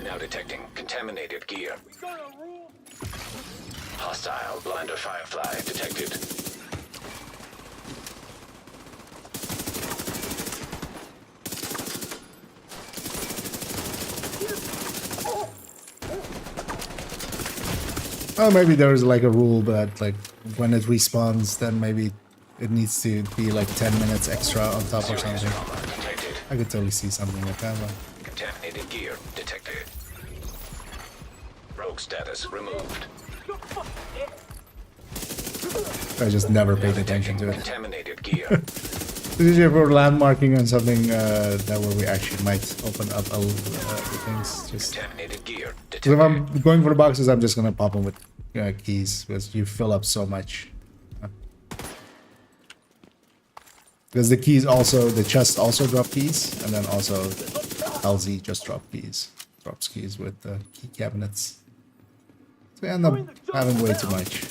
Now detecting contaminated gear. Hostile blinder firefly detected. Oh, maybe there's like a rule that like when it respawns, then maybe it needs to be like 10 minutes extra on top or something. I could totally see something like that. But... Contaminated gear detected. Rogue status removed. I just never paid attention to it. Contaminated gear. Usually if we're landmarking on something that where we actually might open up the things. Just contaminated gear if I'm going for the boxes, I'm just gonna pop them with keys because you fill up so much. Because the keys also, the chest also drop keys, and then also LZ just drops keys with the key cabinets. So we end up having way too much.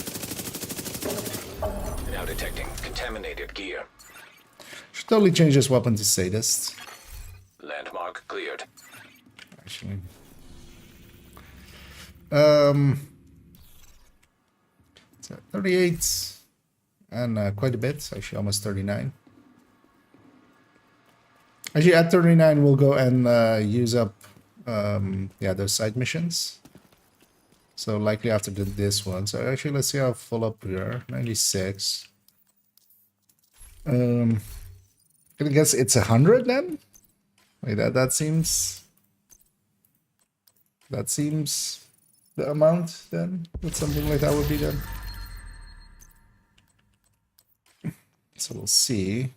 Now detecting contaminated gear. Should totally change this weapon to sadist. Landmark cleared. Actually. So 38 and quite a bit, actually almost 39. Actually, at 39, we'll go and use up those side missions. So likely after this one. So actually, let's see how full up we are. 96. I guess it's 100 then. Wait, that seems the amount then. That something like that would be then. So we'll see.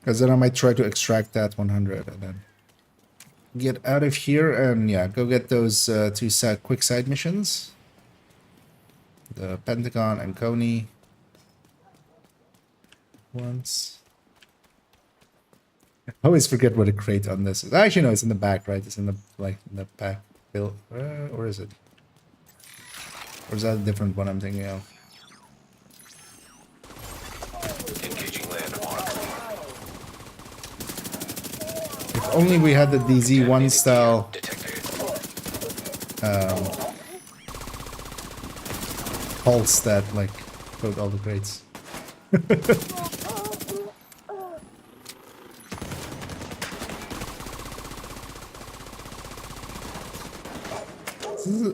Because then I might try to extract that 100 and then get out of here and yeah, go get those two quick side missions. The Pentagon and Coney once. I always forget what a crate on this is. Actually, no, it's in the back, right? It's in the in the back build, or is it? Or is that a different one I'm thinking of? Engaging landmark. If only we had the DZ1 style pulse that like coat all the crates.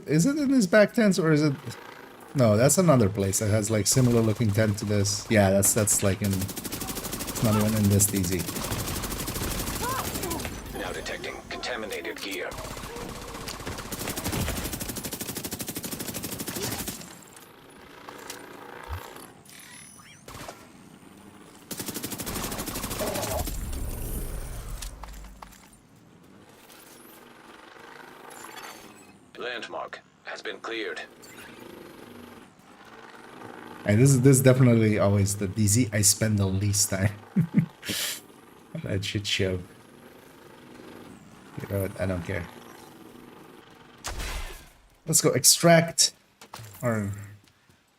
Is it in his back tents or is it? No, that's another place that has like similar looking tent to this. Yeah, that's like in. It's not even in this DZ. Now detecting contaminated gear. Landmark has been cleared. And this is definitely always the DZ I spend the least time. That shit show. You know what? I don't care. Let's go extract. Or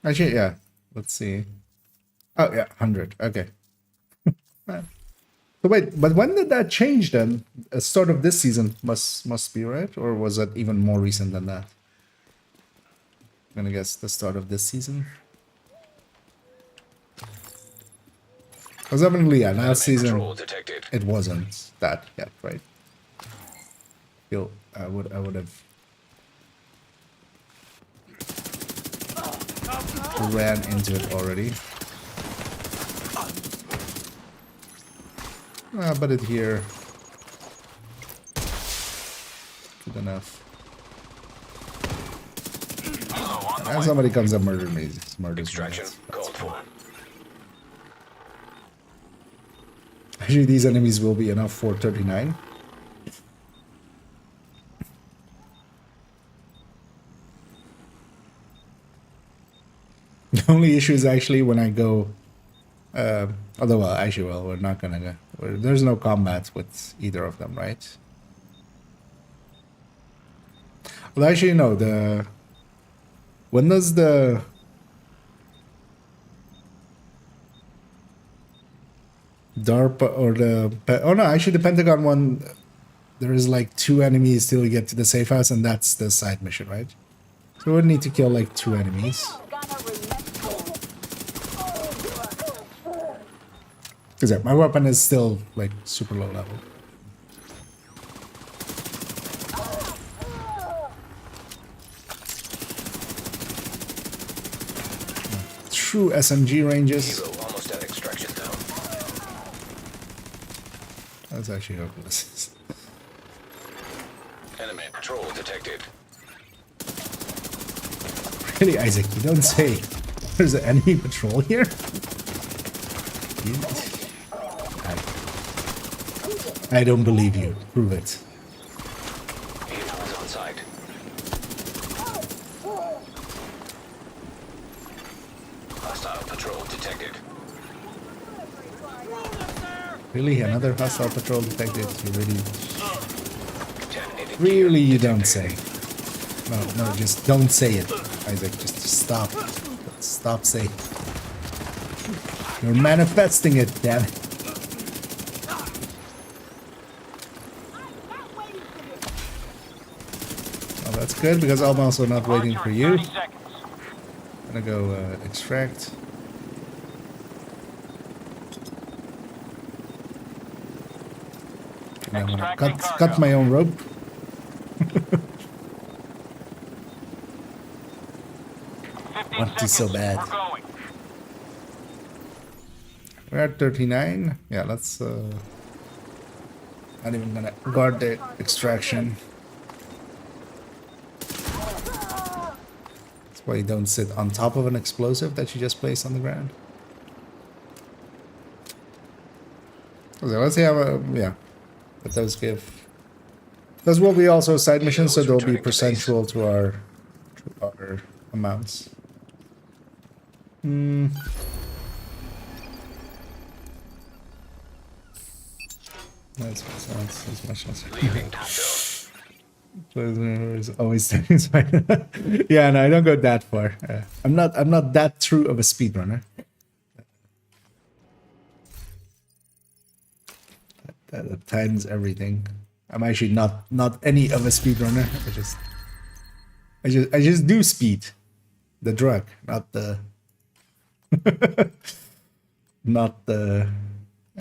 actually, yeah. Let's see. Oh yeah, 100. Okay. So wait, but when did that change then? Start of this season must be, right? Or was that even more recent than that? I'm gonna guess the start of this season. Because definitely, yeah, last season it wasn't that yet, right? Feel I would have ran into it already. But it here. Good enough. And somebody comes and murders me. Extraction called for. Actually, these enemies will be enough for 39. The only issue is actually when I go. Although, well, actually, well, we're not gonna go. There's no combat with either of them, right? Well, actually, no. When does the DARPA or the... Oh no, actually the Pentagon one, there is like 2 enemies till you get to the safe house, and that's the side mission, right? So we would need to kill like 2 enemies. Because yeah, my weapon is still like super low level. True SMG ranges. Almost at extraction now. That's actually hopeless. Enemy patrol detected. Really, Isaac, you don't say there's an enemy patrol here? I don't believe you. Prove it. Vehicle is on site. Hostile patrol detected. Really? Another hostile patrol detected? You Contaminated really gear you don't detected. say. No, just don't say it, Isaac. Just stop. Stop saying. You're manifesting it, damn it. Well, that's good because I'm also not waiting for you. I'm gonna go extract. And I'm gonna cut my own rope. Want to so bad. We're at 39. Yeah, let's not even gonna guard the extraction. That's why you don't sit on top of an explosive that you just placed on the ground. So let's see how, yeah. But those give. Those will be also side missions, so they'll be percentual to our amounts. That's as much as. Leaving Topville. Is always satisfied. Yeah, no, I don't go that far. I'm not that true of a speedrunner. That times everything. I'm actually not any of a speedrunner. I just do speed, the drug, not the not the.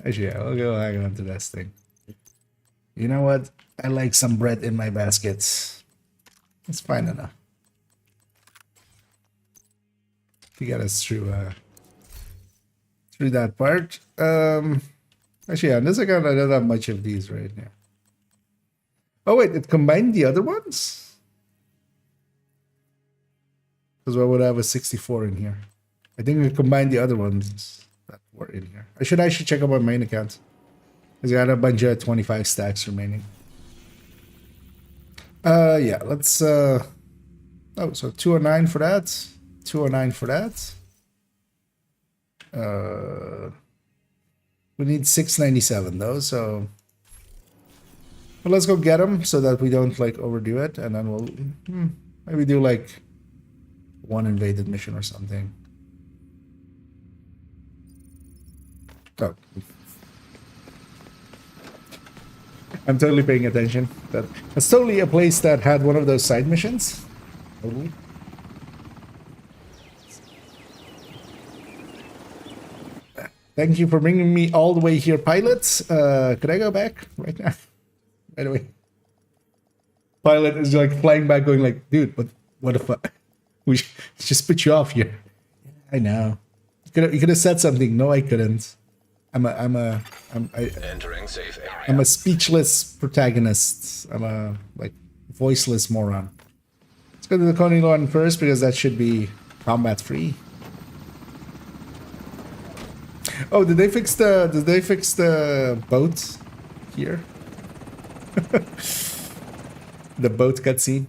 Actually, yeah, we'll go hang on to this thing. You know what? I like some bread in my baskets. It's fine enough to get us through that part. Actually, on this account, I don't have much of these right now. Oh wait, it combined the other ones? Because why would I have a 64 in here? I think it combined the other ones that were in here. I should actually check out my main account. Because I got a bunch of 25 stacks remaining. Yeah, let's oh, so 209 for that. 209 for that. We need 697 though, so well, let's go get them so that we don't like overdo it, and then we'll maybe do like one invaded mission or something. Oh. I'm totally paying attention. That's totally a place that had one of those side missions. Totally. Thank you for bringing me all the way here, pilots. Could I go back right now? Right away. Pilot is like flying back, going like, "Dude, what the fuck? We just put you off here." I know. You could have said something. No, I couldn't. Entering safe area. I'm a speechless protagonist. I'm a like voiceless moron. Let's go to the Coney one first because that should be combat free. Oh, did they fix the boat here? The boat cutscene.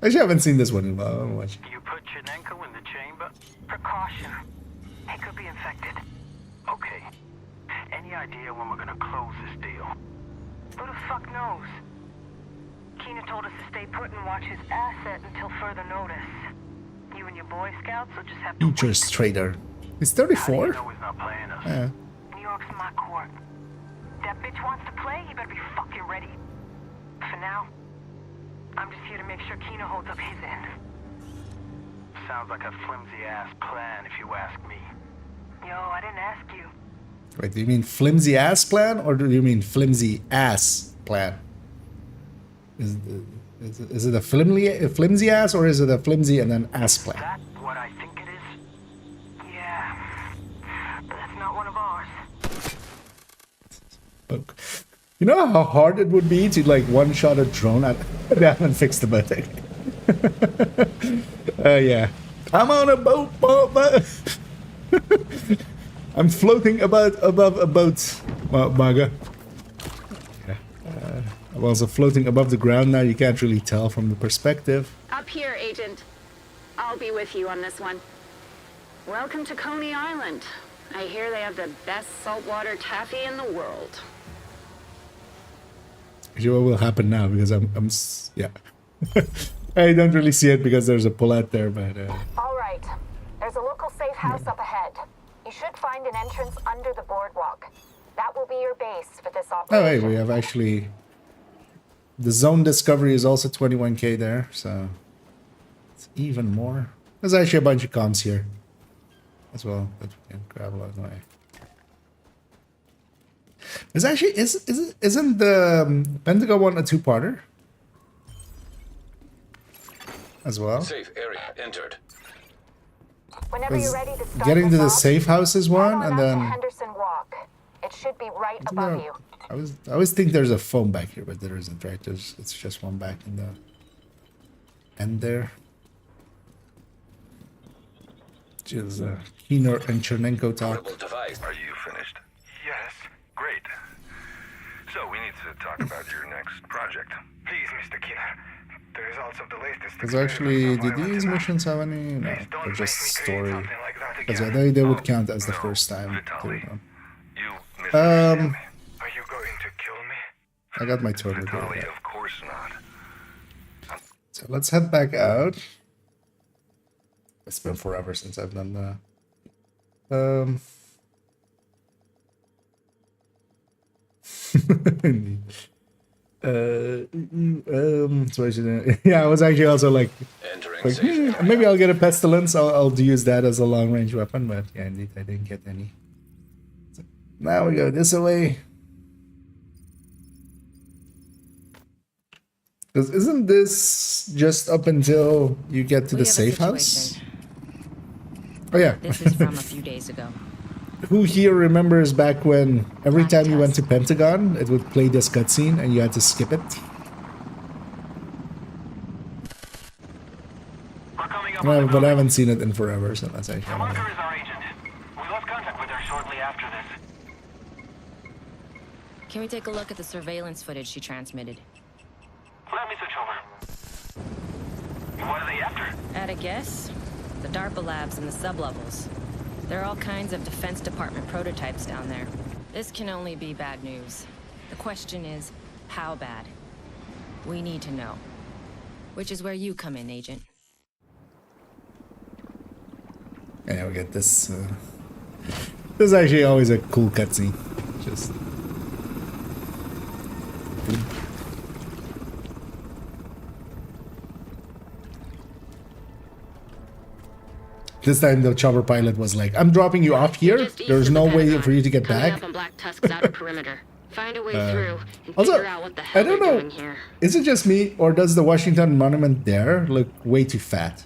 I actually haven't seen this one in a while. I don't watch. You put Chinenko in the chamber? Precaution. He could be infected. Okay. Any idea when we're gonna close this deal? Who the fuck knows? Keena told us to stay put and watch his asset until further notice. You and your Boy Scouts will just have to Interest trader. He's How do 34? you know he's not playing us? Yeah. New York's my court. That bitch wants to play, you better be fucking ready. For now, I'm just here to make sure Keena holds up his end. Sounds like a flimsy-ass plan, if you ask me. Yo, I didn't ask you. Wait, do you mean flimsy ass plan or do you mean flimsy ass plan? Is it a flimsy ass or is it a flimsy and then ass plan? Is that what I think it is? Yeah. But that's not one of ours. Look, you know how hard it would be to like one-shot a drone? They haven't fixed the boat. Yeah. I'm on a boat, Bob. I'm floating above a boat, Maga. Yeah. I'm also floating above the ground now. You can't really tell from the perspective. Up here, Agent. I'll be with you on this one. Welcome to Coney Island. I hear they have the best saltwater taffy in the world. Actually, what will happen now? Because yeah. I don't really see it because there's a pull out there, but. All right. There's a local safe house up ahead. You should find an entrance under the boardwalk. That will be your base for this operation. Oh, hey, we have actually. The zone discovery is also 21k there, so. It's even more. There's actually a bunch of comms here as well that we can grab along the way. There's actually isn't the Pentagon one a two-parter as well? Safe area entered. Whenever you're ready to start Getting to the this off, safe house is one, head on and up to then Henderson Walk. It should be right above you. I always think there's a phone back here, but there isn't, right? It's just one back in the end there. Which is Keener and Chernenko talk. Portable device. Are you finished? Yes. to talk about your next project. Please, Mr. Keener. The results of the latest Because actually, do these missions have any? No, they're just story. Because yeah, they would count as the first time. Vitaly, you Um, are you going to kill me? I got my total Vitaly, data. of course not. So let's head back out. It's been forever since I've done that. So I should, yeah, I was actually also like maybe I'll get a pestilence. I'll use that as a long range weapon, but yeah, indeed, I didn't get any. So now we go this way. Because isn't this just up until you get to the safe house? Oh yeah. This is from a few days ago. Who here remembers back when every time you went to Pentagon, it would play this cutscene and you had to skip it? No, but I haven't seen it in forever, so that's actually. Marker is our agent. We lost contact with her shortly after this. Can we take a look at the surveillance footage she transmitted? Let me switch over. What are they after? At a guess? The DARPA labs and the sublevels. There are all kinds of Defense Department prototypes down there. This can only be bad news. The question is, how bad? We need to know. Which is where you come in, Agent. Yeah, we get this. This is actually always a cool cutscene. Just. This time the chopper pilot was like, "I'm dropping you off here. There's no way for you to get back." Find a way through and Also, figure out what the hell I don't they're know. doing here. Is it just me, or does the Washington Monument there look way too fat?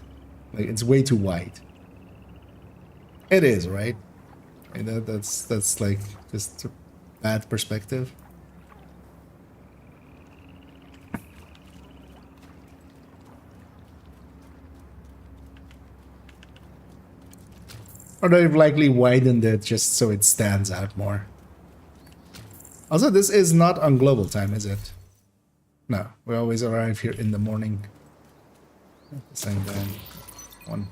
Like it's way too wide. It is, right? And that's like just a bad perspective. Or they've likely widened it just so it stands out more. Also, this is not on global time, is it? No, we always arrive here in the morning. At the same time. One.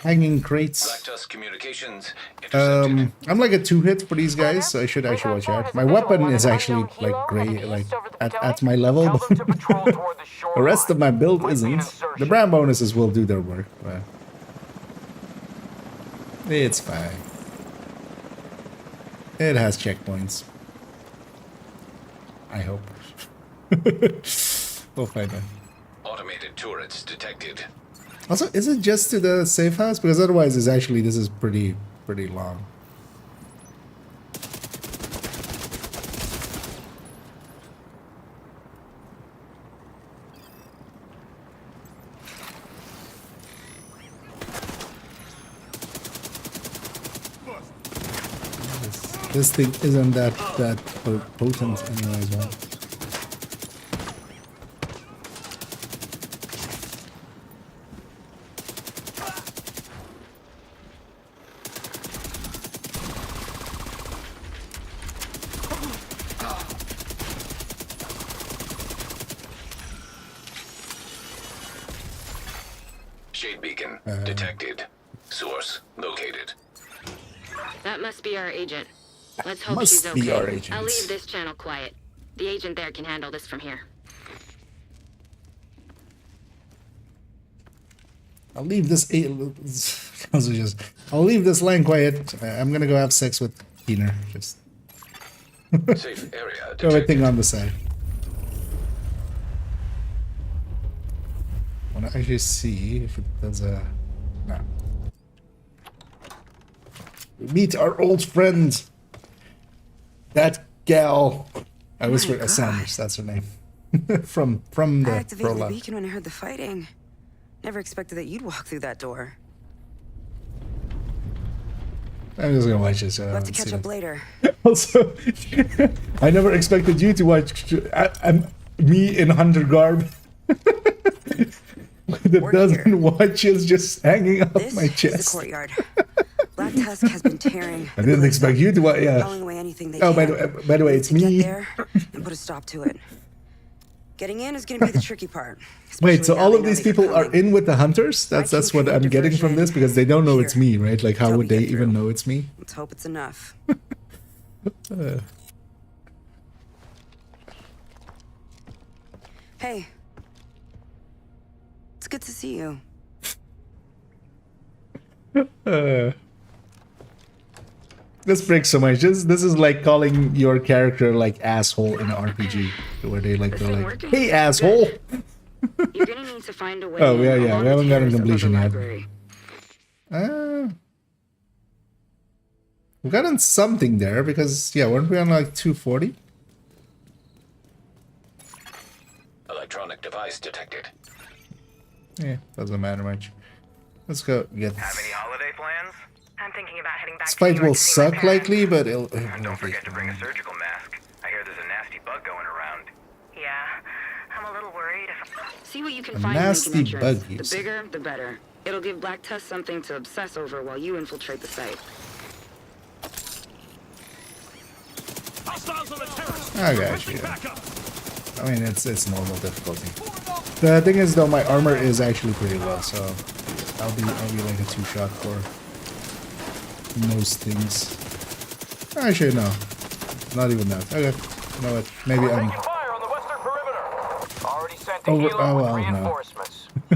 Hanging crates. Communications I'm like a 2-hit for these guys, so I should actually watch out. My weapon is actually like great, like at my level. The rest of my build isn't. The brand bonuses will do their work, but it's fine. It has checkpoints. I hope. We'll find out. automated turrets detected. Also, is it just to the safe house? Because otherwise, it's actually this is pretty long. This thing isn't that potent anyway as well. Shade beacon detected. Source located. That must be our agent. Let's hope Must she's be okay. our agent. I'll leave this channel quiet. The agent there can handle this from here. I'll leave this. I'll leave this line quiet. I'm gonna go have sex with Keener. Just Safe area throw everything on the side. I want to actually see if it does a. No. We meet our old friend. That gal. I whispered Sanders. That's her name. from the I activated the prologue. beacon when I heard the fighting. Never expected that you'd walk through that door. I'm just gonna watch this. We'll have to catch up later. Also, I never expected you to watch me in hunter garb. That doesn't watch is just hanging off my This is chest. the courtyard. Black Tusk has been tearing. I didn't expect you to. Yeah. Hauling away anything they Oh, can. by the way, it's Get me. there and put a stop to it. Getting in is going to be the tricky part. Wait, so especially now all they of know these that you're people are coming. in with the hunters? That's what I'm getting from this, because they don't know it's me, right? Like, how Help would me they get even through. know it's me? Let's hope it's enough. Hey. It's good to see you. This breaks so much. This is like calling your character like asshole in an RPG, where they're like, "Hey, asshole." You're gonna need to find a way. Oh yeah, in yeah. along We the haven't gotten terrace above the completion yet. library. We've gotten something there because yeah, weren't we on like 240? Electronic device detected. Yeah, doesn't matter much. Let's go get. Have any holiday plans? I'm thinking about heading back This to New fight York will to see my suck parents. likely, but it'll. Don't forget to bring a surgical mask. I hear there's a nasty bug going around. Yeah, I'm a little worried if... See what you can A find and make nasty an entrance. bug, you The say. bigger, the better. It'll give Black Tusk something to obsess over while you infiltrate the site. Hostiles on the terrace. I got you. I mean, it's normal difficulty. The thing is, though, my armor is actually pretty low, so I'll be like a 2-shot for most things. Actually, no, not even that. Okay, you know what? Maybe I'm. Fire on the western perimeter. Already sent the Over, helo oh with well, no. reinforcements. I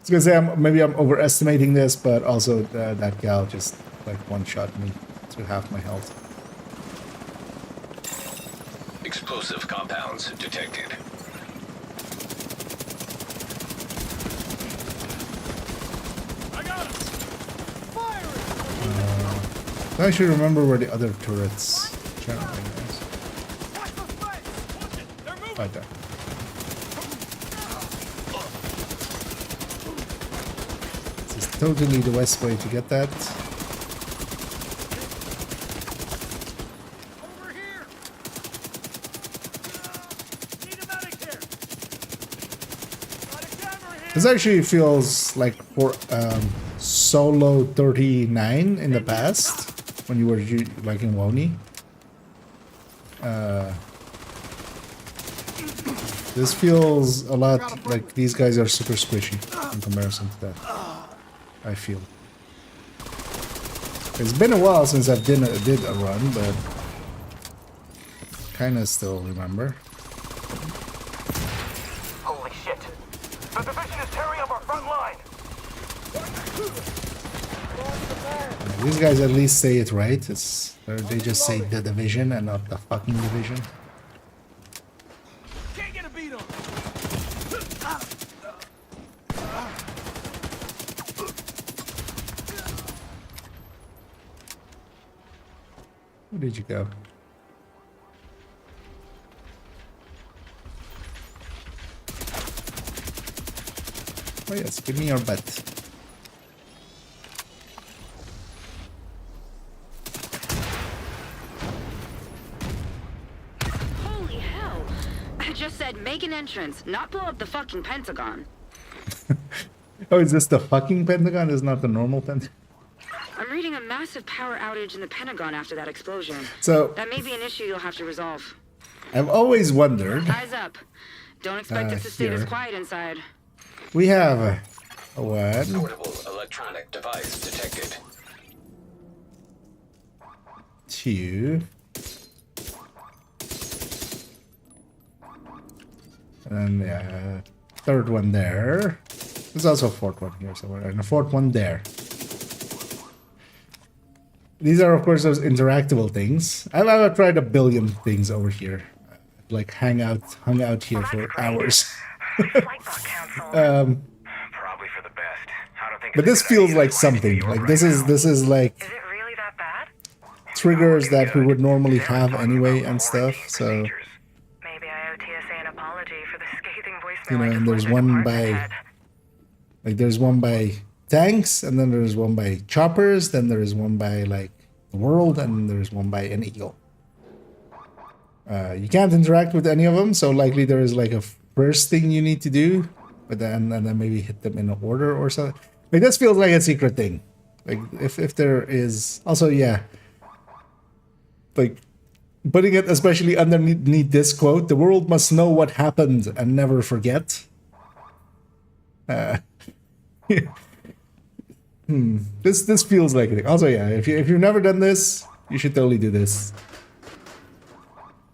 was gonna say maybe I'm overestimating this, but also that gal just like one-shot me to half my health. Explosive compounds detected. I got him. I should remember where the other turrets generally is. Right there. This is totally the best way to get that. This actually feels like for Solo 39 in the past, when you were like in Woni. This feels a lot like these guys are super squishy in comparison to that, I feel. It's been a while since I did a run, but kinda still remember. Holy shit. The division is tearing up our front line. These guys at least say it right. They just say the division and not the fucking division. Can't get a beat on. Where did you go? Oh yes, give me your butt. Holy hell! I just said make an entrance, not blow up the fucking Pentagon. Oh, is this the fucking Pentagon? Is not the normal Pentagon? I'm reading a massive power outage in the Pentagon after that explosion. So That may be an issue you'll have to resolve. I've always wondered. Eyes up. Don't expect it to stay this here. quiet inside. We have a what? Portable electronic device detected. 2. And yeah, third one there. There's also a fourth one here somewhere, and a fourth one there. These are, of course, those interactable things. I've tried a billion things over here, like hung out here for hours. Probably for the best. I don't think. But this feels like something. Like this is like Is it really that bad? triggers that we would normally have anyway and stuff. So Maybe I owe TSA an apology for the scathing voicemail. you know, I just and there's left their one department by head. like there's one by tanks, and then there's one by choppers, then there's one by like the world, and there's one by an eagle. You can't interact with any of them, so likely there is like a first thing you need to do, but then and then maybe hit them in order or something. Like this feels like a secret thing. Like if there is also, yeah, like putting it especially underneath this quote, the world must know what happened and never forget. This feels like it. Also, yeah, if you've never done this, you should totally do this.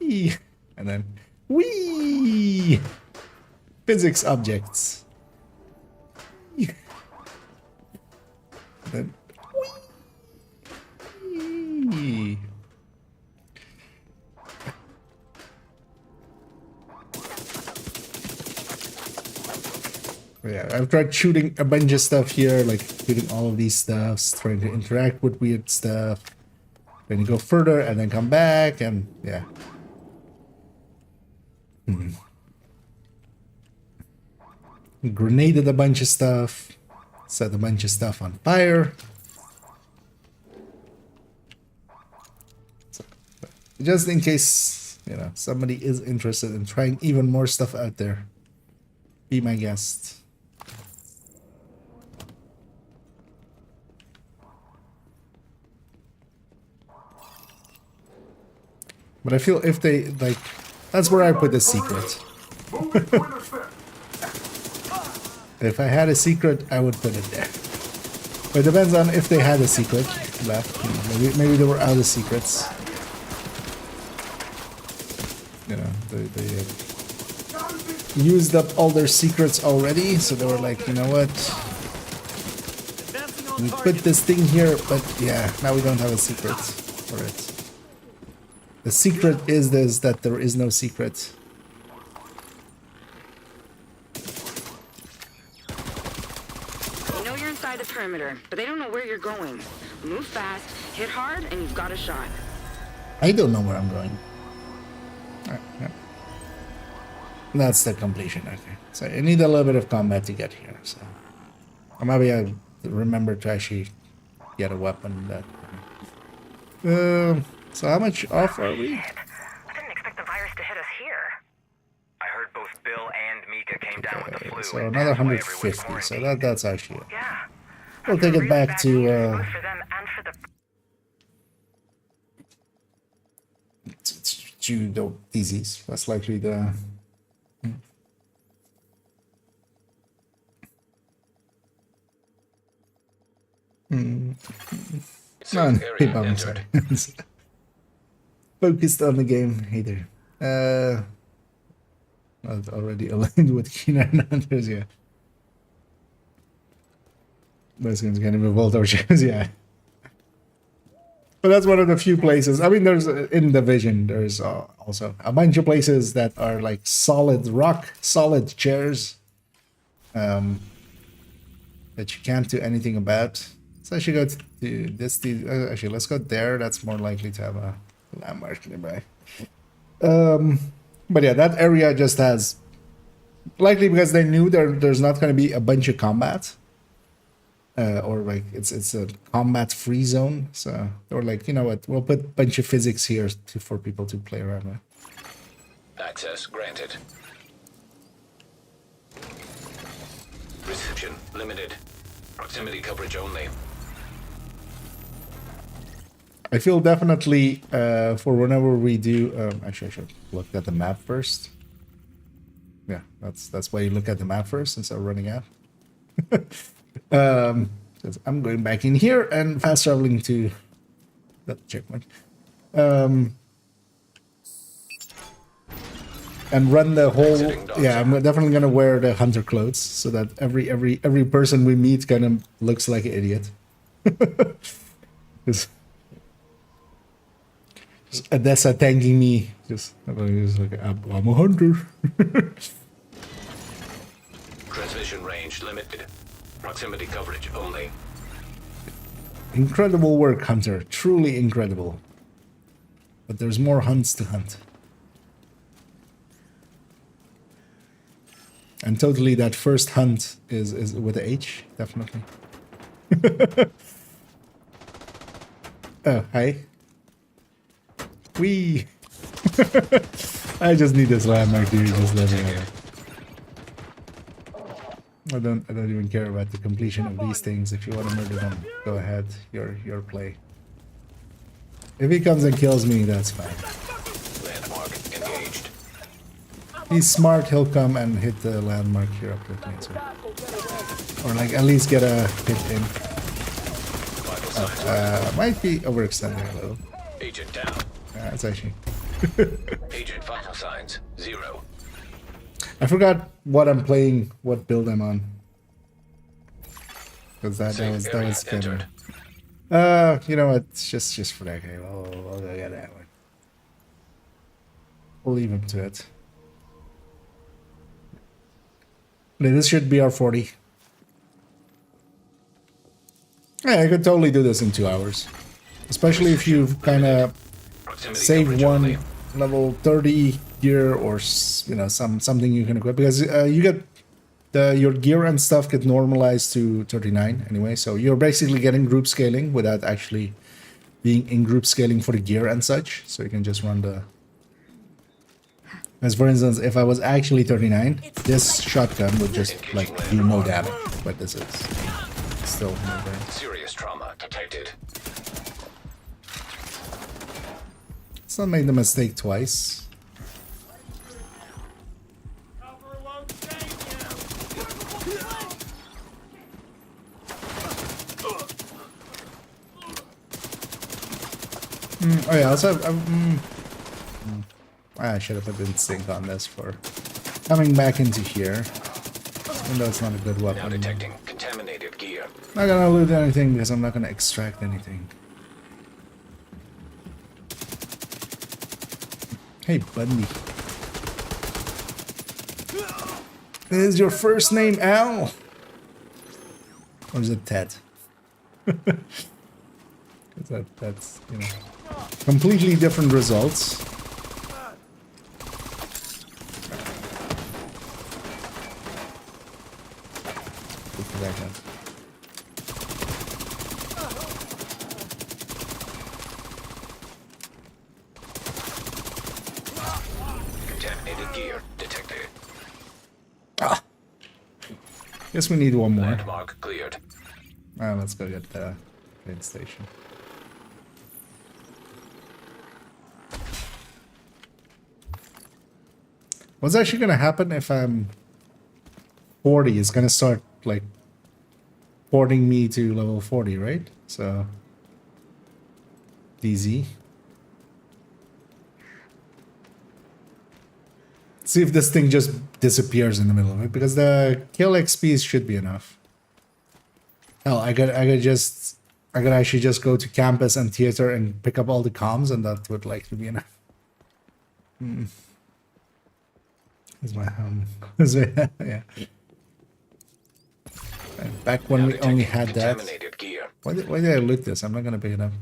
Eee. And then wee physics objects. Eee. And then wee. Yeah, I've tried shooting a bunch of stuff here, like shooting all of these stuffs, trying to interact with weird stuff, then you go further and then come back, and yeah. Grenaded a bunch of stuff, set a bunch of stuff on fire. So, just in case, you know, somebody is interested in trying even more stuff out there, be my guest. But I feel if they, like, that's where I put the secret. If I had a secret, I would put it there. But it depends on if they had a secret left. You know, maybe they were out of secrets. You know, they used up all their secrets already, so they were like, you know what? We put this thing here, but yeah, now we don't have a secret for it. The secret is this, that there is no secret. You know you're inside the perimeter, but they don't know where you're going. Move fast, hit hard, and you've got a shot. I don't know where I'm going. Alright, yeah. That's the completion, okay. So I need a little bit of combat to get here, so... Or maybe I remember to actually get a weapon that... So how much off are we? I didn't expect the virus to hit us here. I heard both Bill and Mika came down with the flu. So another 150, so that's actually it. Yeah. We'll take it back to, Both for them and for the... to the disease. That's likely the... No, I'm sorry. Focused on the game, either. Not already aligned with Keenan Hernandez, yeah. Those guys can even vault our shows, yeah. But that's one of the few places. I mean, there's in Division, there's also a bunch of places that are like solid rock, solid chairs that you can't do anything about. So I should go to this. Actually, let's go there. That's more likely to have a landmark nearby. But yeah, that area just has, likely because they knew there's not going to be a bunch of combat. Or like it's a combat free zone, so they were like, you know what, we'll put a bunch of physics here for people to play around with. Access granted. Reception limited. Proximity coverage only. I feel definitely for whenever we do, actually I should look at the map first. Yeah, that's why you look at the map first instead of running out. I'm going back in here and fast traveling to that checkpoint. And run the whole, yeah, I'm definitely gonna wear the hunter clothes so that every person we meet kind of looks like an idiot. Just Odessa thanking me, just like, I'm a hunter. Transmission range limited. Proximity coverage only. Incredible work, Hunter. Truly incredible. But there's more hunts to hunt. And totally that first hunt is with a H, definitely. Oh, hi. Wee. I just need this landmark, dude. Just let me know. I don't even care about the completion of these things. If you want to murder them, go ahead. Your play. If he comes and kills me, that's fine. Landmark engaged. He's smart, he'll come and hit the landmark here up with me, so. Or like at least get a hit in. Might be overextending a little. Agent down. It's actually. Agent vital signs 0. I forgot what I'm playing, what build I'm on. Because that was kind of. You know what? Just for that guy. I'll go get that one. We'll leave him to it. This should be our 40. Yeah, I could totally do this in 2 hours. Especially if you've kind of saved one level 30 gear or, you know, something you can equip. Because you get your gear and stuff get normalized to 39 anyway. So you're basically getting group scaling without actually being in group scaling for the gear and such. So you can just run the... As for instance, if I was actually 39, this shotgun would just like do no damage. But this is still no damage. Serious trauma detected. Let's not make the mistake twice. Oh yeah, also I should have put in sync on this for coming back into here. Even though it's not a good weapon. Now detecting contaminated gear. Not gonna loot anything because I'm not gonna extract anything. Hey, buddy. Is your first name Al? Or is it Ted? That's, you know, completely different results. Contaminated gear detected. Ah. Guess we need one more. Landmark cleared. Let's go get the train station. What's actually gonna happen if I'm 40? It's gonna start like porting me to level 40, right? So DZ. See if this thing just disappears in the middle of it, because the kill XPs should be enough. Hell, I could actually just go to campus and theater and pick up all the comms, and that would likely be enough. Is my yeah. Back when we only had that. Why did I loot this? I'm not gonna pick it up.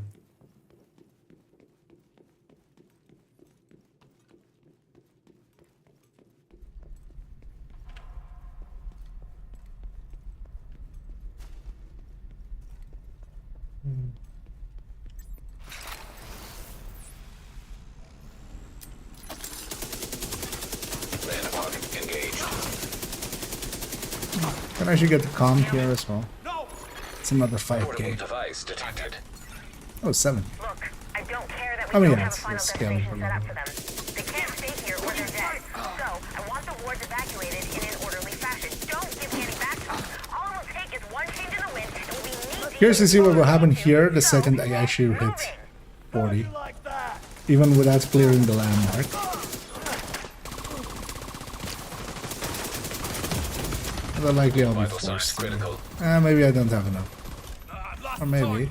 Can I actually get the comm here as well? It's another 5k. Device detected. Oh, 7. Look, I don't care that we don't have a final scaling destination set up for them. They can't stay here or they're dead. So, I want the wards evacuated in an orderly fashion. Don't give me any backtalk. All it will take is one change in the wind and we'll be knee-deep. Curious to see what will happen here the second I actually hit 40. Even without clearing the landmark. More likely I'll be forced. Maybe I don't have enough. Or maybe.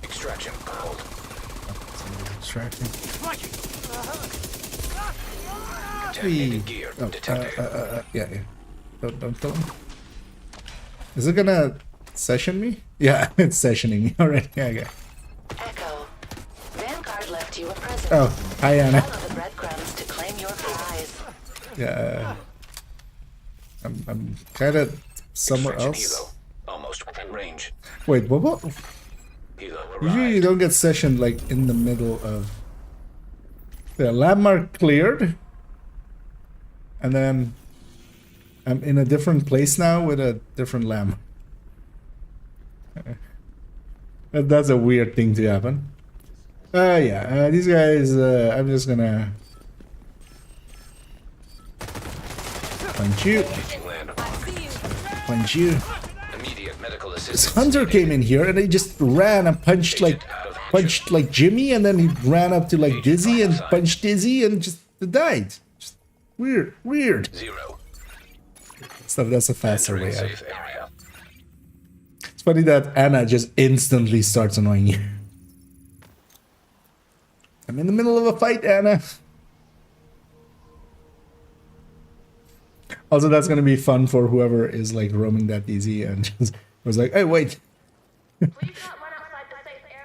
Extraction called. Extracting. Contaminated gear detected. Yeah. Don't kill him. Is it gonna session me? Yeah, it's sessioning me already. Okay. Echo. Vanguard left you a present. Oh, hi Anna. Follow the breadcrumbs to claim your prize. Yeah. I'm kind of somewhere else. Almost within range. Wait, what? Usually you don't get session like in the middle of the landmark cleared, and then I'm in a different place now with a different lamb. That's a weird thing to happen. Yeah, these guys, I'm just gonna punch you. Punch you. Immediate medical This assistance. hunter came in here and he just ran and punched like Jimmy, and then he ran up to like Dizzy and punched Dizzy and just died. Just weird. 0. So that's a faster way out. Safe area. It's funny that Anna just instantly starts annoying you. I'm in the middle of a fight, Anna. Also, that's gonna be fun for whoever is like roaming that easy and just was like, "Hey, wait!"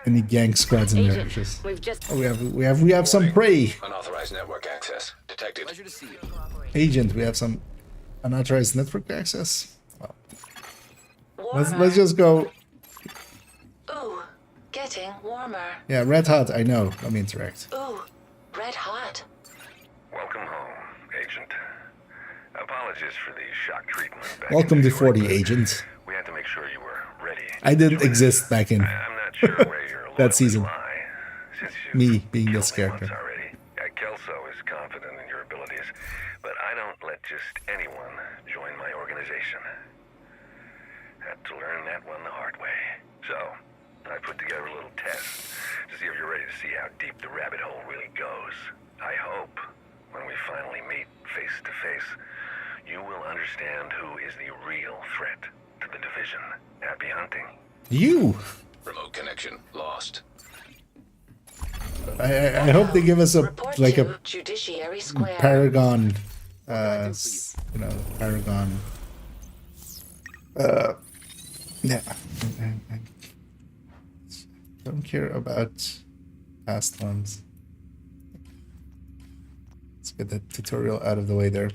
Any gang squads in there? Just, oh, we have some prey. Unauthorized network access detected. Pleasure to see you. Agent, we have some unauthorized network access. Well, let's just go. Ooh, getting warmer. Yeah, red hot. I know. Let me interact. Ooh, red hot. Welcome home, Agent. Apologies for the shock treatment. back Welcome in to New York, 40, but Agent. We had to make sure you were ready. I didn't exist back in I'm not sure where your that season. lie, since you've Me being killed this me once character. already. Kelso is confident in your abilities, but I don't let just anyone join my organization. Had to learn that one the hard way. So, I put together a little test to see if you're ready to see how deep the rabbit hole really goes. I hope, when we finally meet face to face, you will understand who is the real threat to the division. Happy hunting. You. Remote connection lost. I hope they give us a like a Judiciary Square. Paragon, Paragon. Yeah. I don't care about past ones. Let's get the tutorial out of the way there.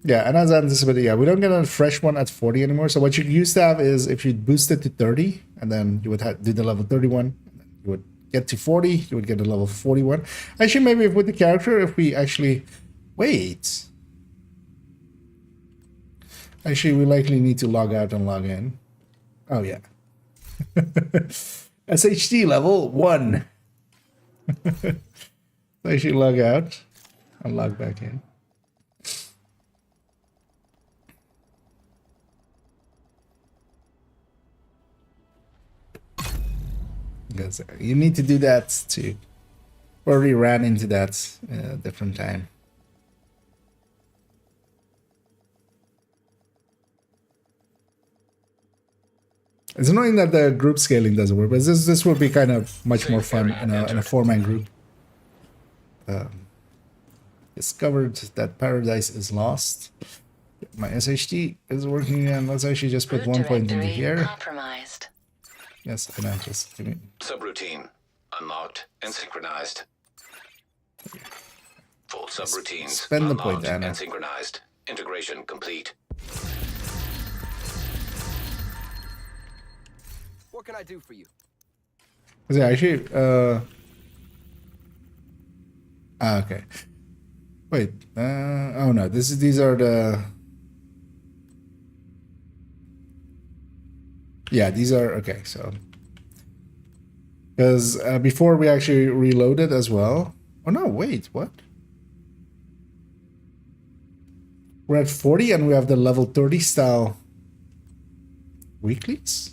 Yeah, and as anticipated, yeah, we don't get a fresh one at 40 anymore. So what you used to have is if you boost it to 30, and then you would do the level 31, and then you would get to 40, you would get a level 41. Actually, maybe with the character, if we actually wait. Actually, we likely need to log out and log in. Oh yeah. SHD level 1. Actually log out and log back in. Because you need to do that too. Already ran into that a different time. It's annoying that the group scaling doesn't work, but this would be kind of much more fun in a 4-man group. Discovered that paradise is lost. My SHD is working again. Let's actually just put 1 point into here. Compromised. Yes, I know. Just give me. Subroutine unlocked and synchronized. Full subroutines Spend the unlocked point, Anna. and synchronized. Integration complete. What can I do for you? Yeah, actually, okay. Wait, oh no, these are the... Yeah, these are, okay, so... Because before we actually reloaded as well. Oh no, wait, what? We're at 40 and we have the level 30 style weeklies?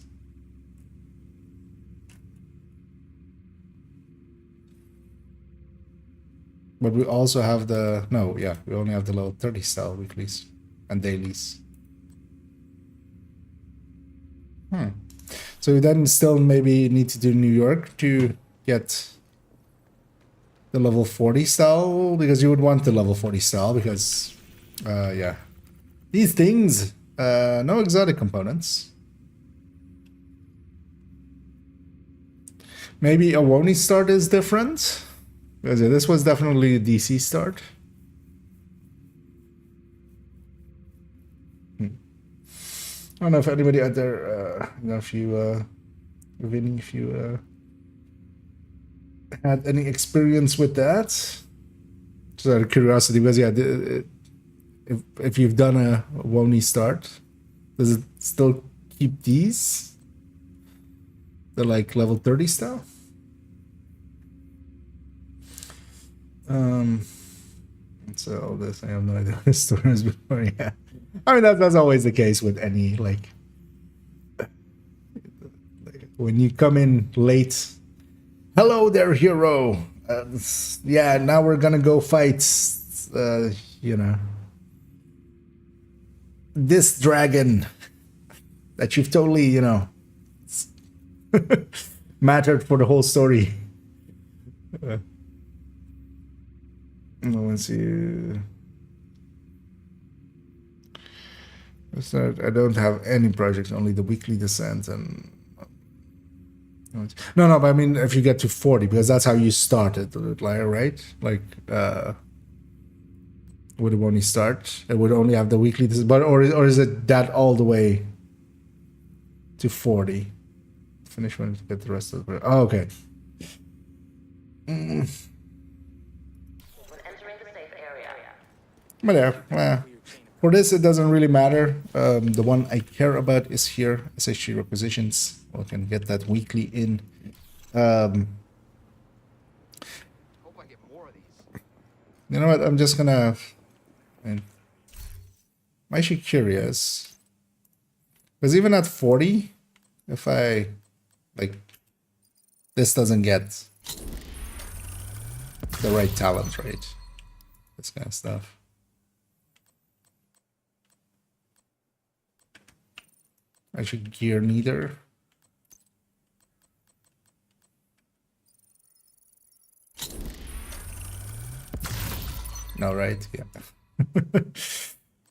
But we also have the... No, yeah, we only have the level 30 style weeklies and dailies. So we then still maybe need to do New York to get the level 40 style, because you would want the level 40 style, because, yeah. These things, no exotic components. Maybe a Woni start is different. Because this was definitely a DC start. I don't know if anybody out there, you know, if you, Vinny, if you had any experience with that. Just out of curiosity, because yeah, if you've done a Wony start, does it still keep these? The like level 30 stuff? So this I have no idea what the story is before. Yeah, I mean that's always the case with any like when you come in late. Hello there, hero. Yeah, now we're gonna go fight. You know, this dragon that you've totally, you know, mattered for the whole story. Let's see. I don't have any projects, only the weekly descent and. No, but I mean, if you get to 40, because that's how you started, right? Like, would it only start? It would only have the weekly, but or is it that all the way to 40? Finish when to get the rest of the. Oh, okay. But yeah, for this it doesn't really matter. The one I care about is here, SHG requisitions. We can get that weekly in. You know what? I'm just gonna. I'm actually curious, because even at 40, if I like, this doesn't get the right talent, right? This kind of stuff. Actually, gear neither. No, right? Yeah.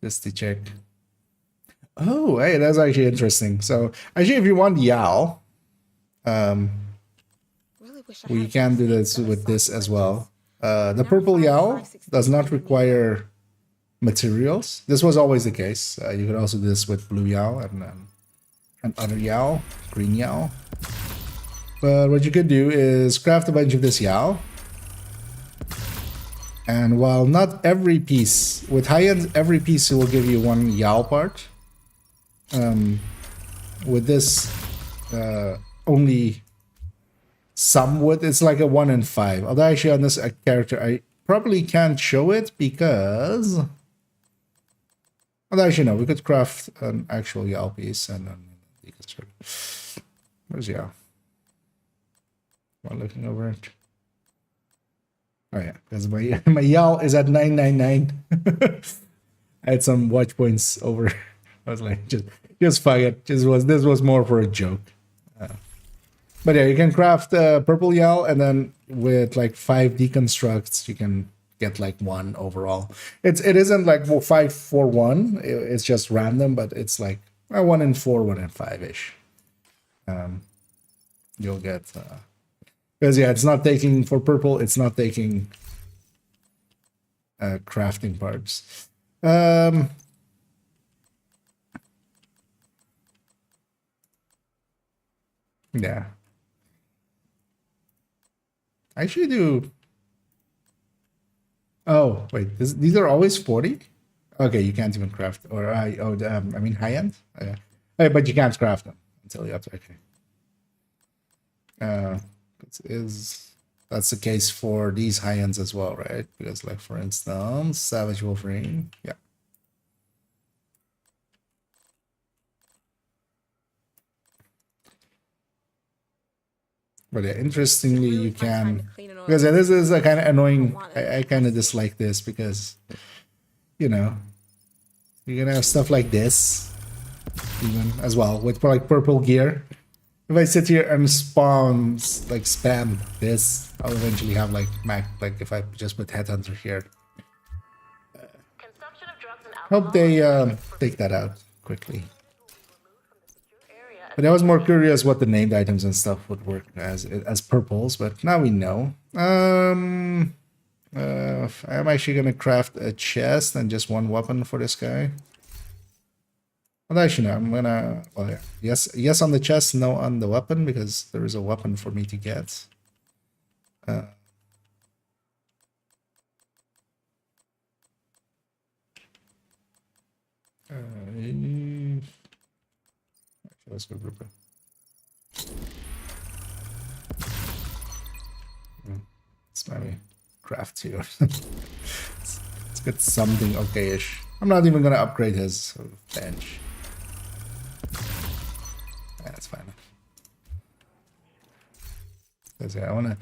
Just to check. Oh, hey, that's actually interesting. So, actually, if you want Yao, we can do this with this as well. The purple Yao does not require materials. This was always the case. You could also do this with blue Yao and other Yao, green Yao. But what you could do is craft a bunch of this Yao. And while not every piece, with high-end, every piece will give you one Yao part. With this, only some would. It's like a 1 in 5. Although actually on this character, I probably can't show it because... Although actually no, we could craft an actual Yao piece and then deconstruct. Where's Yao? While looking over it. Oh yeah, because my Yao is at 999. I had some watch points over. I was like, just fuck it. This was more for a joke. But yeah, you can craft purple Yao, and then with like 5 deconstructs, you can get like 1 overall. It isn't like 5 for 1. It's just random, but it's like 1 in 4, 1 in 5-ish. You'll get. Because yeah, it's not taking for purple. It's not taking crafting parts. Yeah. I actually do. Oh wait, these are always 40. Okay, you can't even craft, or I mean high end. But you can't craft them until you have to. Okay. That's the case for these high ends as well, right? Because like for instance, Savage Wolverine, yeah. But yeah, interestingly, you can, because yeah, this is a kind of annoying. I kind of dislike this because, you know, you're gonna have stuff like this, even as well with like purple gear. If I sit here and spam this, I'll eventually have like like if I just put Headhunter here. Hope they take that out quickly. But I was more curious what the named items and stuff would work as purples, but now we know. I'm actually gonna craft a chest and just 1 weapon for this guy. Well, actually, no, I'm gonna. Well, yeah. Yes on the chest, no on the weapon, because there is a weapon for me to get. Let's go group. Let's maybe craft two or something. Let's get something okay-ish. I'm not even gonna upgrade his bench. Yeah, that's fine. Because I wanna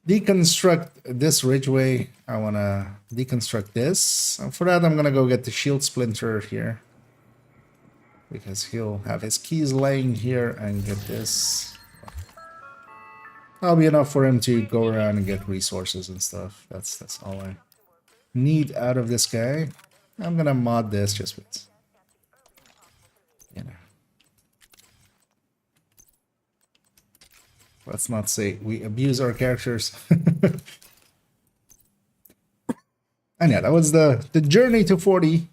deconstruct this ridgeway. I wanna deconstruct this. And for that, I'm gonna go get the shield splinter here. Because he'll have his keys laying here and get this. That'll be enough for him to go around and get resources and stuff. That's all I need out of this guy. I'm gonna mod this just with, you know. Let's not say we abuse our characters. And yeah, that was the journey to 40.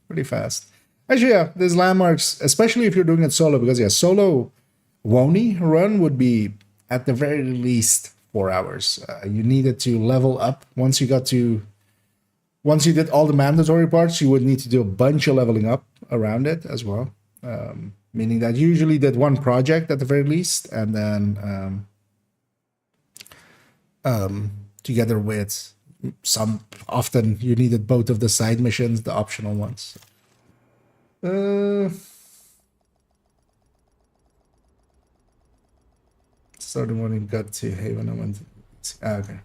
Pretty fast. Actually, yeah, there's landmarks, especially if you're doing it solo, because yeah, solo Woni run would be at the very least 4 hours. You needed to level up once you did all the mandatory parts. You would need to do a bunch of leveling up around it as well. Meaning that you usually did one project at the very least, and then together with often you needed both of the side missions, the optional ones. So the one who got to Haven, I went to, okay.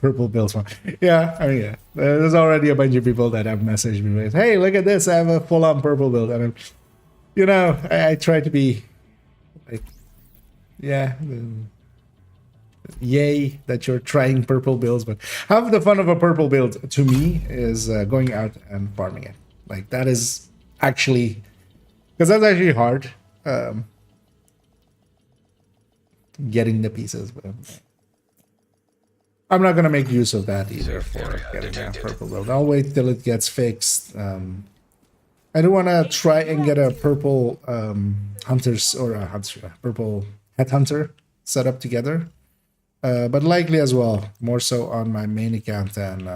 Purple Bills one. Yeah, I mean, yeah. There's already a bunch of people that have messaged me with, hey, look at this, I have a full-on purple build. I mean, you know, I try to be like, yeah, yay that you're trying purple builds, but half the fun of a purple build to me is going out and farming it. Like, that is actually, because that's actually hard, getting the pieces, but I'm not going to make use of that either for getting a purple build. I'll wait till it gets fixed. I do want to try and get a purple hunters or a purple headhunter set up together. But likely as well, more so on my main account than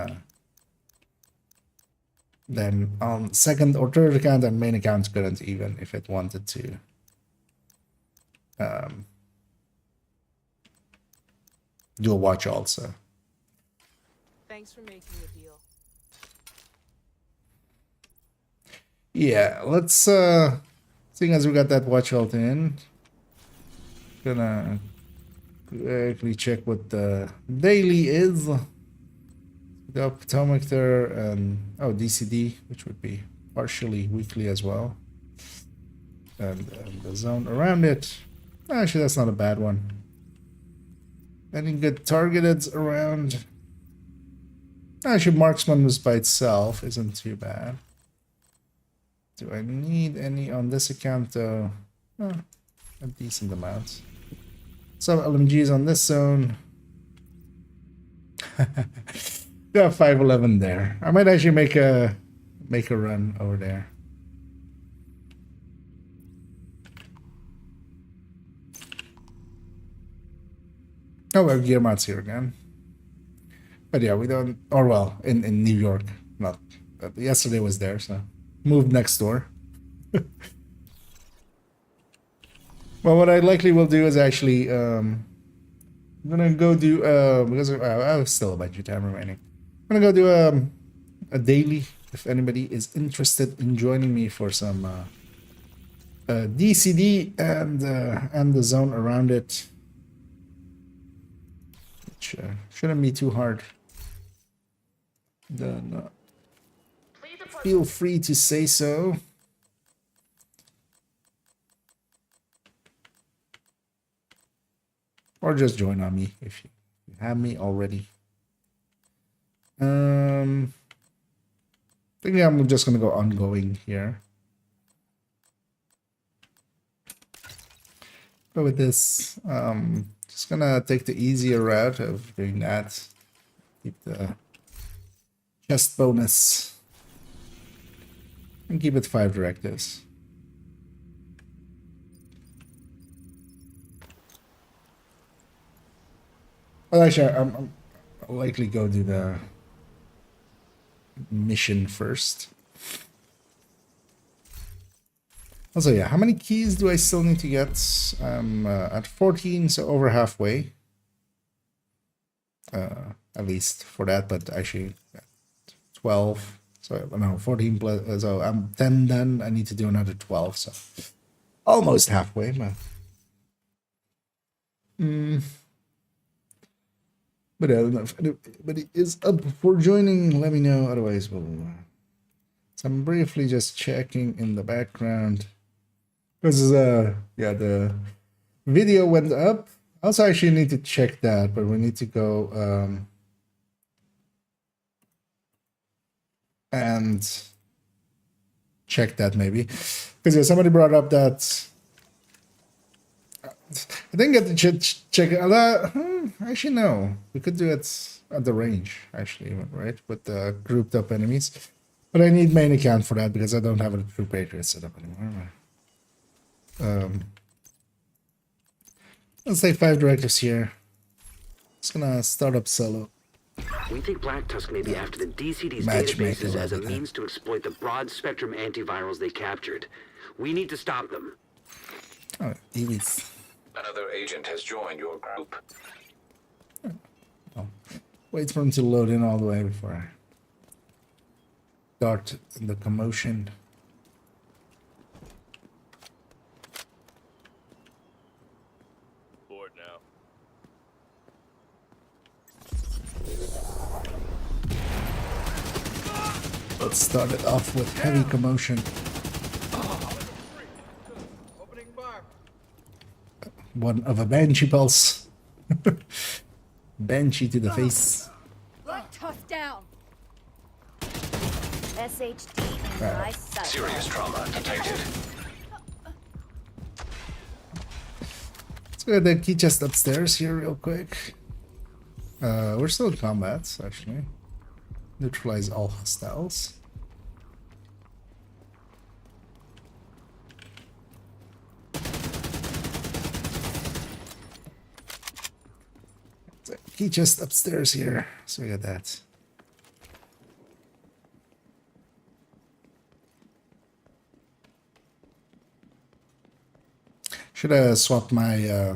on second or third account, and main account couldn't even if it wanted to. Do a watch also. Thanks for making the deal. Yeah, let's seeing as we got that watch alt in, gonna quickly check what the daily is. The optometer and DCD, which would be partially weekly as well, and the zone around it. Actually, that's not a bad one. Any good targeted around? Actually, marksman was by itself isn't too bad. Do I need any on this account though? Oh, a decent amount. Some LMGs on this zone. Yeah, 511 there. I might actually make a run over there. Oh, well, Guillermo's here again. But yeah, we don't, or well, in New York. Not, but yesterday was there, so moved next door. Well, what I likely will do is actually, I'm gonna go do, because I have still a bunch of time remaining. I'm gonna go do a daily, if anybody is interested in joining me for some DCD and the zone around it. Which shouldn't be too hard. Then feel free to say so. Or just join on me if you have me already. I think I'm just gonna go ongoing here. But with this, just gonna take the easier route of doing that. Keep the chest bonus. And keep it 5 directives. Well, actually, I'll likely go do the mission first. Also, yeah, how many keys do I still need to get? I'm at 14, so over halfway. At least for that, but actually 12. So no, 14 plus. So I'm 10 done. I need to do another 12. So almost halfway, man. But I don't know if anybody is up for joining. Let me know. Otherwise, we'll. So I'm briefly just checking in the background. Because yeah, the video went up. I also actually need to check that, but we need to go and check that maybe. Because yeah, somebody brought up that I didn't get to check it. Actually, no. We could do it at the range, actually, right? With the grouped up enemies. But I need main account for that because I don't have a True Patriot set up anymore. Let's take 5 directives here. Just gonna start up solo. We think Black Tusk may be after the DCD's Matchmaker databases as a level, means to exploit the broad-spectrum antivirals they captured. We need to stop them. Oh, easy. Another agent has joined your group. Oh. Wait for him to load in all the way before I start the commotion. Board now. Let's start it off with heavy commotion. One of a Banshee pulse. Banshee to the face. Let tough down. SHD in my sight. Serious trauma detected. Let's go at the key chest upstairs here real quick. We're still in combat, actually. Neutralize all hostiles. Key chest upstairs here, so we got that. Should have swapped my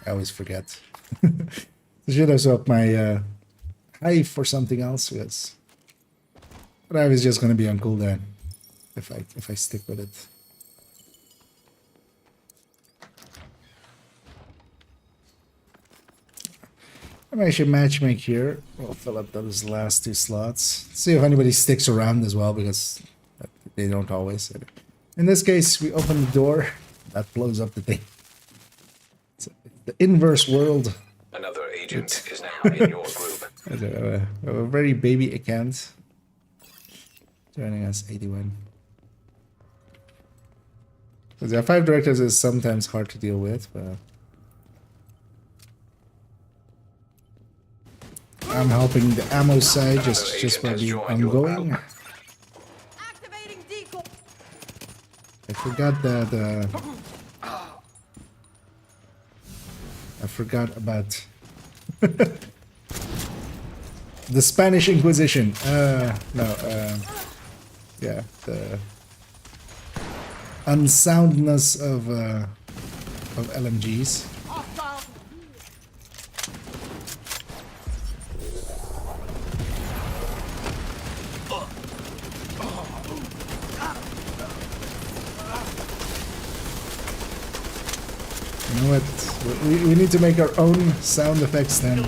I always forget. Should have swapped my hive for something else, yes. But I was just gonna be on cooldown if I stick with it. I'm actually matchmake here. We'll fill up those last 2 slots. See if anybody sticks around as well, because they don't always. In this case, we open the door. That blows up the thing. It's the inverse world. Another agent is now in your group. A very baby account. Joining us, 81. So there are 5 directives is sometimes hard to deal with, but I'm helping the ammo side just by being ongoing. Activating decoy. I forgot that I forgot about the Spanish Inquisition. Yeah, the unsoundness of LMGs. You know what? We need to make our own sound effects then.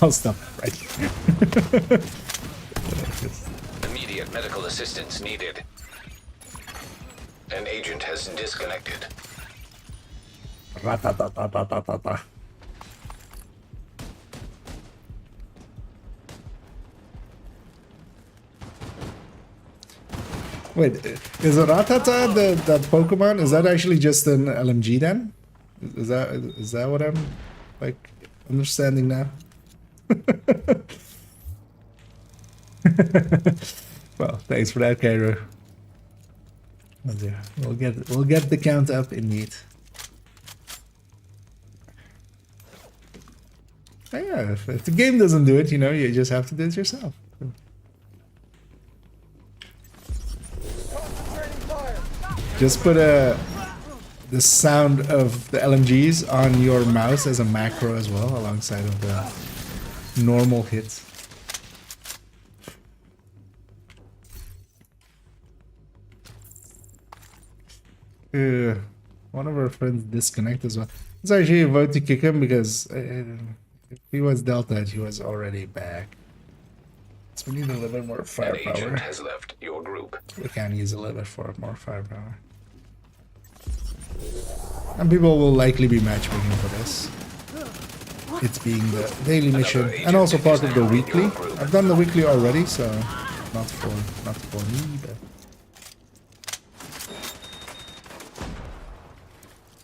I'll stop right here. Immediate medical assistance needed. An agent has disconnected. Wait, is Ratata the Pokemon? Is that actually just an LMG then? Is that what I'm like understanding now? Well, thanks for that, Cairo. Yeah, we'll get the count up indeed. Yeah, if the game doesn't do it, you know, you just have to do it yourself. Just put the sound of the LMGs on your mouse as a macro as well, alongside of the normal hits. One of our friends disconnected as well. Let's actually vote to kick him because if he was Delta, he was already back. So we need a little bit more firepower. An agent has left your group. We can use a little bit more firepower. And people will likely be matchmaking for this. It's being the daily mission and also part of the weekly. I've done the weekly already, so not for me,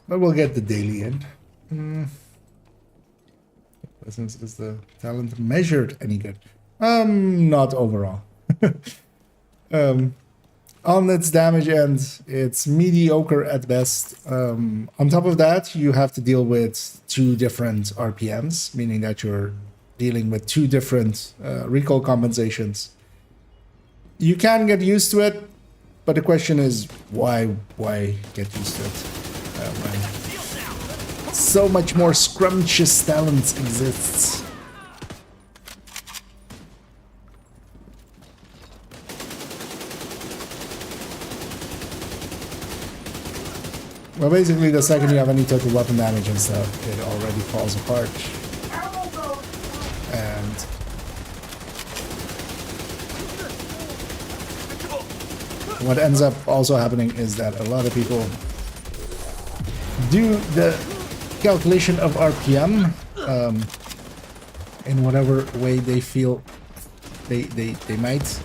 but we'll get the daily in. Is the talent measured any good? Not overall. On its damage end, it's mediocre at best. On top of that, you have to deal with 2 different RPMs, meaning that you're dealing with 2 different recoil compensations. You can get used to it, but the question is, why get used to it? When so much more scrumptious talent exists. Well, basically, the second you have any total weapon damage and stuff, it already falls apart. And what ends up also happening is that a lot of people do the calculation of RPM in whatever way they feel they might.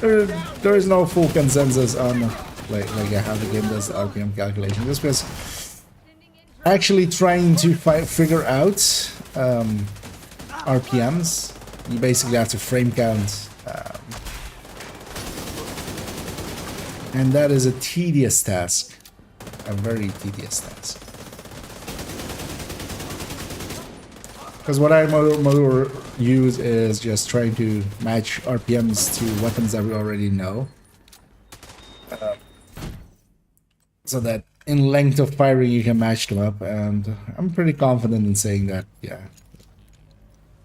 There is no full consensus on like how the game does the RPM calculation. Just because actually trying to figure out RPMs, you basically have to frame count, and that is a tedious task, a very tedious task. Because what I more use is just trying to match RPMs to weapons that we already know. So that in length of firing you can match them up, and I'm pretty confident in saying that, yeah.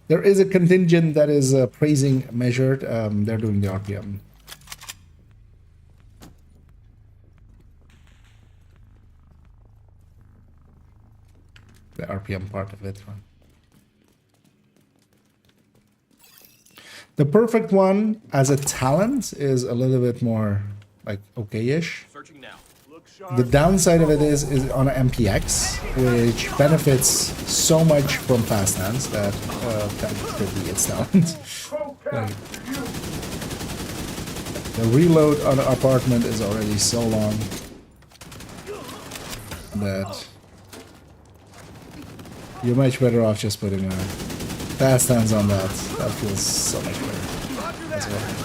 There is a contingent that is praising measured, they're doing the RPM. The RPM part of it. The perfect one as a talent is a little bit more like okay-ish. Searching now. The downside of it is on an MPX, which benefits so much from fast hands that could be its talent. Like, the reload on an apartment is already so long that you're much better off just putting fast hands on that. That feels so much better as well.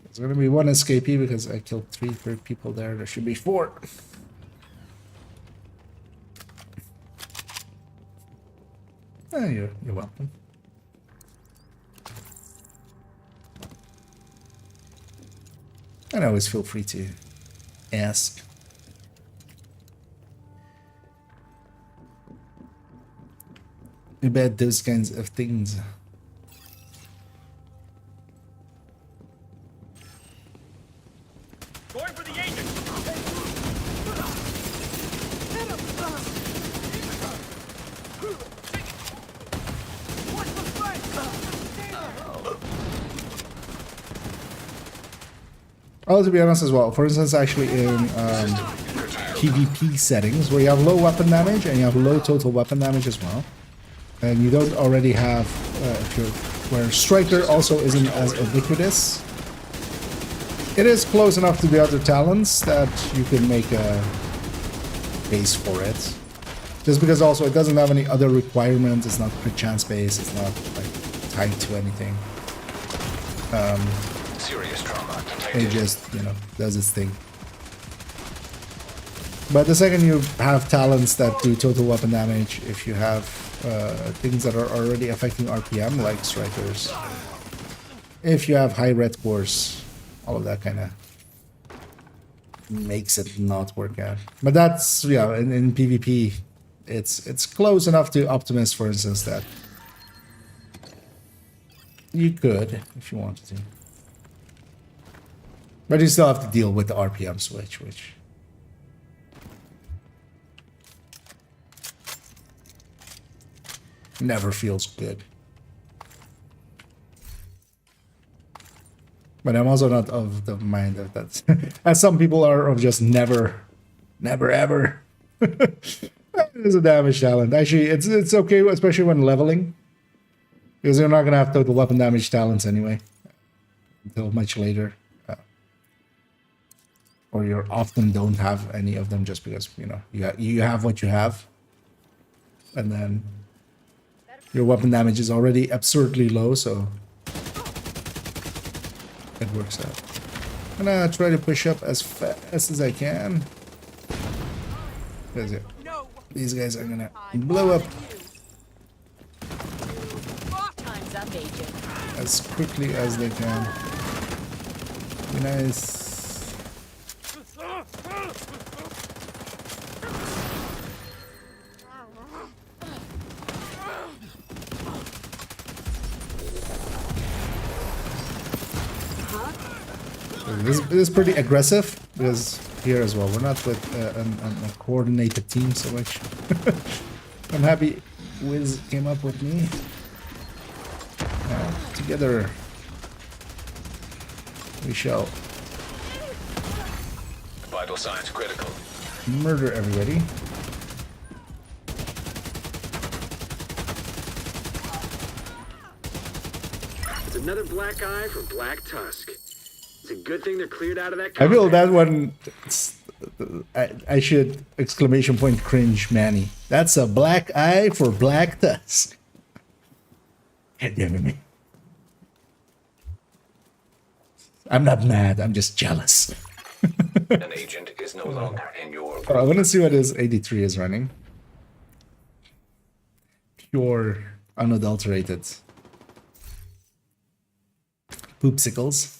There's gonna be 1 escapee because I killed 3 people there. There should be 4. You're welcome. And always feel free to ask. About those kinds of things. Going for the agent. Oh, to be honest as well, for instance, actually in PvP settings where you have low weapon damage and you have low total weapon damage as well, and you don't already have where Striker also isn't as ubiquitous, it is close enough to the other talents that you can make a base for it. Just because also it doesn't have any other requirements, it's not crit chance based, it's not like tied to anything. Serious trauma. It just, you know, does its thing. But the second you have talents that do total weapon damage, if you have things that are already affecting RPM, like strikers, if you have high red cores, all of that kind of makes it not work out. But that's, yeah, in PvP, it's close enough to Optimus, for instance, that you could, if you wanted to. But you still have to deal with the RPM switch, which... never feels good. But I'm also not of the mind of that. As some people are of just never ever. It's a damage talent. Actually, it's okay, especially when leveling. Because you're not going to have total weapon damage talents anyway. Until much later. Or you often don't have any of them just because, you know, you have what you have. And then your weapon damage is already absurdly low, so it works out. I'm gonna try to push up as fast as I can. Because these guys are gonna blow up as quickly as they can. Be nice. This is pretty aggressive because here as well we're not with a coordinated team so much. I'm happy Wiz came up with me. Together we shall Vital signs critical. Murder everybody. It's another black eye for Black Tusk. It's a good thing they're cleared out of that. I feel that one. I should exclamation point cringe Manny. That's a black eye for Black Tusk. God damn me. I'm not mad. I'm just jealous. An agent is no longer in your group. I want to see what his 83 is running. Pure, unadulterated poopsicles.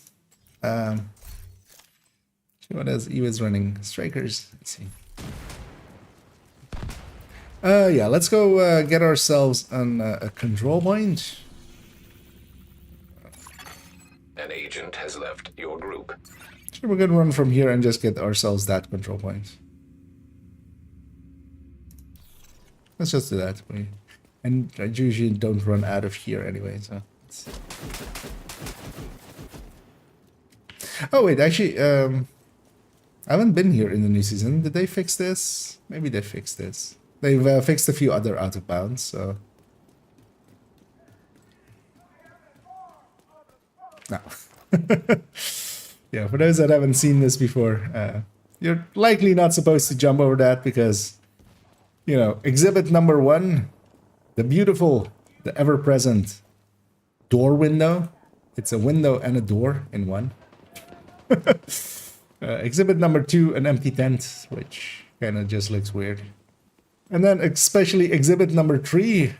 What else he was running? Strikers. Let's see. Yeah, let's go get ourselves on a control point. An agent has left your group. So we're gonna run from here and just get ourselves that control point. Let's just do that. And I usually don't run out of here anyway, so. Oh wait, actually, I haven't been here in the new season. Did they fix this? Maybe they fixed this. They've fixed a few other out of bounds, so. No. Yeah, for those that haven't seen this before, you're likely not supposed to jump over that because, you know, exhibit number 1, the beautiful, the ever-present door window. It's a window and a door in one. Exhibit number 2, an empty tent, which kind of just looks weird. And then especially exhibit number 3,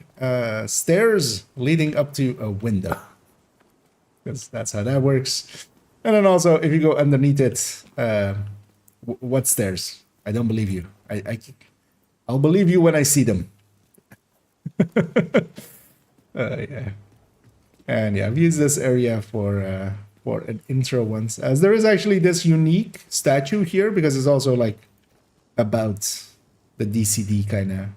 stairs leading up to a window. Because that's how that works. And then also, if you go underneath it, what stairs? I don't believe you. I'll believe you when I see them. Yeah. And yeah, I've used this area for an intro once, as there is actually this unique statue here because it's also like about the DCD kind of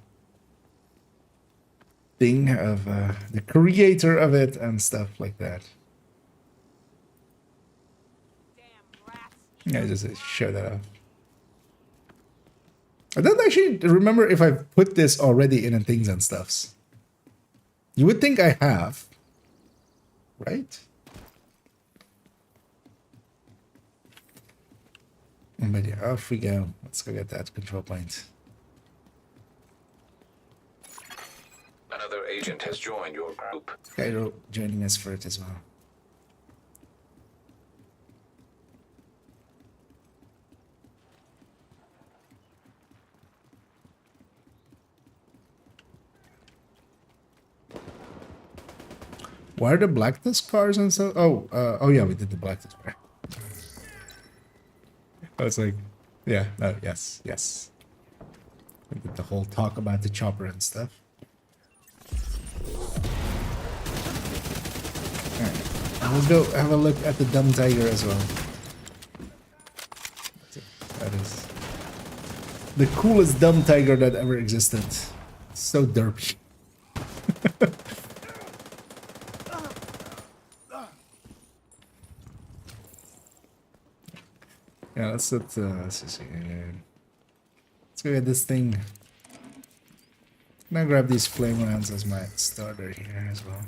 thing of the creator of it and stuff like that. Yeah, just show that off. I don't actually remember if I've put this already in things and stuffs. You would think I have, right? But yeah, off we go. Let's go get that control point. Another agent has joined your group. Cairo joining us for it as well. Why are the Black Tusk cars and stuff? Oh yeah, we did the Black Tusk car. I was like, yeah, no, yes. We did the whole talk about the chopper and stuff. Alright, let's go have a look at the Dumb Tiger as well. That is the coolest Dumb Tiger that ever existed. So derpy. Yeah, let's see. Let's go get this thing. I'm gonna grab these flame rounds as my starter here as well.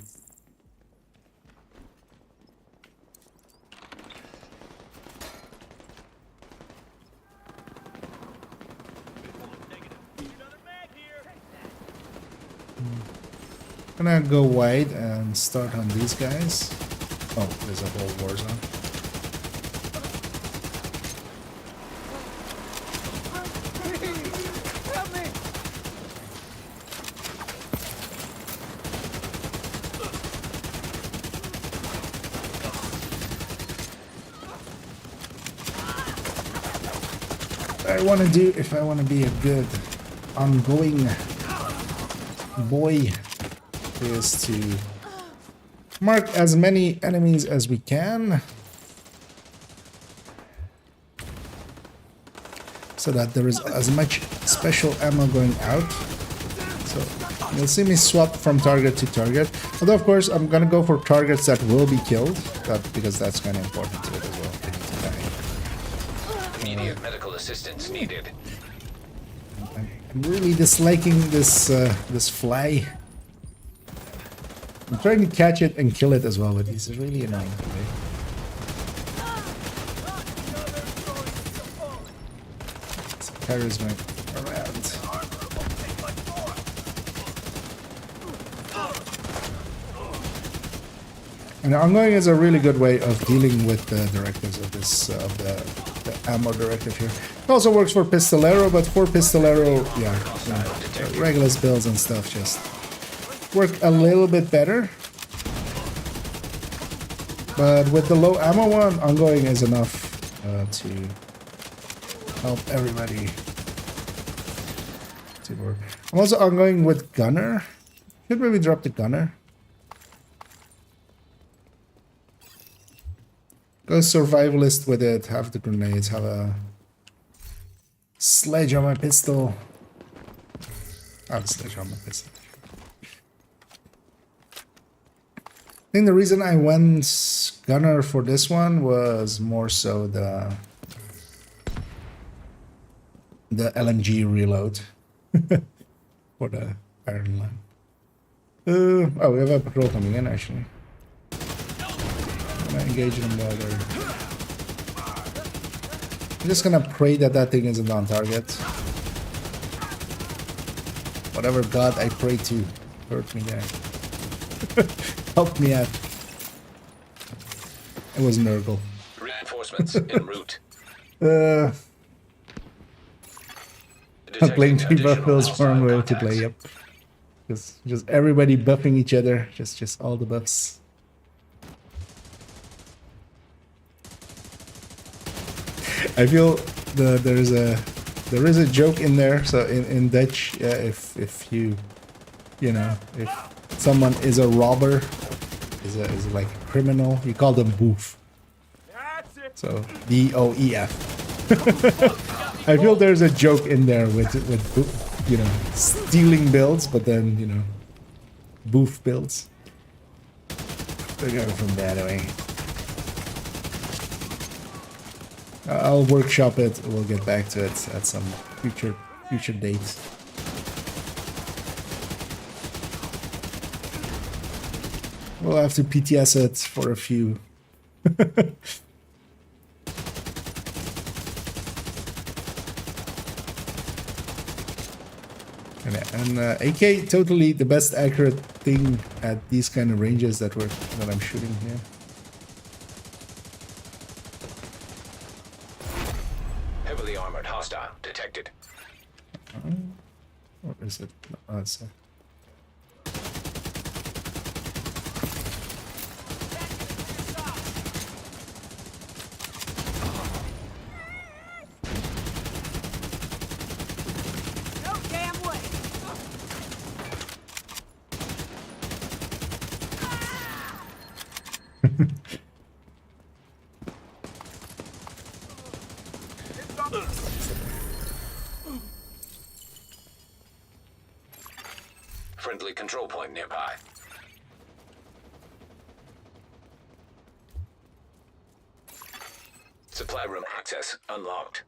I'm gonna go wide and start on these guys. Oh, there's a whole war zone. I want to do, if I want to be a good ongoing boy, is to mark as many enemies as we can so that there is as much special ammo going out. So you'll see me swap from target to target, although of course I'm gonna go for targets that will be killed, because that's kind of important to it as well. They need to die. Immediate medical assistance needed. I'm really disliking this this fly. I'm trying to catch it and kill it as well, but he's really annoying today. Charisma around. And ongoing is a really good way of dealing with the directives of this the ammo directive here. It also works for Pistolero, but for Pistolero, yeah, regular builds and stuff just work a little bit better. But with the low ammo one, ongoing is enough to help everybody to work. I'm also ongoing with Gunner. Should maybe drop the Gunner. Go survivalist with it, have the grenades, have a sledge on my pistol. I have a sledge on my pistol. I think the reason I went Gunner for this one was more so the LMG reload for the Iron Line. Oh, we have a patrol coming in actually. I'm gonna engage them while they're... I'm just gonna pray that that thing isn't on target. Whatever god I pray to hurt me there. Help me out. It was Nurgle. Reinforcements en route. I'm playing 3 buff builds for a way to play, yep. Just everybody buffing each other. Just all the buffs. I feel there is a joke in there. So in Dutch, if you know, if someone is a robber, is like a criminal, you call them boof. So B-O-E-F. I feel there's a joke in there with you know, stealing builds, but then, you know, boof builds. We're going from that away. I'll workshop it. We'll get back to it at some future date. We'll have to PTS it for a few. And AK totally the best accurate thing at these kind of ranges that I'm shooting here. Heavily armored hostile detected. What is it? Oh, it's Friendly control point nearby. Supply room access unlocked.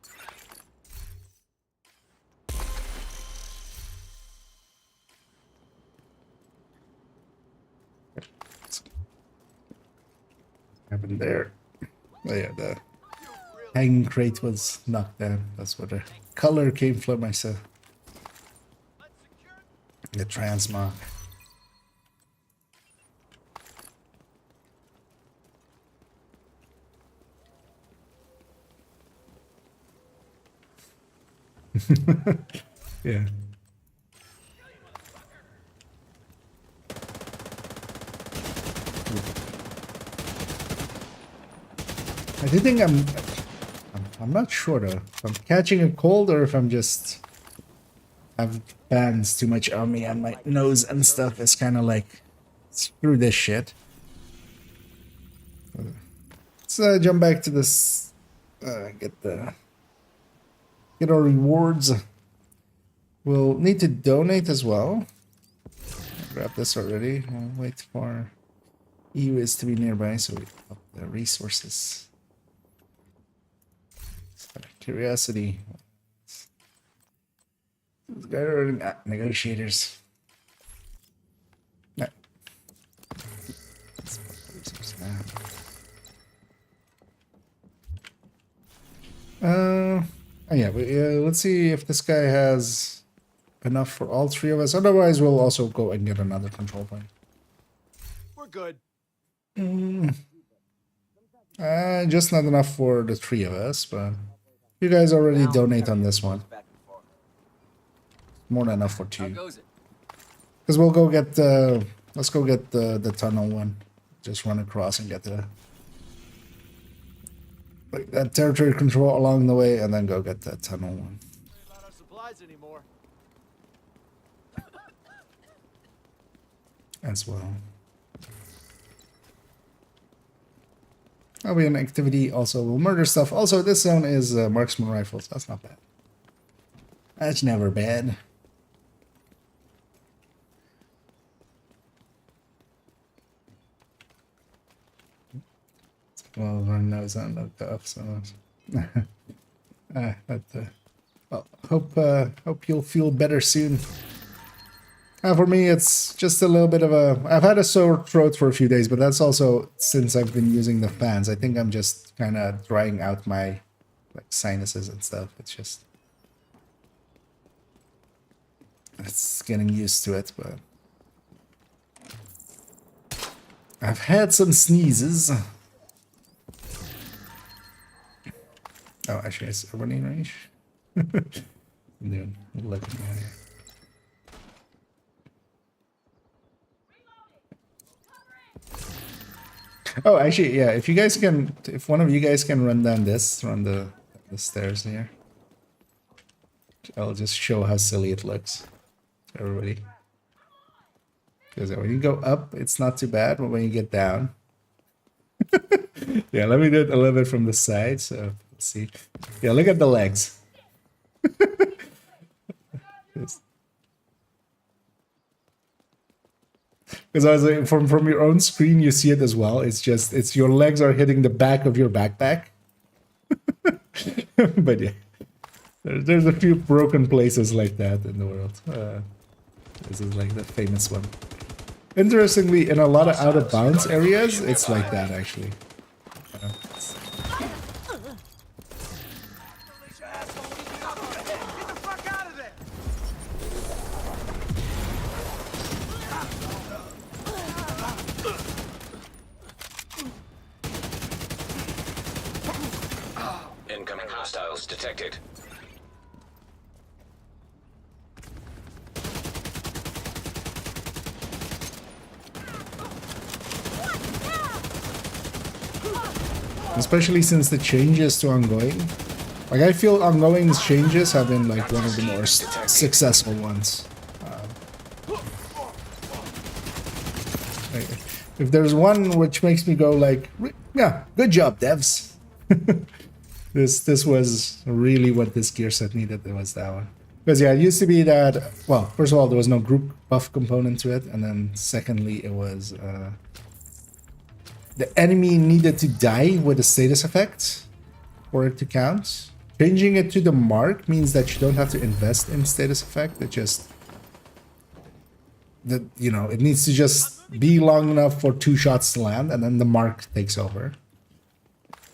Happened there. Oh yeah, the hanging crate was knocked down. That's where the color came from. I saw the transmog. Yeah. I do think I'm not sure though if I'm catching a cold or if I'm just have bands too much on me and my nose and stuff is kind of like screw this shit. Let's jump back to this. Get our rewards. We'll need to donate as well. Grab this already. We'll wait for EU is to be nearby so we up the resources. Curiosity. These guys are negotiators. No. Oh yeah, let's see if this guy has enough for all three of us. Otherwise, we'll also go and get another control point. We're good. Just not enough for the three of us, but you guys already donate on this one. More than enough for two. Because we'll go get the... Let's go get the tunnel one. Just run across and get the... like that territory control along the way, and then go get that tunnel one. Not our supplies anymore. As well. That'll be an activity. Also, we'll murder stuff. Also, this zone is marksman rifles. That's not bad. That's never bad. Well, run those unlocked off. So, well, hope you'll feel better soon. For me, it's just a little bit of a... I've had a sore throat for a few days, but that's also since I've been using the fans. I think I'm just kind of drying out my like sinuses and stuff. It's just... it's getting used to it, but... I've had some sneezes. Oh, actually, is everybody in range? Dude, look at me out here. Oh, actually, yeah. If you guys can, if one of you guys can run down this, run the stairs here, I'll just show how silly it looks, everybody. Because when you go up, it's not too bad, but when you get down, yeah. Let me do it a little bit from the side, so let's see. Yeah, look at the legs. Because I was like, from your own screen, you see it as well. It's just, it's your legs are hitting the back of your backpack. But yeah, there's a few broken places like that in the world. This is like the famous one. Interestingly, in a lot of out of bounds areas, it's like that actually. Incoming hostiles detected. Especially since the changes to ongoing. Like, I feel ongoing's changes have been like one of the more successful ones. if there's one which makes me go like, yeah, good job, devs. This was really what this gear set needed. It was that one. Because yeah, it used to be that, well, first of all, there was no group buff component to it, and then secondly, it was the enemy needed to die with a status effect for it to count. Changing it to the mark means that you don't have to invest in status effect. It just, that, you know, it needs to just be long enough for 2 shots to land, and then the mark takes over.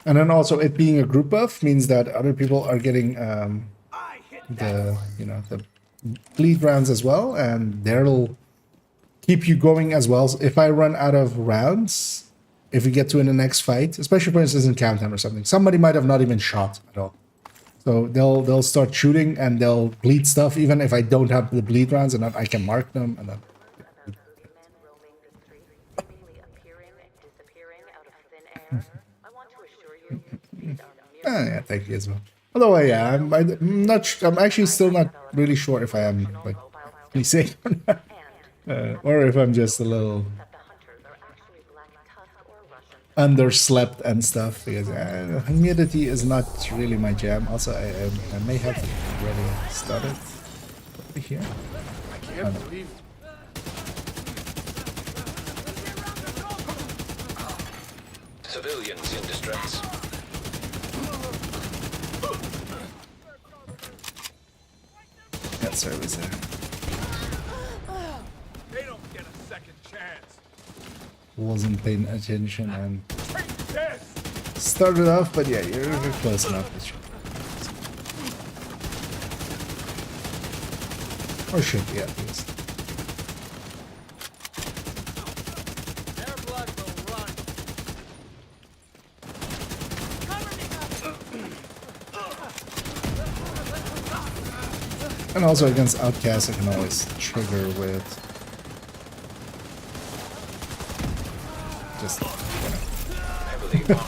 And then also it being a group buff means that other people are getting the, you know, the bleed rounds as well, and they'll keep you going as well. So if I run out of rounds, if we get to in the next fight, especially for instance in Countdown or something, somebody might have not even shot at all. So they'll start shooting and they'll bleed stuff even if I don't have the bleed rounds, and then I can mark them and then. Yeah, thank you as well. Although, yeah, I'm not. I'm actually still not really sure if I am like really safe or not, or if I'm just a little underslept and stuff. Because humidity is not really my jam. Also, I may have already started over here. I can't believe. Civilians in distress. That service there. They don't get a second chance. Wasn't paying attention and started off, but yeah, you're close enough. Or should be at least. And also against outcasts, I can always trigger with just, you know,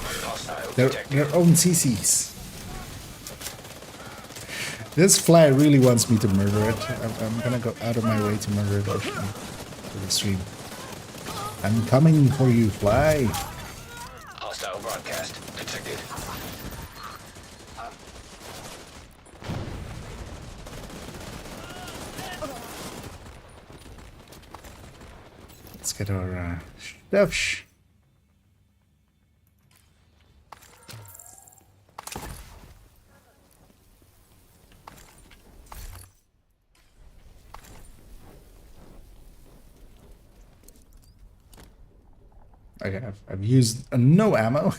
their own CCs. This fly really wants me to murder it. I'm gonna go out of my way to murder it for the stream. I'm coming for you, fly. Hostile broadcast detected. Let's get our stuff. Okay, I've used no ammo.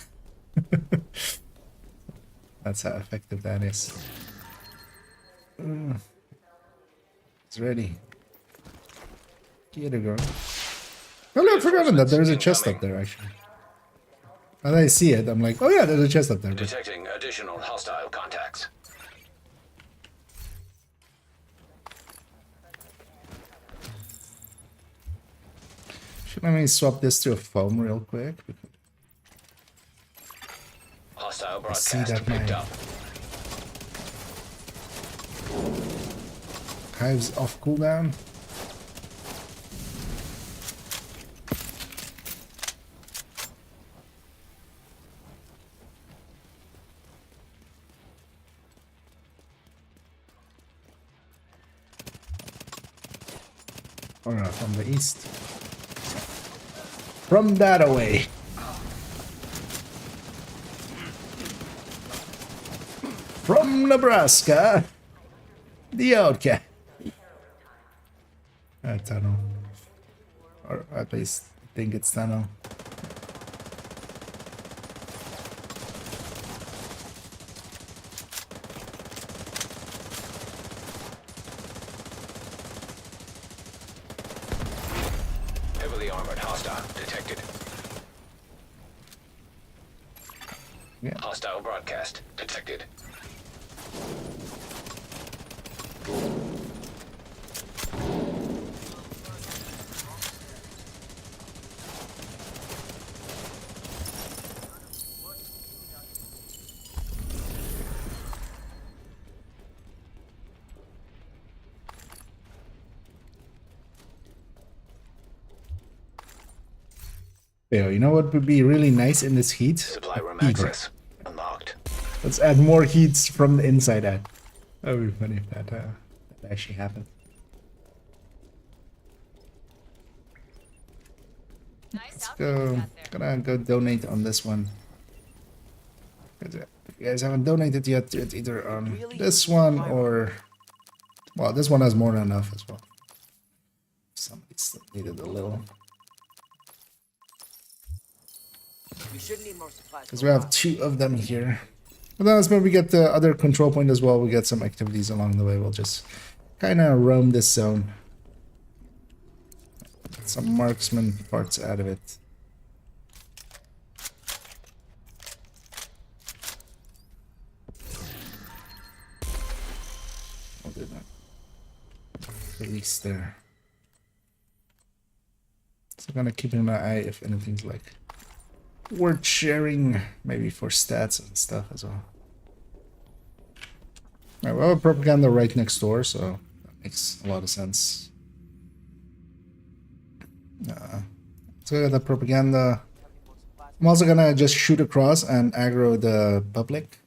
That's how effective that is. It's ready. Get it, girl. Oh no, I've forgotten that there's a chest up there, actually. When I see it, I'm like, oh yeah, there's a chest up there. Detecting additional hostile contacts. Should let me swap this to a foam real quick. Hostile I see broadcast that picked my up. hive's off cooldown. Or no, from the east. From that away. From Nebraska. The outcast. Tunnel. Or at least think it's tunnel. Heavily armored hostile detected. Yeah. Hostile broadcast detected. Yo, you know what would be really nice in this heat? Supply room Heater. access unlocked. Let's add more heats from the inside out. That would be funny if that actually happened. Let's go. Gonna go donate on this one. If you guys haven't donated yet, do it either on this one or... Well, this one has more than enough as well. Somebody still needed a little. We should need more supplies. Because we have 2 of them here. But then let's maybe get the other control point as well. We get some activities along the way. We'll just kind of roam this zone. Get some marksman parts out of it. I'll do that. Release there. So kind of keeping an eye if anything's like worth sharing, maybe for stats and stuff as well. Alright, we have a propaganda right next door, so that makes a lot of sense. So the propaganda. I'm also gonna just shoot across and aggro the public.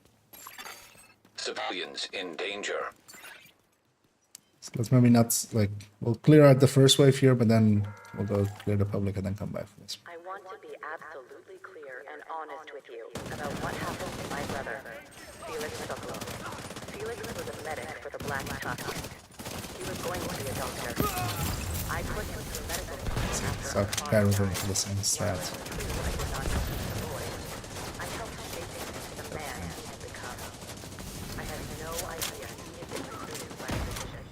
Civilians in danger. So let's maybe not like we'll clear out the first wave here, but then we'll go clear the public and then come back for this. I want to be absolutely clear and honest with you about what happened to my brother, Felix Sokolow. Felix was a medic for the Black Tusk. He was going to be a doctor. I put him through medical school after So bear with him for the same stat. I helped shape him into the man he had become. I had no idea he had been recruited by a physician.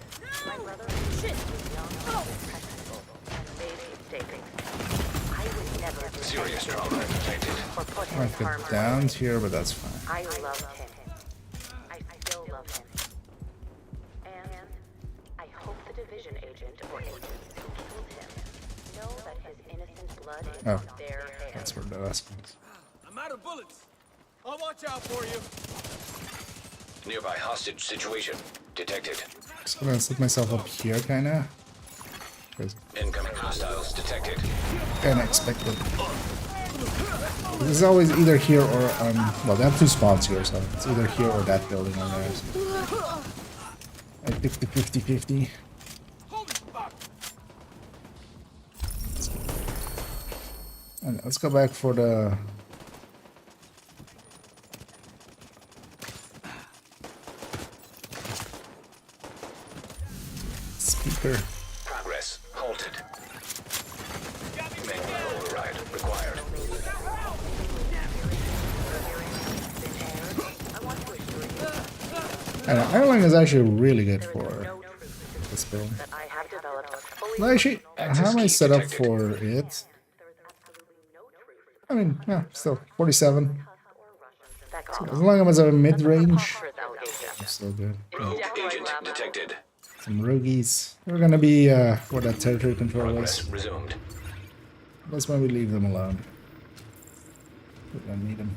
My brother was young and practical and made mistakes. I would never do Serious trauma detected. or put him I in harm's got downed here, but that's fine. I loved him. I still love him. And I hope the division agent or agents who killed him know that his innocent blood is Oh, on their hands. that's where the last one is. I'm out of bullets. I'll watch out for you. Nearby hostage situation detected. Just gonna set myself up here, kinda. Incoming hostiles detected. Kinda expected. This is always either here or well, they have 2 spawns here, so it's either here or that building on there. So. Like 50-50-50. And let's go back for the speaker. Progress halted. Manual override required. And Ireland is actually really good for this build. I have developed a fully Well, actually, how am I set up for it? I mean, yeah, still 47. So as long as I'm in mid-range, I'm still good. Rogue agent detected. Some roguies. We're gonna be where that territory control Progress is. resumed. That's why we leave them alone. We don't need them.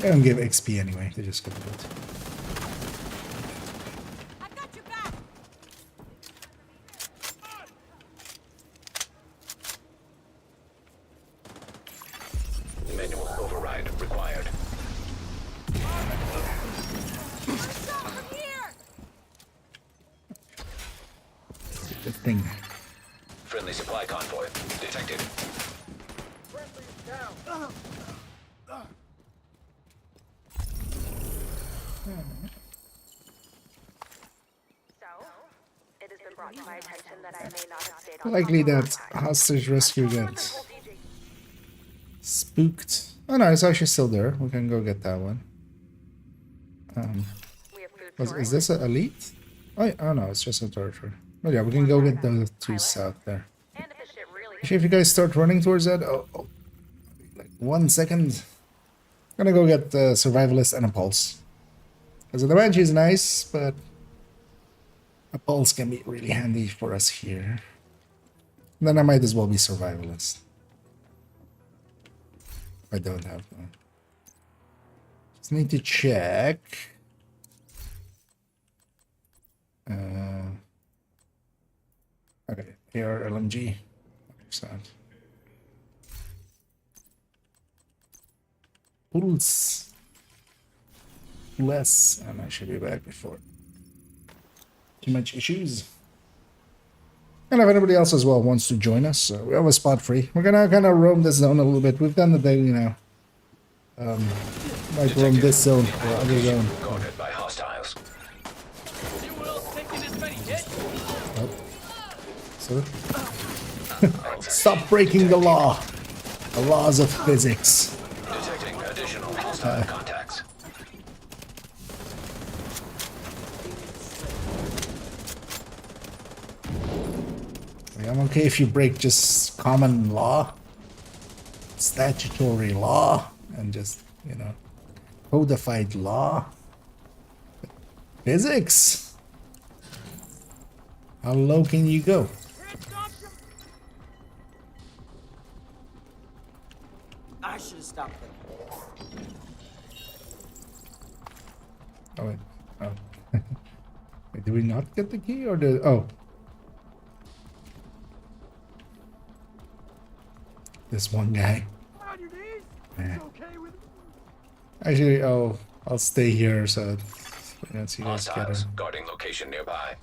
They don't give XP anyway, they just give it. Manual override required. The thing. Friendly supply convoy detected. It has been brought to my attention that I may not have stayed on Likely that hostage rescue gets spooked. Oh no, it's actually still there. We can go get that one. Is this an elite? Oh no, it's just a torture. Oh yeah, we can go get the 2 south there. Actually, if you guys start running towards that, like 1 second. I'm gonna go get the survivalist and a pulse. Because the Banshee is nice, but a pulse can be really handy for us here. Then I might as well be survivalist. I don't have one. Just need to check. Okay, here LMG. Understand. Pulse. Less, and I should be back before too much issues. And if anybody else as well wants to join us, so we have a spot free. We're gonna kind of roam this zone a little bit. We've done the daily now. Might roam this zone or other zone. Recorded by hostiles. So, stop breaking the law. The laws of physics. Detecting additional hostile contacts. I'm okay if you break just common law, statutory law, and just, you know, codified law. Physics? How low can you go? I should have stopped them. Oh, wait. Oh. Wait, do we not get the key or the... Oh. This one guy. Yeah. Actually, I'll stay here so once you guys get Hostiles him. guarding location nearby.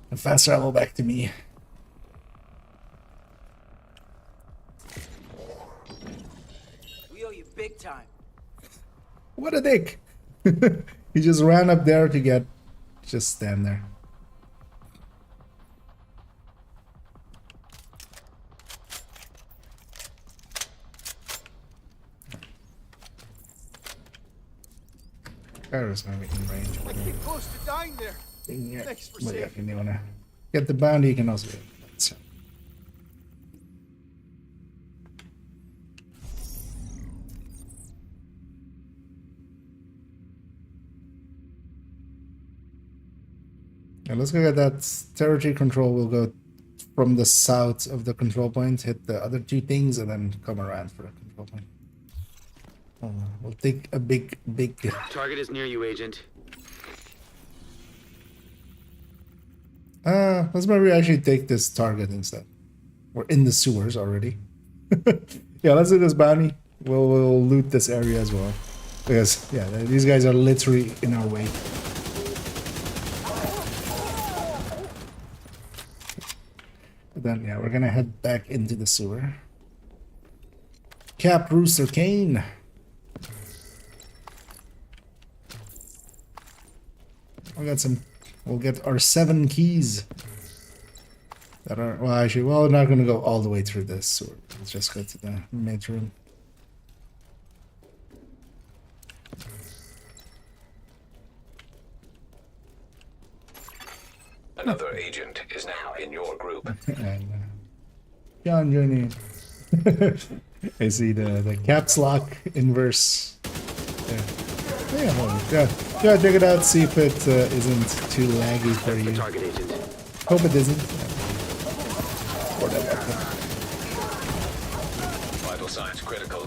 And fast travel back to me. We owe you big time. What a dick! He just ran up there to get... Just stand there. Kyra's not in range. Getting close to dying there. Yeah. Thanks for But yeah, saving. if you wanna get the bounty, you can also get it. So. Yeah, let's go get that territory control. We'll go from the south of the control point, hit the other two things, and then come around for the control point. We'll take a big... Target is near you, Agent. Let's maybe actually take this target instead. We're in the sewers already. Yeah, let's do this bounty. We'll loot this area as well. Because, yeah, these guys are literally in our way. But then, yeah, we're gonna head back into the sewer. Cap Rooster Kane. We'll get our 7 keys. That are, well, actually, well, we're not gonna go all the way through this sewer. Let's just go to the mid room. Another agent is now in your group. And John joining. I see the caps lock inverse. Yeah, check it out. See if it isn't too laggy for you. Target agent. Hope it isn't. Vital signs critical.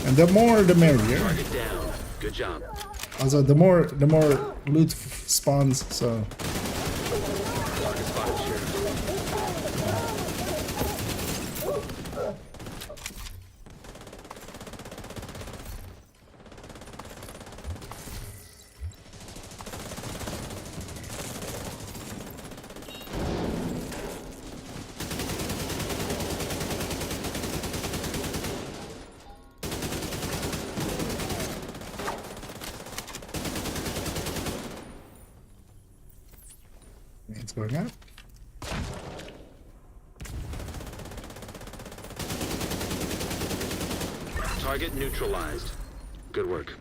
And the more, the merrier. Target down. Good job. Also, the more loot spawns. So. Target spotted, Sheriff. It's going up. Target neutralized. Good work.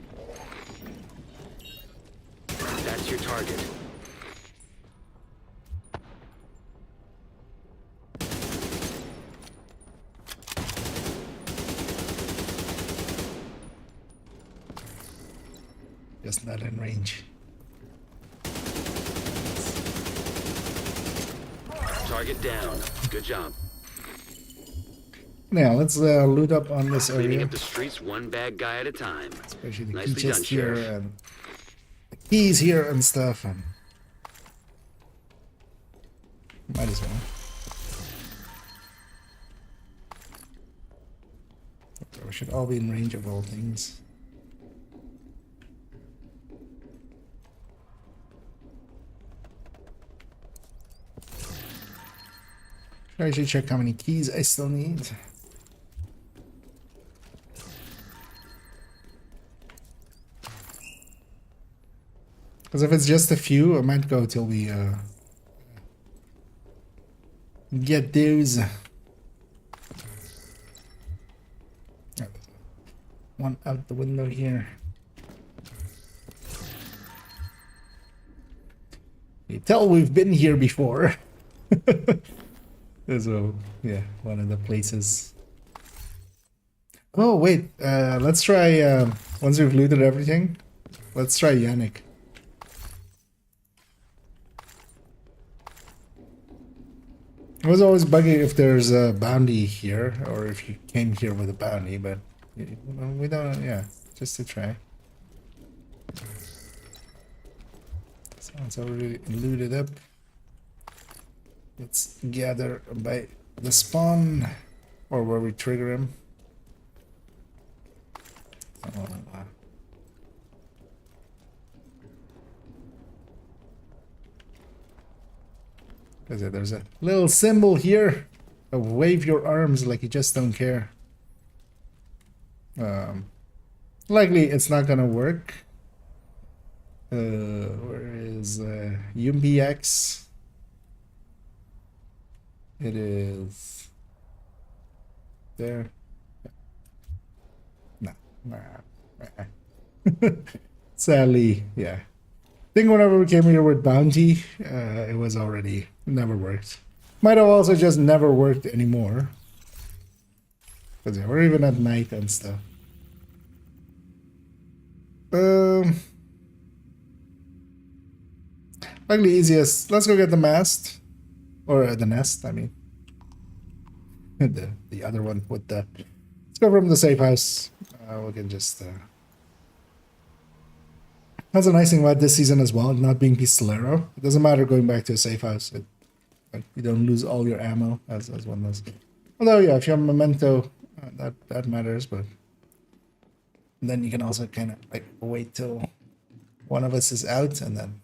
That's your target. Just not in range. Target down. Good job. Now let's loot up on this Cleaning area. up the streets one bad guy at a time. Especially the key Nicely chest done, here Sheriff. and the keys here and stuff. And might as well. We should all be in range of all things. I should check how many keys I still need. Because if it's just a few, I might go till we get those. One out the window here. You tell we've been here before. So, yeah, one of the places. Oh, wait. Let's try, once we've looted everything, let's try Yannick. It was always buggy if there's a bounty here, or if you came here with a bounty, but we don't, yeah, just to try. Sounds already looted up. Let's gather by the spawn, or where we trigger him. There's a little symbol here. Wave your arms like you just don't care. Likely it's not gonna work. Where is UMPX? It is there. No. Sadly, yeah. I think whenever we came here with bounty, it was already never worked. Might have also just never worked anymore. Because yeah, we're even at night and stuff. Likely easiest. Let's go get the mast. Or the nest, I mean. The other one with the... Let's go from the safe house. We can just... That's a nice thing about this season as well, not being pistolero. It doesn't matter going back to a safe house. You don't lose all your ammo as one does. Although, yeah, if you have memento, that matters, but... Then you can also kind of like wait till one of us is out and then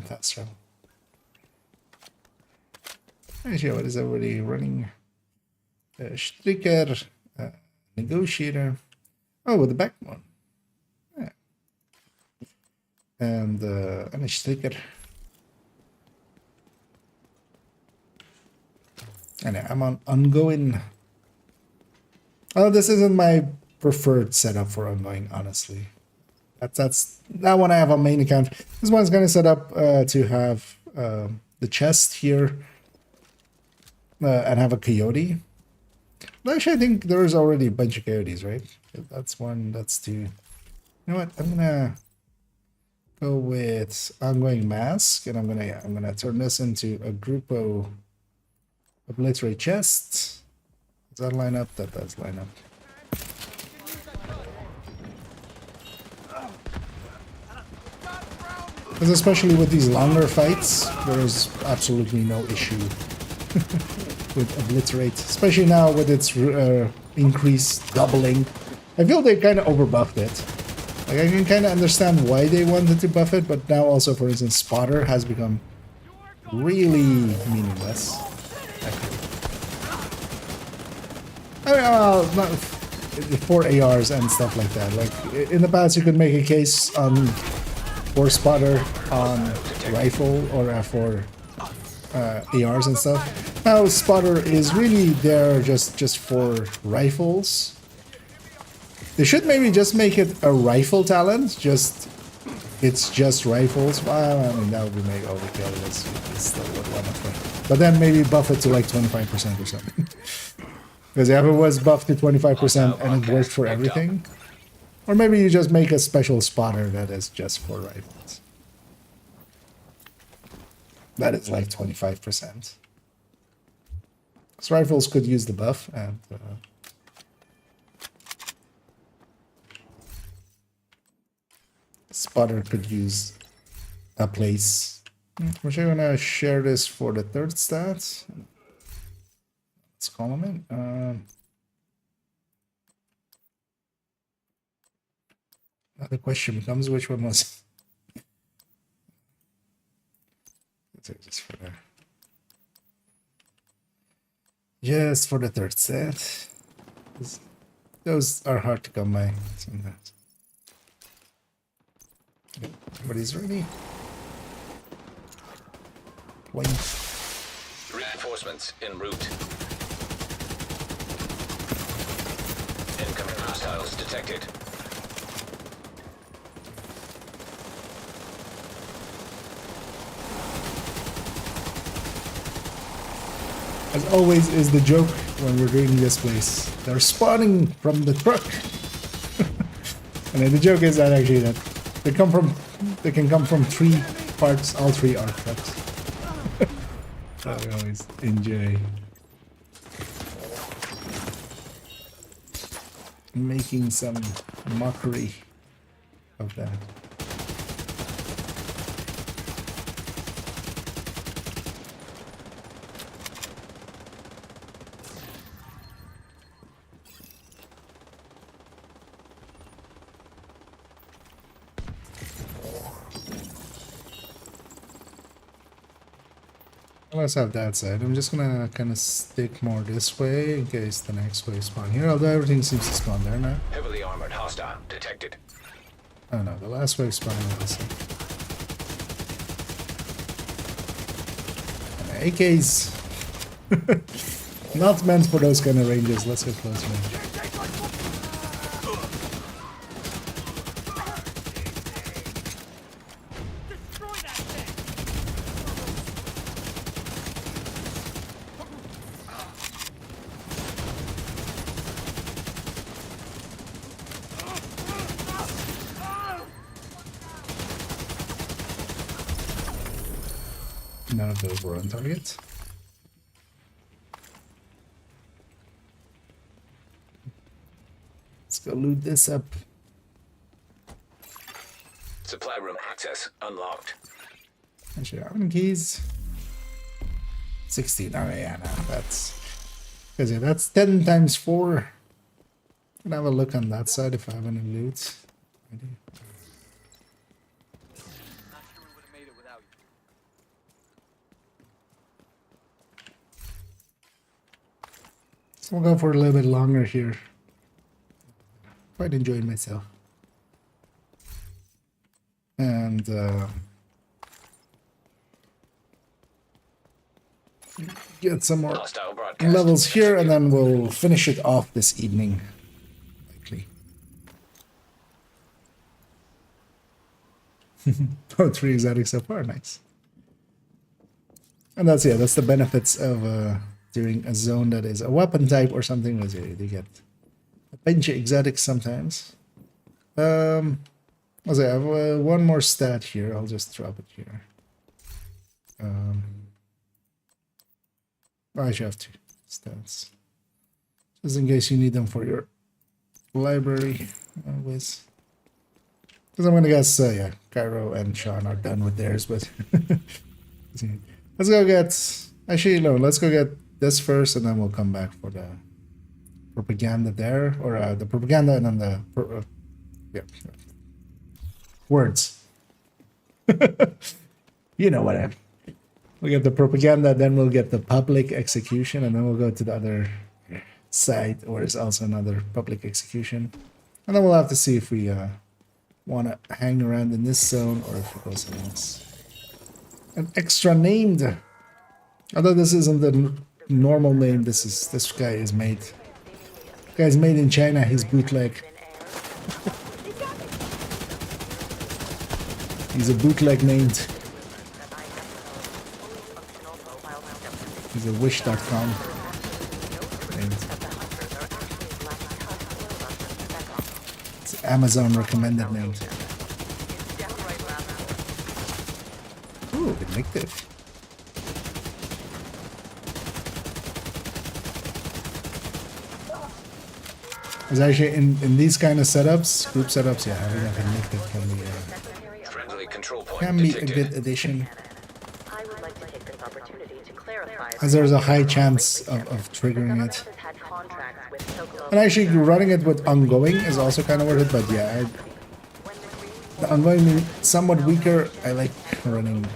fast travel. Actually, what is everybody running? Striker, negotiator. Oh, with the backbone. Yeah. And a Striker. And I'm on ongoing. Oh, this isn't my preferred setup for ongoing, honestly. That's that one I have on main account. This one's gonna set up to have the chest here. And have a coyote. Actually, I think there's already a bunch of coyotes, right? That's one, that's two. You know what? I'm gonna go with ongoing mask, and I'm gonna turn this into a Grupo obliterate chest. Does that line up? That does line up. Because especially with these longer fights, there's absolutely no issue with obliterate, especially now with its increased doubling. I feel they kind of overbuffed it. Like, I can kind of understand why they wanted to buff it, but now also, for instance, spotter has become really meaningless. I mean, not for ARs and stuff like that. Like in the past, you could make a case for spotter on rifle or for ARs and stuff. Now spotter is really there just for rifles. They should maybe just make it a rifle talent. It's just rifles. Well, I mean that would be mega overkill. It's still one of them. But then maybe buff it to like 25% or something. Because if it was buffed to 25% and it worked for everything, or maybe you just make a special spotter that is just for rifles. That is like 25%. These rifles could use the buff, and spotter could use a place. I'm actually gonna share this for the third stat. Let's call them in. The question becomes which one was. Just for the third set. Those are hard to come by sometimes. Okay, everybody's ready. Wait. Reinforcements en route. Incoming hostiles detected. As always is the joke when we're doing this place. They're spawning from the truck. And then the joke is that actually that they can come from 3 parts, all 3 are trucks. So we always enjoy making some mockery of that. Let's have that side. I'm just gonna kind of stick more this way in case the next wave spawn here. Although everything seems to spawn there now. Heavily armored hostile detected. Oh no, the last wave spawned on this side. And AKs, not meant for those kind of ranges. Let's go close range. None of those were on target. Let's go loot this up. Supply room access unlocked. Actually, how many keys? 16. Oh yeah, no, that's because yeah, that's 10 times 4. Can I have a look on that side if I have any loot? I do. So we'll go for a little bit longer here. Quite enjoying myself. And get some more levels here, and then we'll finish it off this evening. Likely. Oh, 3 exotic so far, nice. And that's that's the benefits of doing a zone that is a weapon type or something. Was you get a bunch of exotics sometimes. I have one more stat here. I'll just drop it here. I should have 2 stats, just in case you need them for your library. Always, because I'm gonna guess yeah, Cairo and Sean are done with theirs, but let's go get. Actually, no. Let's go get this first, and then we'll come back for the propaganda there, or the propaganda, and then the words. You know what I mean. We'll get the propaganda, then we'll get the public execution, and then we'll go to the other side, where it's also another public execution. And then we'll have to see if we want to hang around in this zone, or if it goes somewhere else. An extra named. Although this isn't the normal name, this guy is made. This guy's made in China, he's bootleg. He's a bootleg named. He's a wish.com named. It's Amazon recommended named. Ooh, vindictive. Because actually, in these kind of setups, group setups, yeah, having like a nick that Friendly control point can be a detected. good addition. I would like to take this opportunity to clarify. As there's a high chance of triggering it. Has had contracts with Soclo. And actually, running it with ongoing is also kind of worth it, but yeah, the ongoing being somewhat weaker. I like running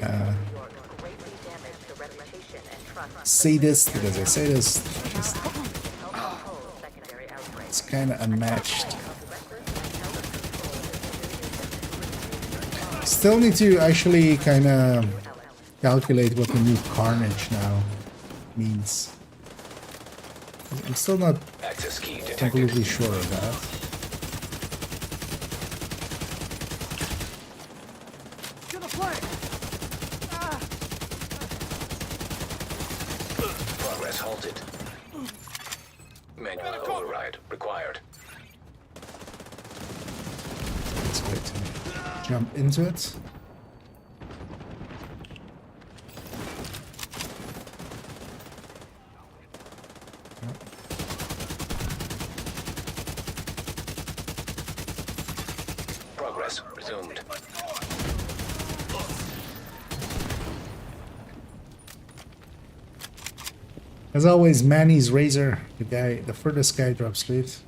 sadist because I sadist. Just, it's kind of unmatched. Still need to actually kind of calculate what the new carnage now means. I'm still not Access key detected. completely sure of that. Progress halted. Manual override required. Let's wait to jump into it. Progress resumed. As always, Manny's Razor, the furthest guy drops loot.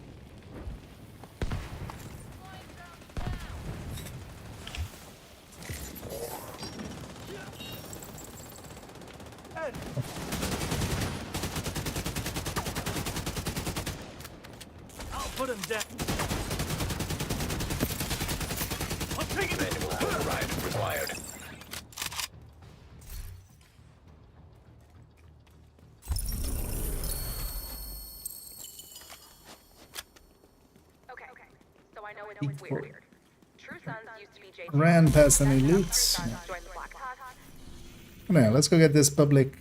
I'll put him down. Manual override required. So I know it's weird. True Sons used to be JT. Ran past any loot. Yeah, let's go get this public.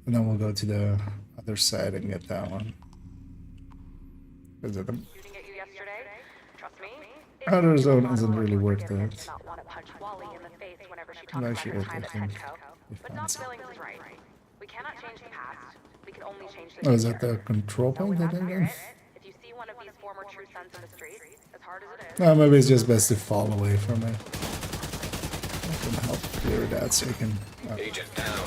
And then we'll go to the other side and get that one. Is it the Shooting at you yesterday. Trust me. outer zone isn't really worth it. Not want to punch Wally in the face whenever she talks No, about she her is, time I at think. Petco. We But found not some. Billings is right. We cannot change the past. We can only change the Oh, is future. that the control point I think then? If you see one of these former True Sons in the streets, as hard as it is, No, maybe it's just best to fall away from it. I can help clear that so you can... Agent down.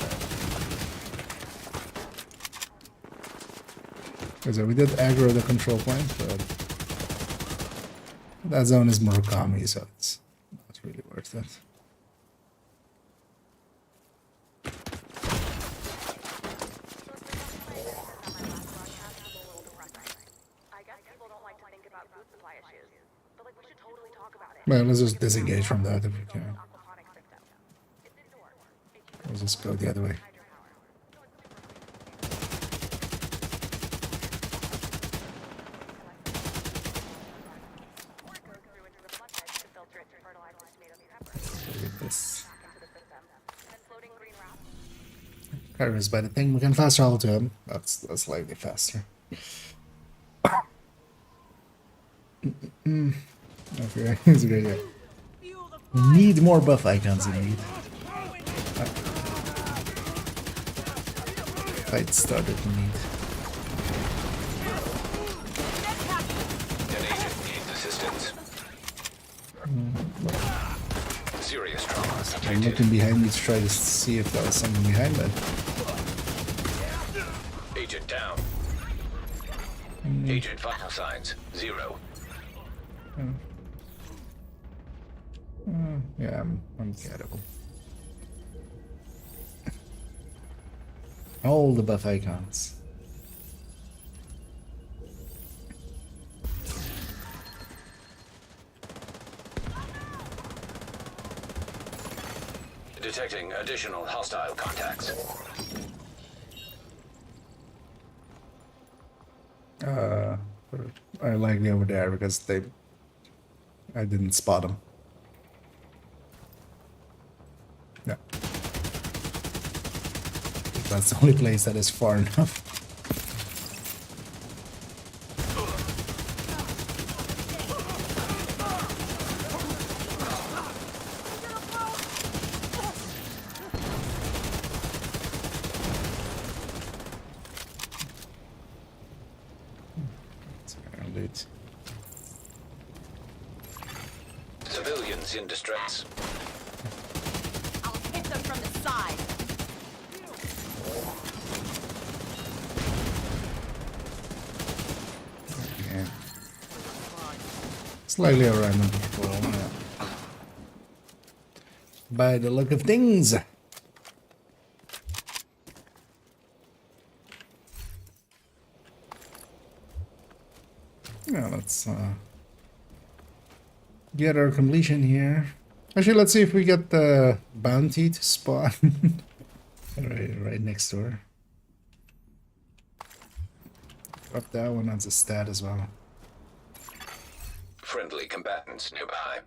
So we did aggro the control point, but that zone is Murakami, so it's not really worth it. I guess people don't like to think about food supply issues. But like, we should totally talk about it. Well, let's just disengage from that if we can. Let's just go the other way. Get this. Carries by the thing, we can fast travel to him. That's slightly faster. Okay, it's a great idea. We need more buff icons indeed. Fight started indeed. An agent needs assistance. Serious trauma I'm detected. looking behind me to try to see if there was something behind that. Agent down. Agent vital signs 0. Yeah, I'm gettable. All the buff icons. Detecting additional hostile contacts. Are likely over there because I didn't spot them. No. That's the only place that is far enough. dude. Civilians in distress. I'll hit them from the side. Yeah. Slightly a random roll, yeah. By the look of things. Yeah, let's get our completion here. Actually, let's see if we get the bounty to spawn right next door. Drop that one as a stat as well. Friendly combatants nearby.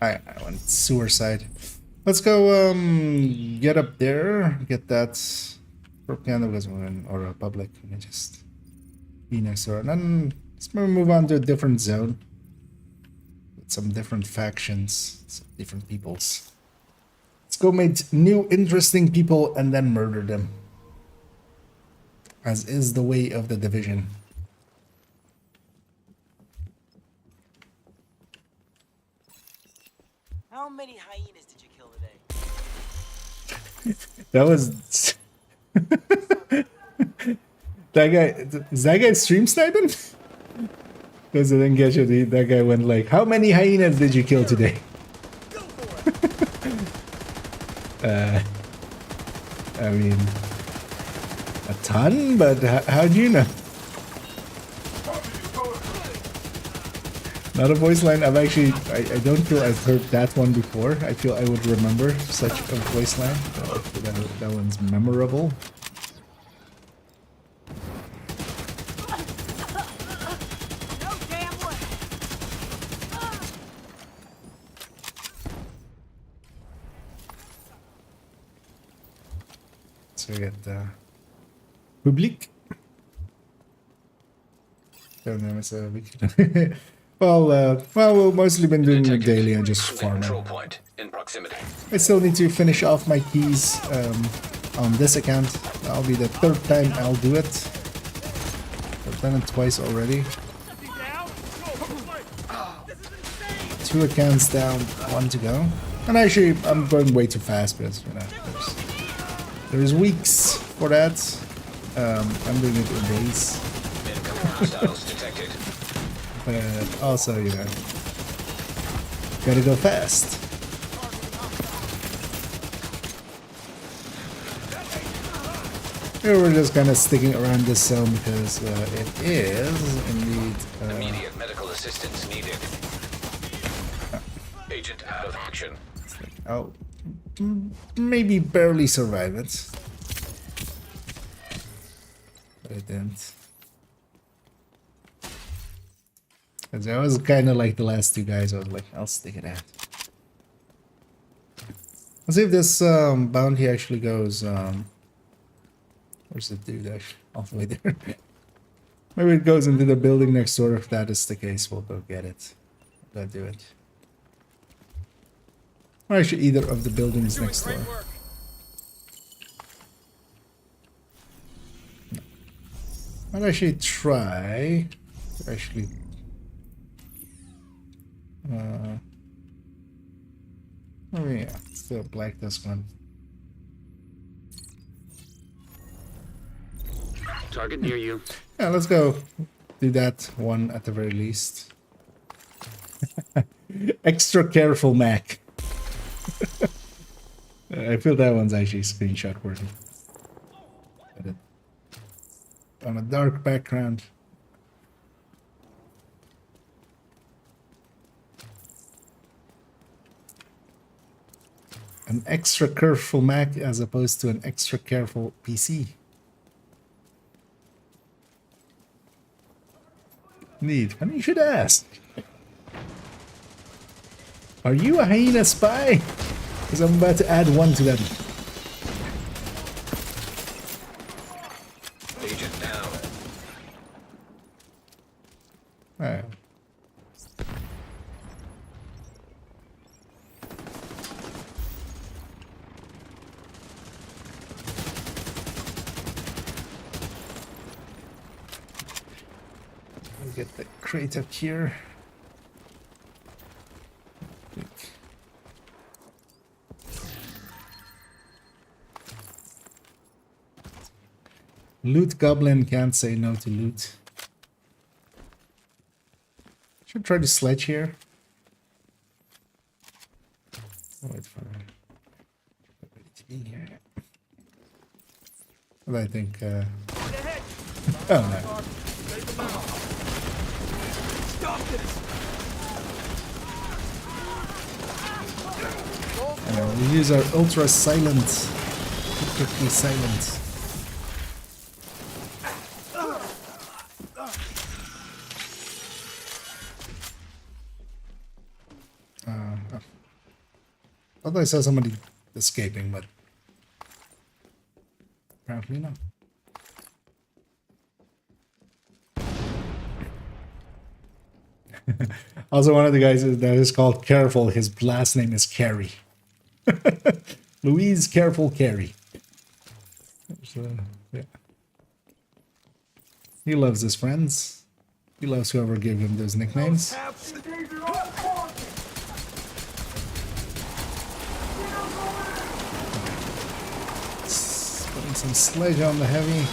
I went sewer side. Let's go get up there, get that propaganda because we're in or Republic. Let me just be next door. And then let's maybe move on to a different zone. With some different factions, some different peoples. Let's go meet new interesting people and then murder them. As is the way of the division. How many hyenas did you kill today? That was that guy. Is that guy stream sniping? Because I didn't get you. That guy went like, "How many hyenas did you kill today?" I mean, a ton, but how do you know? Not a voice line. I've actually, I don't feel I've heard that one before. I feel I would remember such a voice line. That one's memorable. So we get Public. Don't know, it's a week. Well, we've mostly been doing it daily and just farming. Control point in proximity. I still need to finish off my keys on this account. That'll be the third time I'll do it. I've done it twice already. 2 accounts down, 1 to go. And actually, I'm going way too fast because, you know, there's weeks for that. I'm doing it in days. Detected. But also, you know, gotta go fast. Here we're just kind of sticking around this zone because it is indeed. Immediate medical assistance needed. Agent out of action. I'll maybe barely survive it. But I didn't. Because I was kind of like the last 2 guys. I was like, I'll stick it out. Let's see if this bounty actually goes. Where's the dude actually? All the way there. Maybe it goes into the building next door. If that is the case, we'll go get it. We'll go do it. Or actually, either of the buildings next door. No. I'll actually try to actually. Oh yeah, still black this one. Target near you. Yeah, let's go do that one at the very least. Extra careful, Mac. I feel that one's actually screenshot worthy. On a dark background. An extra careful Mac as opposed to an extra careful PC. Neat. And you should ask. Are you a hyena spy? Because I'm about to add 1 to them. Agent down. Alright. Get the crate up here. Loot goblin can't say no to loot. Should try to sledge here. Wait for it to be here. But I think. Oh no. We use our ultra silent, quickly silent. I thought I saw somebody escaping, but apparently not. Also, one of the guys that is called Careful, his last name is Carey. Louise Careful Carey. So, yeah. He loves his friends. He loves whoever gave him those nicknames. Putting some sledge on the heavy.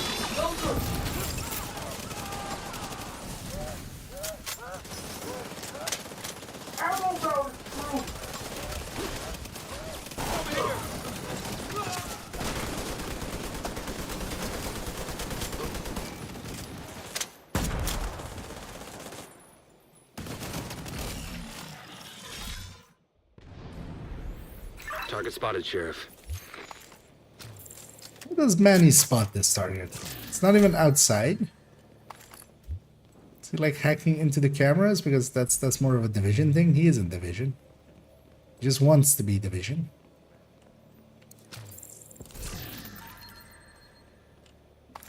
Target spotted, Sheriff. How does Manny spot this target? It's not even outside. Is he like hacking into the cameras? Because that's more of a Division thing. He isn't Division. He just wants to be Division.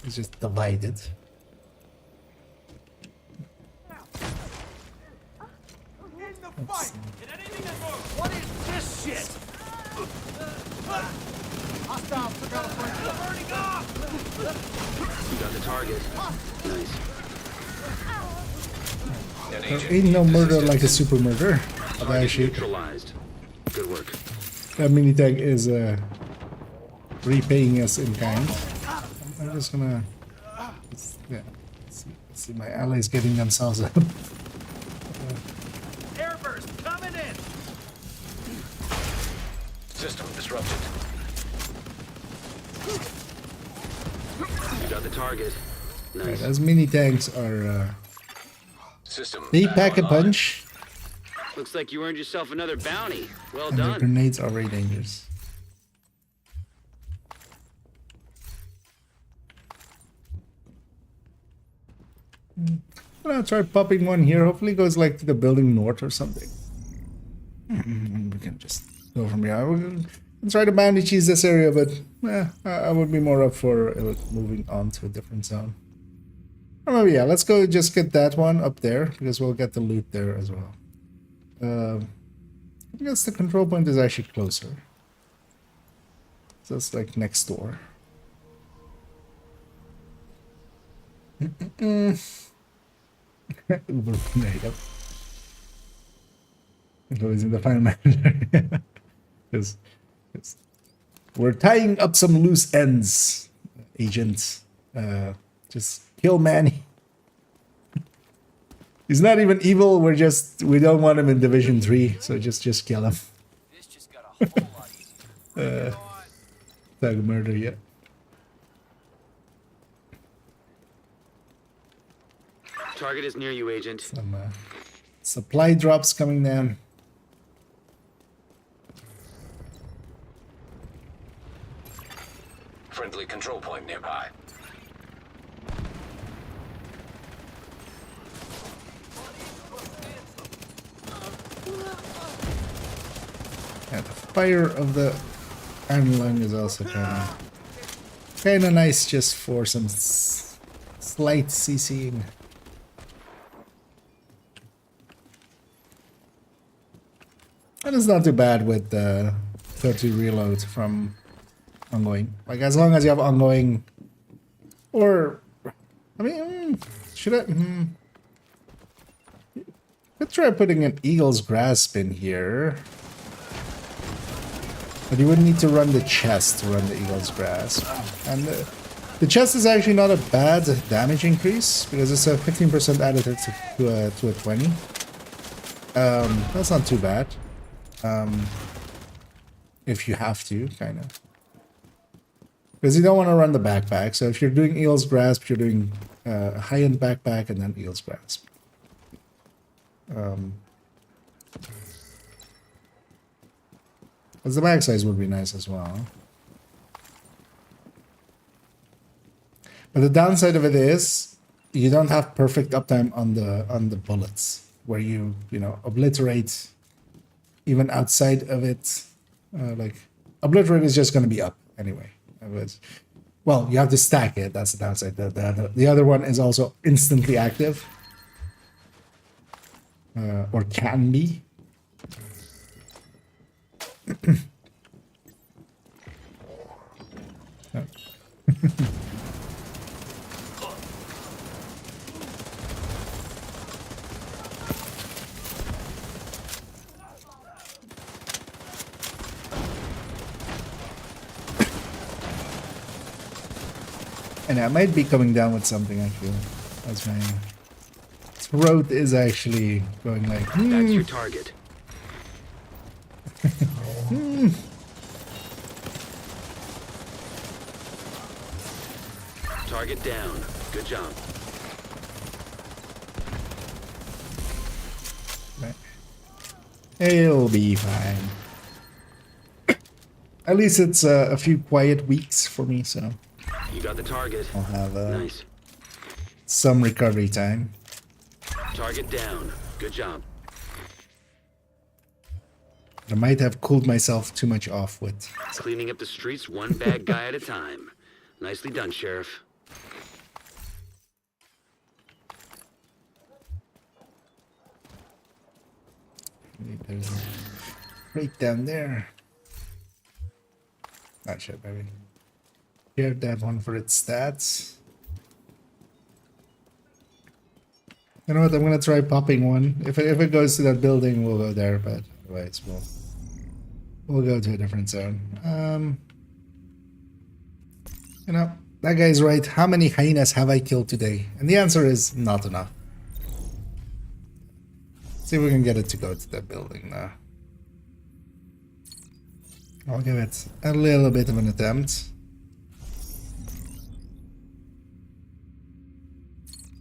He's just divided. What is this shit? Hostile took out a friend. Burning off! You got the target. Nice. There ain't no murder like a super murder. Actually, neutralized. Good work. that mini tag is repaying us in kind. I'm just gonna, yeah. Let's see my allies getting themselves up. Airburst coming in. System disrupted. You got the target. Nice. Right, those mini tanks are. System. They pack a punch. Looks like you earned yourself another bounty. Well And their done. grenades are very dangerous. I'm gonna try popping one here. Hopefully it goes like to the building north or something. We can just go from here. We can try to bounty cheese this area, but I would be more up for moving on to a different zone. Or maybe, yeah, let's go just get that one up there, because we'll get the loot there as well. I guess the control point is actually closer. So it's like next door. Uber tornado. It was in the final manager. Because we're tying up some loose ends, agent. Just kill Manny. He's not even evil. We don't want him in Division 3, so just kill him. This just got a whole lot easier. Thug murder, yeah. Target is near you, Agent. Some supply drops coming down. Friendly control point nearby. Yeah, the fire of the iron lung is also kind of nice, just for some slight CCing. And it's not too bad with the 30 reload from ongoing. Like, as long as you have ongoing, or I mean, should I? Let's try putting an Eagle's Grasp in here. But you would need to run the chest to run the Eagle's Grasp. And the chest is actually not a bad damage increase, because it's a 15% additive to a 20. That's not too bad. If you have to, kind of. Because you don't want to run the backpack. So if you're doing Eagle's Grasp, you're doing high-end backpack and then Eagle's Grasp. Because the bag size would be nice as well. But the downside of it is you don't have perfect uptime on the bullets, where you know, obliterate even outside of it. Like, obliterate is just going to be up anyway. Well, you have to stack it. That's the downside. The other one is also instantly active, or can be. Oh. And I might be coming down with something actually. That's my throat is actually going like. That's your target. Target down. Good job. Right. It'll be fine. At least it's a few quiet weeks for me, so You got the target. I'll have Nice. some recovery time. Target down. Good job. I might have cooled myself too much off with. Cleaning up the streets one bad guy at a time. Nicely done, Sheriff. There's a right down there. Not sure, maybe. Here, that one for its stats. You know what? I'm gonna try popping one. If it goes to that building, we'll go there. But otherwise, we'll go to a different zone. You know, that guy's right. How many hyenas have I killed today? And the answer is not enough. See if we can get it to go to that building now. I'll give it a little bit of an attempt.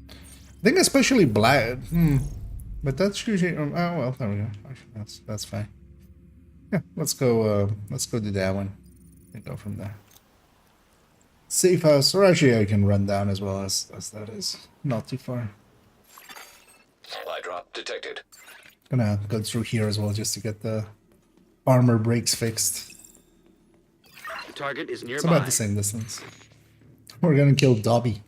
I think especially black. But that's usually. Oh well, there we go. Actually, that's fine. Yeah, let's go. Let's go do that one. And go from there. Safe house, or actually, I can run down as well as that is not too far. Supply drop detected. Gonna go through here as well just to get the armor breaks fixed. The target is nearby. It's about the same distance. We're gonna kill Dobby.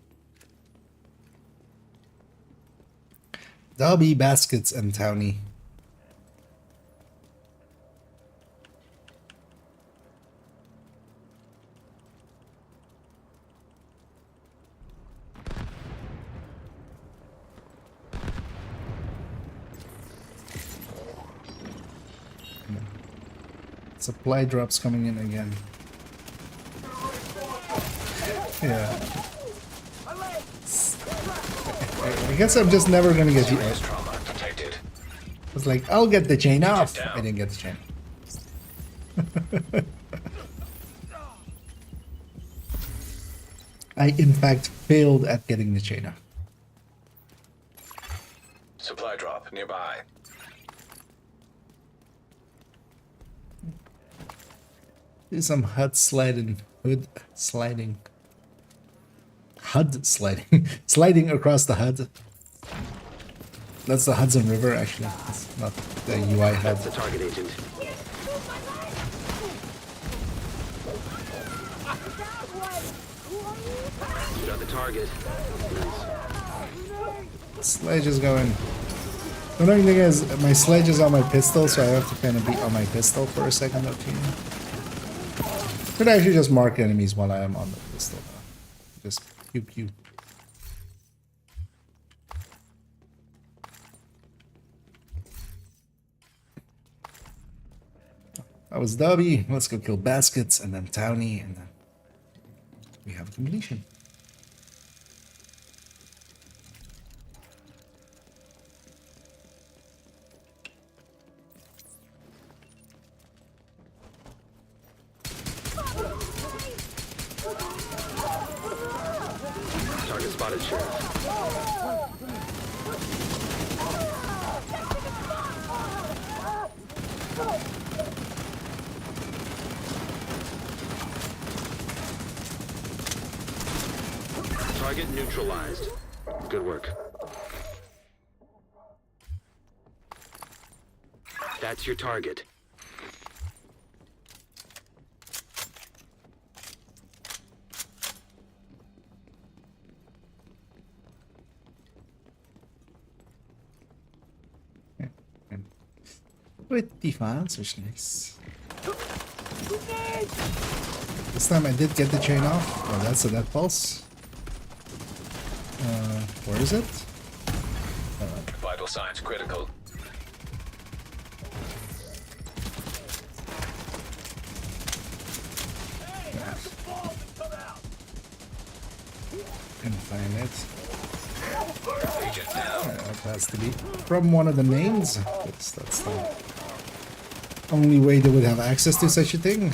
Dobby, Baskets, and Townie. Supply drops coming in again. Yeah. I guess I'm just never gonna get you. I was like, I'll get the chain off. I didn't get the chain. I in fact failed at getting the chain off. Supply drop nearby. Do some HUD sliding, hood sliding, HUD sliding, sliding across the HUD. That's the Hudson River, actually. It's not the UI HUD. That's the target agent. You got the target. Nice. Sledge is going. The only thing is, my sledge is on my pistol, so I have to kind of be on my pistol for a second or two. Could actually just mark enemies while I am on the pistol. Just pew pew. That was Dobby. Let's go kill Baskets and then Townie, and then we have completion. Target spotted, Sheriff. Target neutralized. Good work. That's your target. Pretty fast, which is nice. This time I did get the chain off. Oh, that's a death pulse. Where is it? Vital signs critical. Couldn't find it. Agent down. That has to be from one of the names. That's the only way they would have access to such a thing.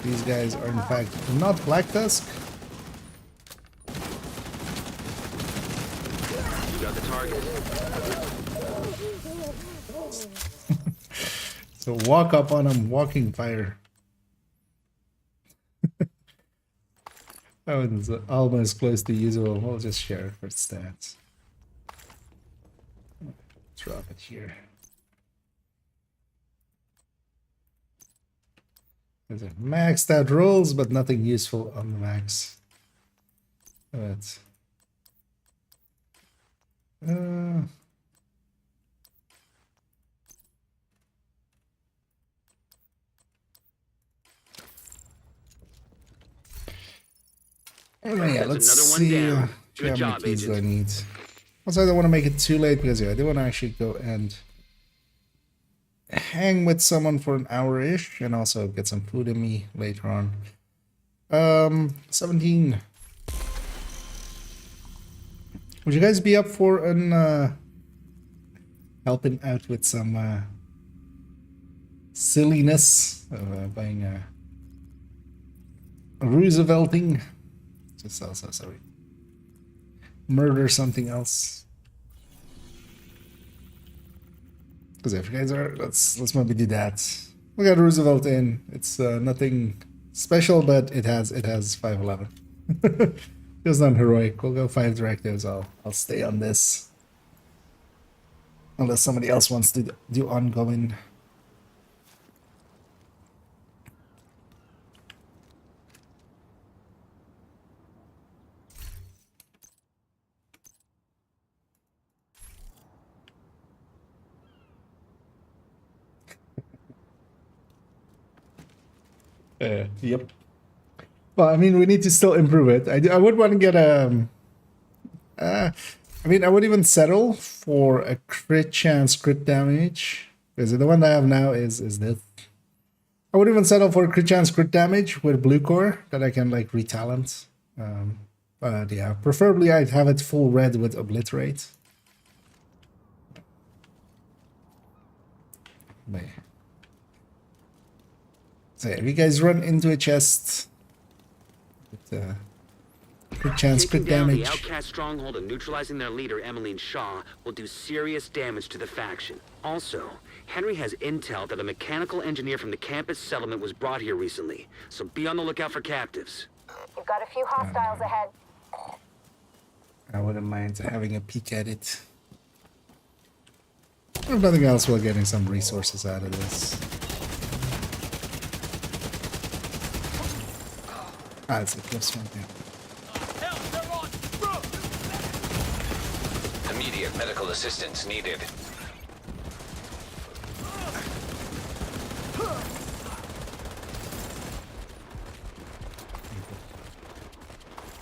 These guys are in fact not Black Tusk. You got the target. So walk up on them, walking fire. That one's almost close to usable. We'll just share it for stats. Drop it here. There's a maxed out rolls, but nothing useful on the max. But yeah, let's see how many keys do I need. Also, I don't want to make it too late because I do want to actually go and hang with someone for an hour-ish and also get some food in me later on. 17. Would you guys be up for an helping out with some silliness of buying a Roosevelting? Just also, sorry. Murder something else. Because if you guys are, let's maybe do that. We got Roosevelt in. It's nothing special, but it has 511. It's not heroic. We'll go 5 directives. I'll stay on this. Unless somebody else wants to do ongoing. Yep. Well, I mean, we need to still improve it. I would want to get a... I mean, I would even settle for a crit chance, crit damage. Because the one that I have now is this. I would even settle for a crit chance, crit damage with blue core that I can, like, retalent. But yeah, preferably I'd have it full red with obliterate. But, so yeah, if you guys run into a chest with crit chance, crit damage. The outcast stronghold and neutralizing their leader, Emmeline Shaw, will do serious damage to the faction. Also, Henry has intel that a mechanical engineer from the campus settlement was brought here recently, so be on the lookout for captives. You've got a few hostiles ahead. I wouldn't mind having a peek at it. If nothing else, we're getting some resources out of this. Ah, it's a close one, yeah. Immediate medical assistance needed.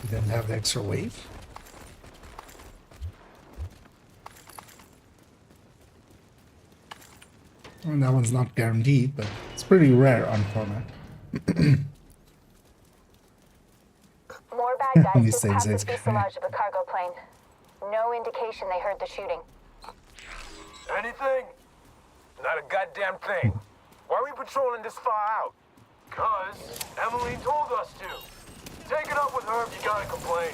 You didn't have the extra wave. And that one's not guaranteed, but it's pretty rare on format. More bad guys Only just saves passed the its fuselage of a cargo plane. No indication they heard the shooting. Anything? Not a goddamn thing. Why are we patrolling this far out? 'Cause Emily told us to. Take it up with her if you gotta complain.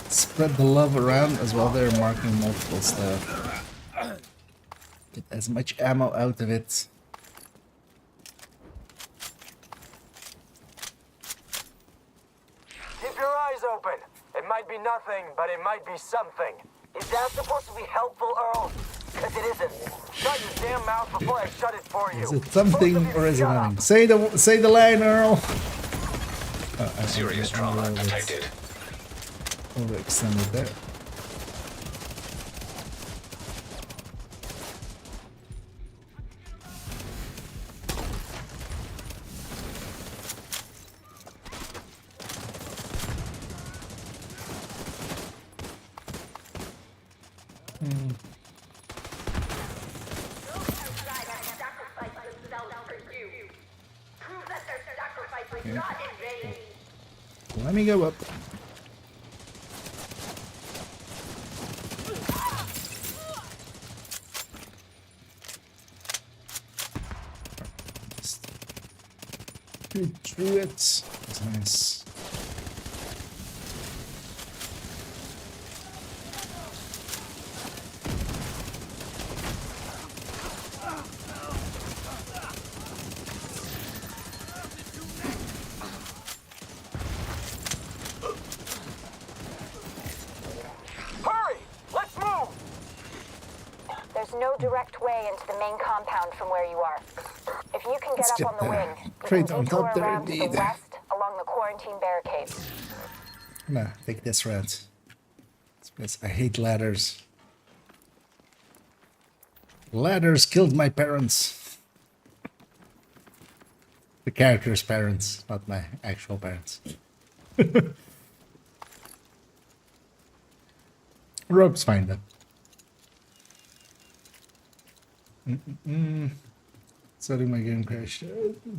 Spread the love around as well. They're marking multiple stuff. Get as much ammo out of it. Keep your eyes open. It might be nothing, but it might be something. Is that supposed to be helpful, Earl? Because it isn't. Shut your damn mouth before I shut it for you. Is it something or is it nothing? Say the line, Earl. Serious trauma detected. Overextended there. Let me go up. Through it. That's nice. Hurry! Let's move! There's no direct way into the main compound from where you are. If you can get Let's up get on the wing, you Trade can on detour top there around to the indeed. west along the quarantine barricades. Nah, take this route. Because I hate ladders. Ladders killed my parents. The character's parents, not my actual parents. Rope's fine though. Starting my game crashed.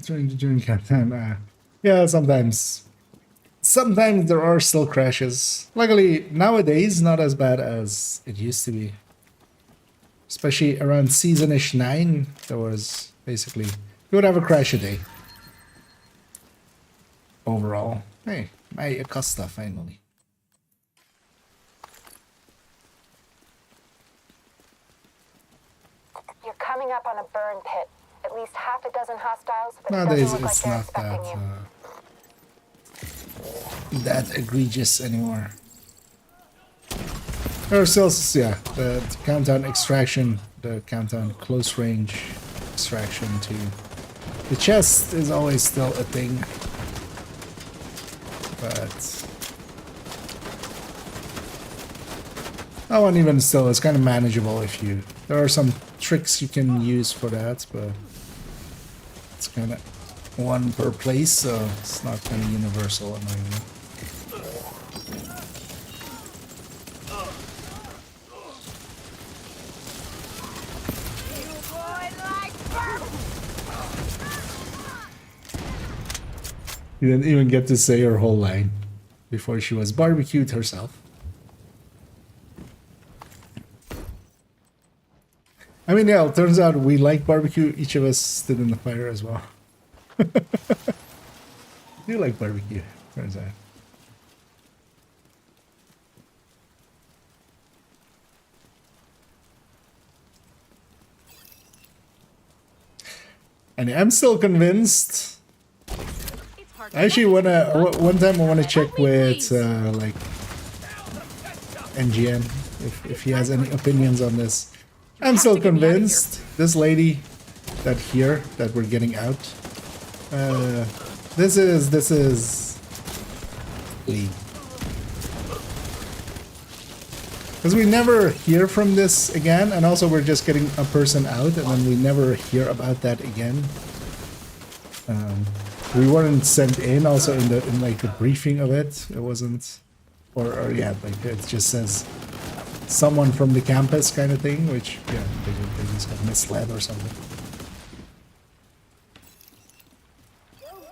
Trying to join countdown. Yeah, sometimes. Sometimes there are still crashes. Luckily, nowadays, not as bad as it used to be. Especially around season-ish 9, there was basically... You would have a crash a day. Overall. Hey, my Acosta, finally. You're coming up on a burn pit. At least half a dozen hostiles, but Nowadays, it doesn't look it's like not they're expecting you. that egregious anymore. There are still, yeah, the countdown extraction, the countdown close range extraction to the chest is always still a thing. But that one even still is kind of manageable if you... There are some tricks you can use for that, but it's kind of one per place, so it's not kind of universal annoyingly. You didn't even get to say her whole line before she was barbecued herself. I mean, yeah, it turns out we like barbecue. Each of us stood in the fire as well. You like barbecue, turns out. And I'm still convinced. I actually one time I wanna check with like NGN if he has any opinions on this. I'm still convinced this lady that we're getting out. This is leave. Because we never hear from this again, and also we're just getting a person out, and then we never hear about that again. We weren't sent in also in like the briefing of it. It wasn't, or yeah, like it just says someone from the campus kind of thing, which yeah, they just got misled or something.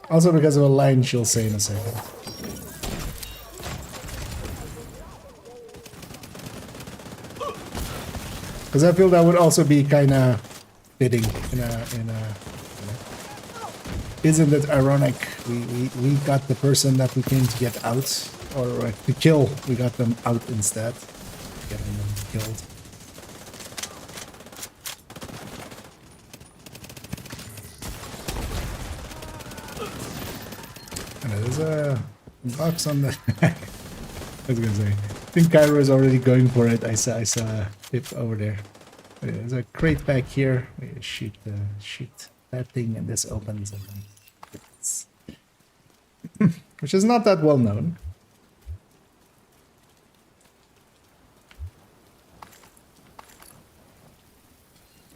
Also because of a line she'll say in a second. Because I feel that would also be kind of fitting in a isn't it ironic? We got the person that we came to get out, or to kill. We got them out instead, getting them killed. And there's a box on the. I was gonna say. I think Cairo is already going for it. I saw it over there. There's a crate back here. We shoot that thing, and this opens, and then it's which is not that well known.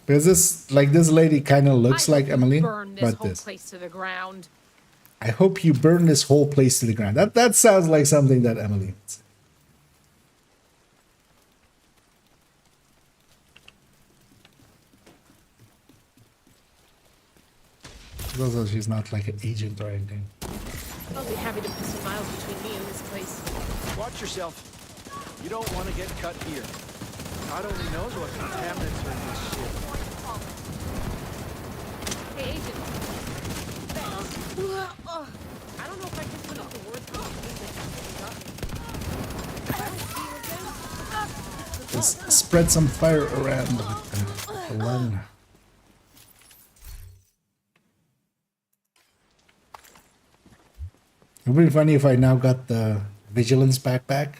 Because this lady kind of looks like Emily, but this. Place to the ground. I hope you burn this whole place to the ground. That sounds like something that Emily would say. Also, she's not like an agent or anything. I'll be happy to put some miles between me and this place. Watch yourself. You don't want to get cut here. God only knows what contaminants are in this shit. Hey, agent. I don't know if I can put up the words for the Just spread some fire around the lung. It would be funny if I now got the vigilance backpack.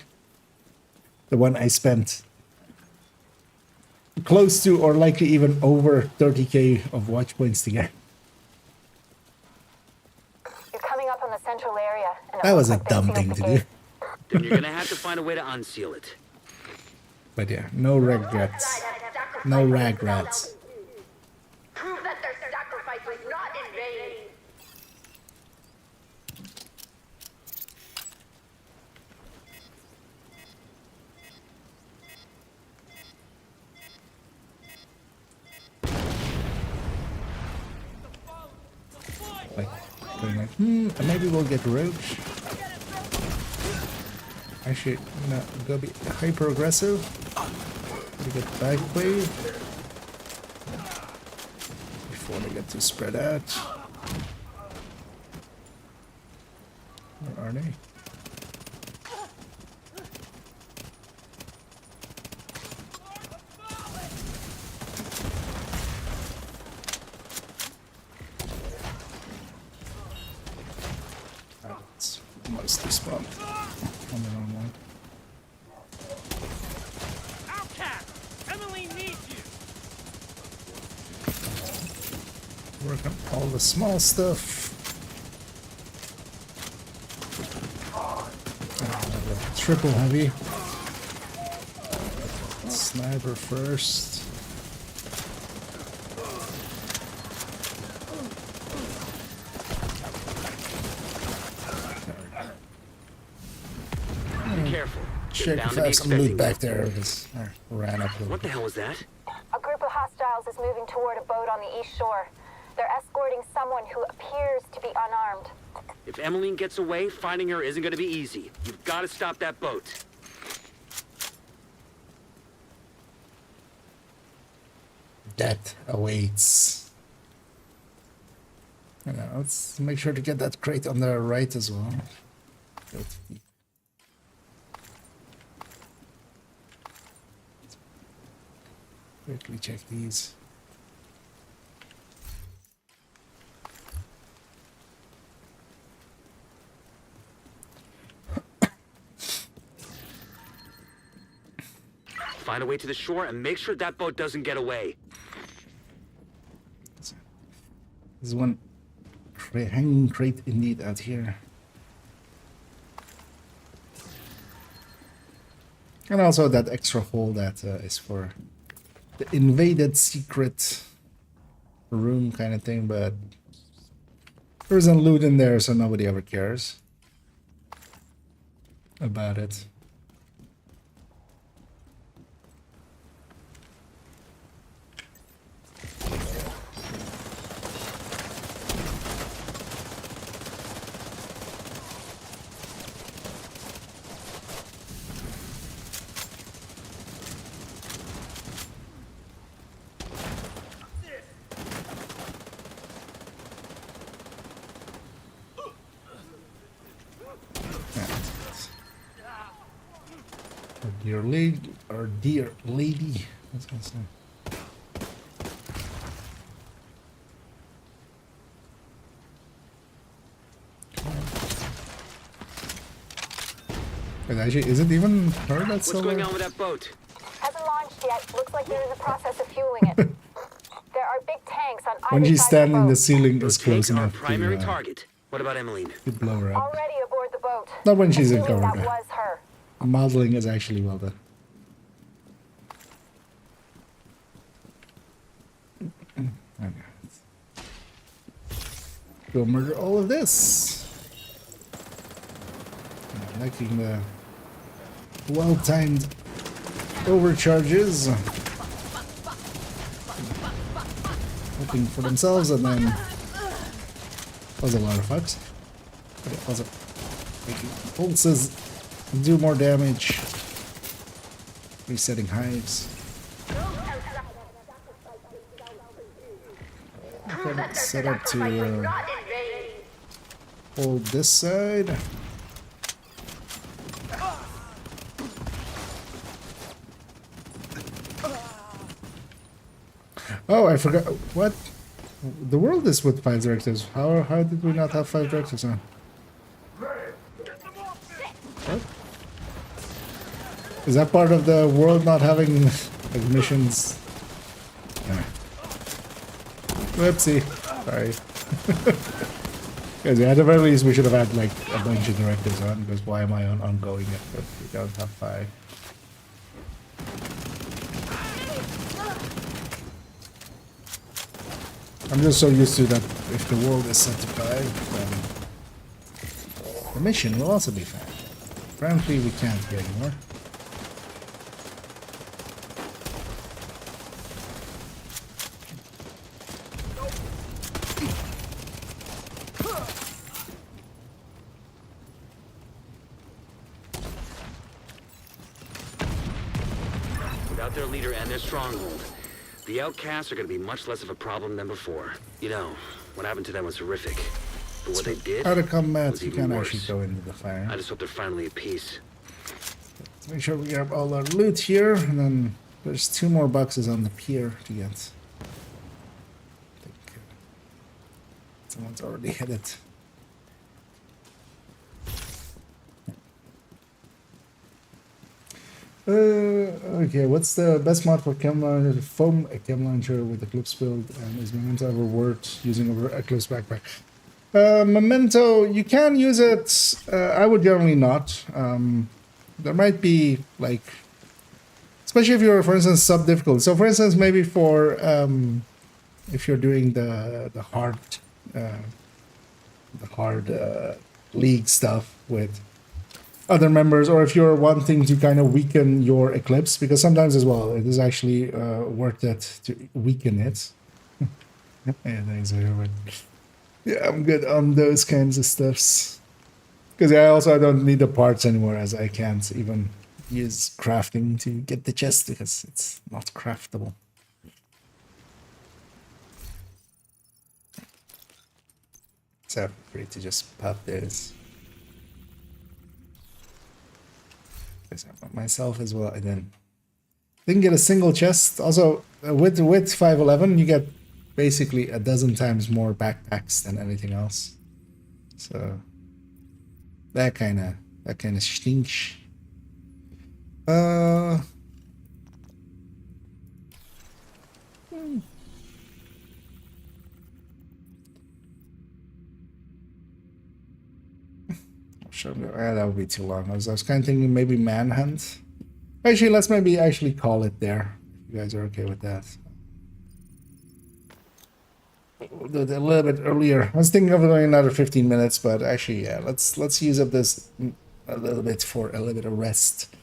The one I spent close to or likely even over 30k of watch points to get. You're coming up on the central area. And That was a dumb thing to do. Then you're gonna have to find a way to unseal it. But yeah, no regrets. No regrets. Prove that their sacrifice was not in vain. Like, going like, maybe we'll get roach. Actually, no, go be hyper aggressive. We get back wave before they get too spread out. Where are they? It's mostly spawned on the wrong one. Outcast! Emily needs you! Work on all the small stuff. Triple heavy. Sniper first. Be careful. Check Bound if to I be have some loot expecting back there. Just ran up. What the hell was that? A group of hostiles is moving toward a boat on the east shore. They're escorting someone who appears to be unarmed. If Emmeline gets away, finding her isn't gonna be easy. You've got to stop that boat. Death awaits. Yeah, let's make sure to get that crate on the right as well. Quickly check these. Find a way to the shore and make sure that boat doesn't get away. There's one hanging crate indeed out here. And also that extra hole that is for the invaded secret room kind of thing, but there isn't loot in there, so nobody ever cares about it. Dear lady, or dear lady. What's that say? Wait, actually, is it even her that's What's going on with that boat? Hasn't launched yet. Looks like they're in the process of fueling it. There are big tanks on When either she's side standing, of the the boat. ceiling Those is close tanks are our enough primary to, target. What about Emmeline? to blow her up. Already aboard the boat. Not when she's in Assuming cover. that was her. Modeling is actually well done. Go murder all of this. I'm liking the well-timed overcharges. Hoping for themselves and then was a lot of fucks. But it wasn't making pulses do more damage. Resetting hives. Okay, set up to hold this side. Oh, I forgot. What? The world is with 5 directives. How did we not have 5 directives on? What? Is that part of the world not having like missions? Yeah. Whoopsie. Sorry. Because at the very least we should have had like a bunch of directives on, because why am I on ongoing it if we don't have 5? I'm just so used to that if the world is set to 5, then the mission will also be 5. Frankly, we can't be anymore. Without their leader and their stronghold, the outcasts are going to be much less of a problem than before. You know, what happened to them was horrific. But what they did Out of combat, was you even can't worse. actually go into the fire. I just hope they're finally at peace. Make sure we grab all our loot here, and then there's 2 more boxes on the pier to get. I think someone's already hit it. Okay, what's the best mod for chem launcher? Foam a chem launcher with Eclipse build, and is Memento ever worth using over Eclipse backpack? Memento, you can use it. I would generally not. There might be like, especially if you're, for instance, sub difficult. So, for instance, maybe for if you're doing the hard league stuff with other members, or if you're wanting to kind of weaken your Eclipse, because sometimes as well it is actually worth it to weaken it. Yeah, thanks everyone. Yeah, I'm good on those kinds of stuffs. Because I don't need the parts anymore, as I can't even use crafting to get the chest because it's not craftable. So free to just pop this. Myself as well. I didn't get a single chest. Also, with 511, you get basically a dozen times more backpacks than anything else. So that kind of stinks. Sure, that would be too long. I was kind of thinking maybe Manhunt. Actually, let's maybe actually call it there. If you guys are okay with that. We'll do it a little bit earlier. I was thinking of going another 15 minutes, but actually, yeah, let's use up this a little bit for a little bit of rest.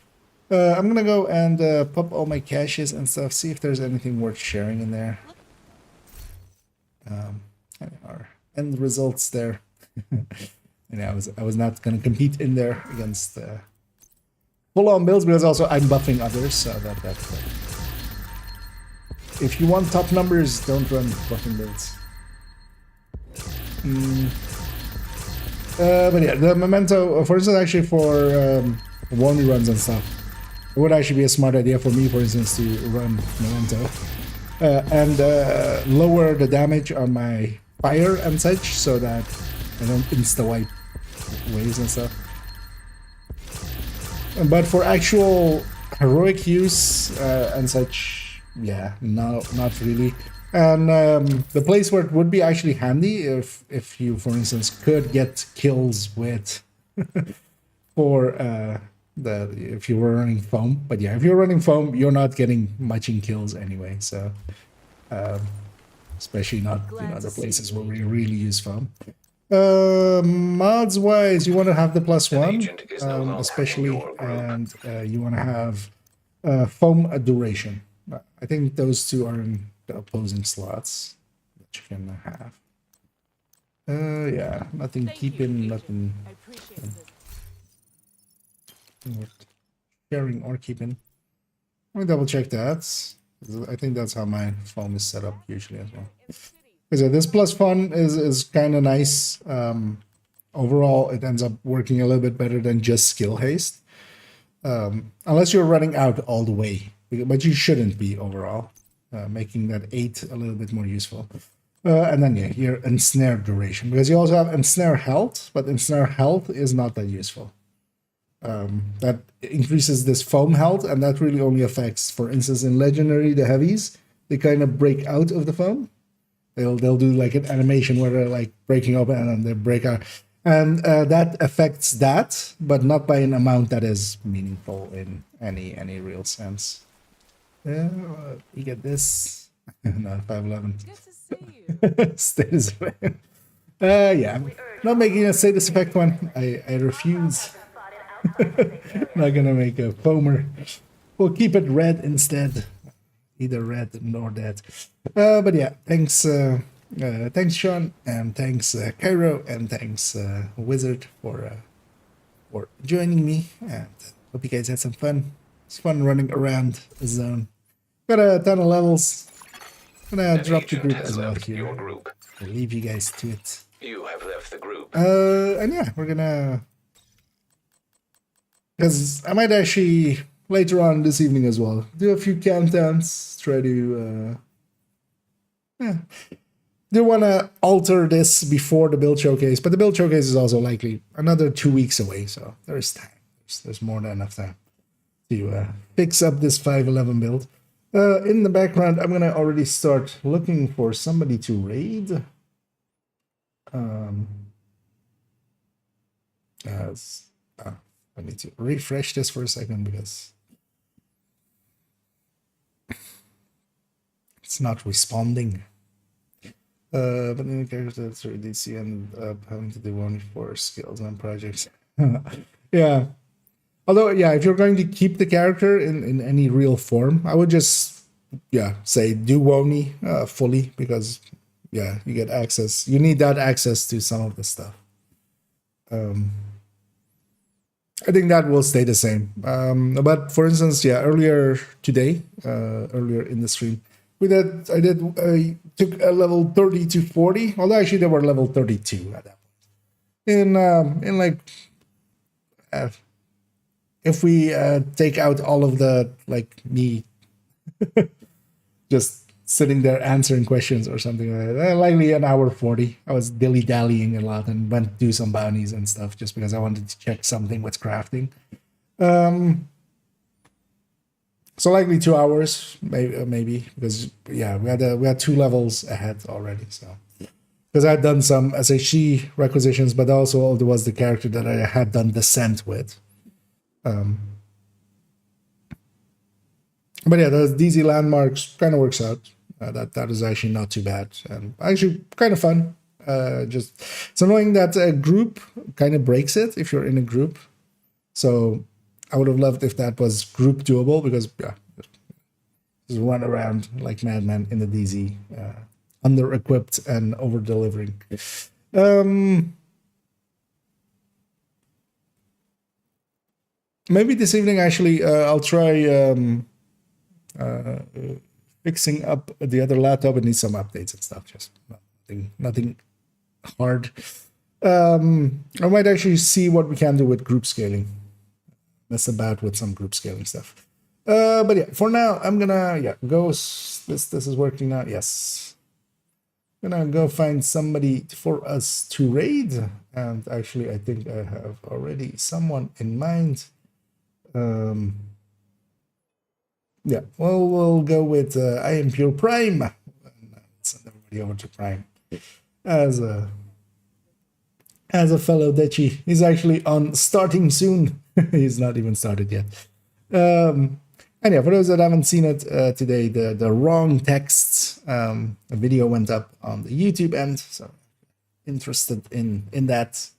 I'm gonna go and pop all my caches and stuff, see if there's anything worth sharing in there. Our end results there. And I was not gonna compete in there against full-on builds, because also I'm buffing others, so that's if you want top numbers, don't run buffing builds. But yeah, the memento, for instance, actually for warning runs and stuff, it would actually be a smart idea for me, for instance, to run memento and lower the damage on my fire and such, so that I don't insta-wipe waves and stuff. But for actual heroic use and such, yeah, no, not really. And the place where it would be actually handy if you, for instance, could get kills with for if you were running foam. But yeah, if you're running foam, you're not getting much in kills anyway. So especially not the places where we really use foam. Mods wise, you want to have the +1, especially, and you want to have foam duration. I think those two are in the opposing slots that you can have. Yeah, nothing keeping, nothing worth sharing or keeping. Let me double check that. I think that's how my foam is set up usually as well. Because this +1 is kind of nice. Overall, it ends up working a little bit better than just skill haste. Unless you're running out all the way. But you shouldn't be overall, making that 8 a little bit more useful. And then, yeah, here, ensnare duration. Because you also have ensnare health, but ensnare health is not that useful. That increases this foam health, and that really only affects, for instance, in Legendary, the heavies, they kind of break out of the foam. They'll do like an animation where they're like breaking open and then they break out. And that affects that, but not by an amount that is meaningful in any real sense. You get this. No, 511. Status effect. Yeah, not making a status effect one. I refuse. Not gonna make a foamer. We'll keep it red instead. Either red nor that. But yeah, thanks thanks Sean, and thanks Cairo, and thanks Wizard for joining me, and hope you guys had some fun. It's fun running around the zone. Got a ton of levels. Gonna drop the group as well here. I'll leave you guys to it. You have left the group. And yeah, we're gonna, because I might actually later on this evening as well do a few countdowns. Try to do want to alter this before the build showcase, but the build showcase is also likely another 2 weeks away, so there's time. There's more than enough time to fix up this 511 build. In the background, I'm gonna already start looking for somebody to raid. I need to refresh this for a second because it's not responding. But in the character that's DC and having to do one for skills and projects. Yeah. Although, yeah, if you're going to keep the character in any real form, I would just, yeah, say do Woni fully, because, yeah, you get access. You need that access to some of the stuff. I think that will stay the same. But for instance, yeah, earlier today, earlier in the stream, I took a level 30 to 40, although actually they were level 32 at that point. In like, if we take out all of the, like, me just sitting there answering questions or something like that, likely an hour 40. I was dilly-dallying a lot and went to do some bounties and stuff just because I wanted to check something with crafting. So likely 2 hours, maybe, because, yeah, we had 2 levels ahead already, so. Because I had done some SHC requisitions, but also there was the character that I had done Descent with. But yeah, those DZ landmarks kind of works out. That is actually not too bad, and actually kind of fun. Just it's annoying that a group kind of breaks it if you're in a group. So I would have loved if that was group doable, because yeah, just run around like madman in the DZ, under equipped and over delivering. Maybe this evening actually I'll try fixing up the other laptop. It needs some updates and stuff. Just nothing hard. I might actually see what we can do with group scaling. Mess about with some group scaling stuff. But yeah, for now I'm gonna go. This is working now. Yes, I'm gonna go find somebody for us to raid. And actually, I think I have already someone in mind. Yeah, well, we'll go with I am Pure Prime. Send everybody over to Prime as a fellow Dechi. He's actually on starting soon. He's not even started yet. And yeah, for those that haven't seen it today, the wrong texts video went up on the YouTube end. So interested in that,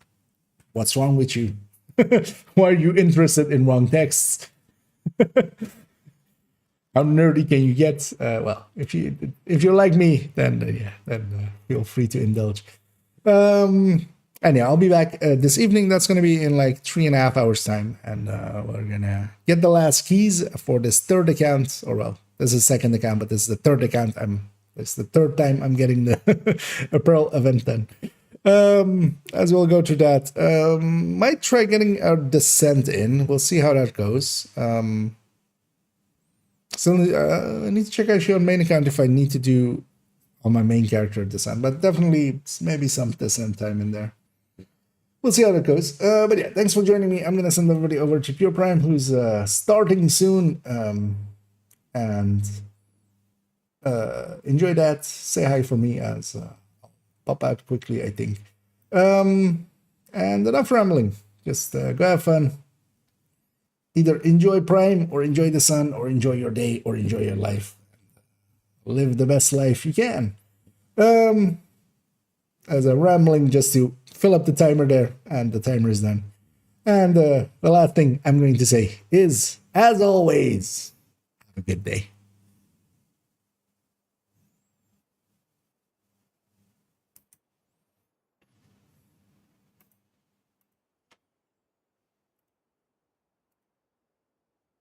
what's wrong with you? Why are you interested in wrong texts? How nerdy can you get? Well, if you're like me, then feel free to indulge. And yeah, I'll be back this evening. That's going to be in like 3.5 hours time, and we're gonna get the last keys for this third account. Or well, this is second account, but this is the third account. It's the third time I'm getting the a Pearl event done. As we'll go through that, might try getting our descent in. We'll see how that goes. So I need to check actually on main account if I need to do on my main character descent, but definitely maybe some descent time in there. We'll see how that goes. But yeah, thanks for joining me. I'm gonna send everybody over to Pure Prime, who's starting soon, and enjoy that. Say hi for me as I'll pop out quickly, I think. And enough rambling. Just go have fun. Either enjoy Prime, or enjoy the sun, or enjoy your day, or enjoy your life. Live the best life you can. As a rambling, just to fill up the timer there, and the timer is done. And the last thing I'm going to say is, as always, have a good day.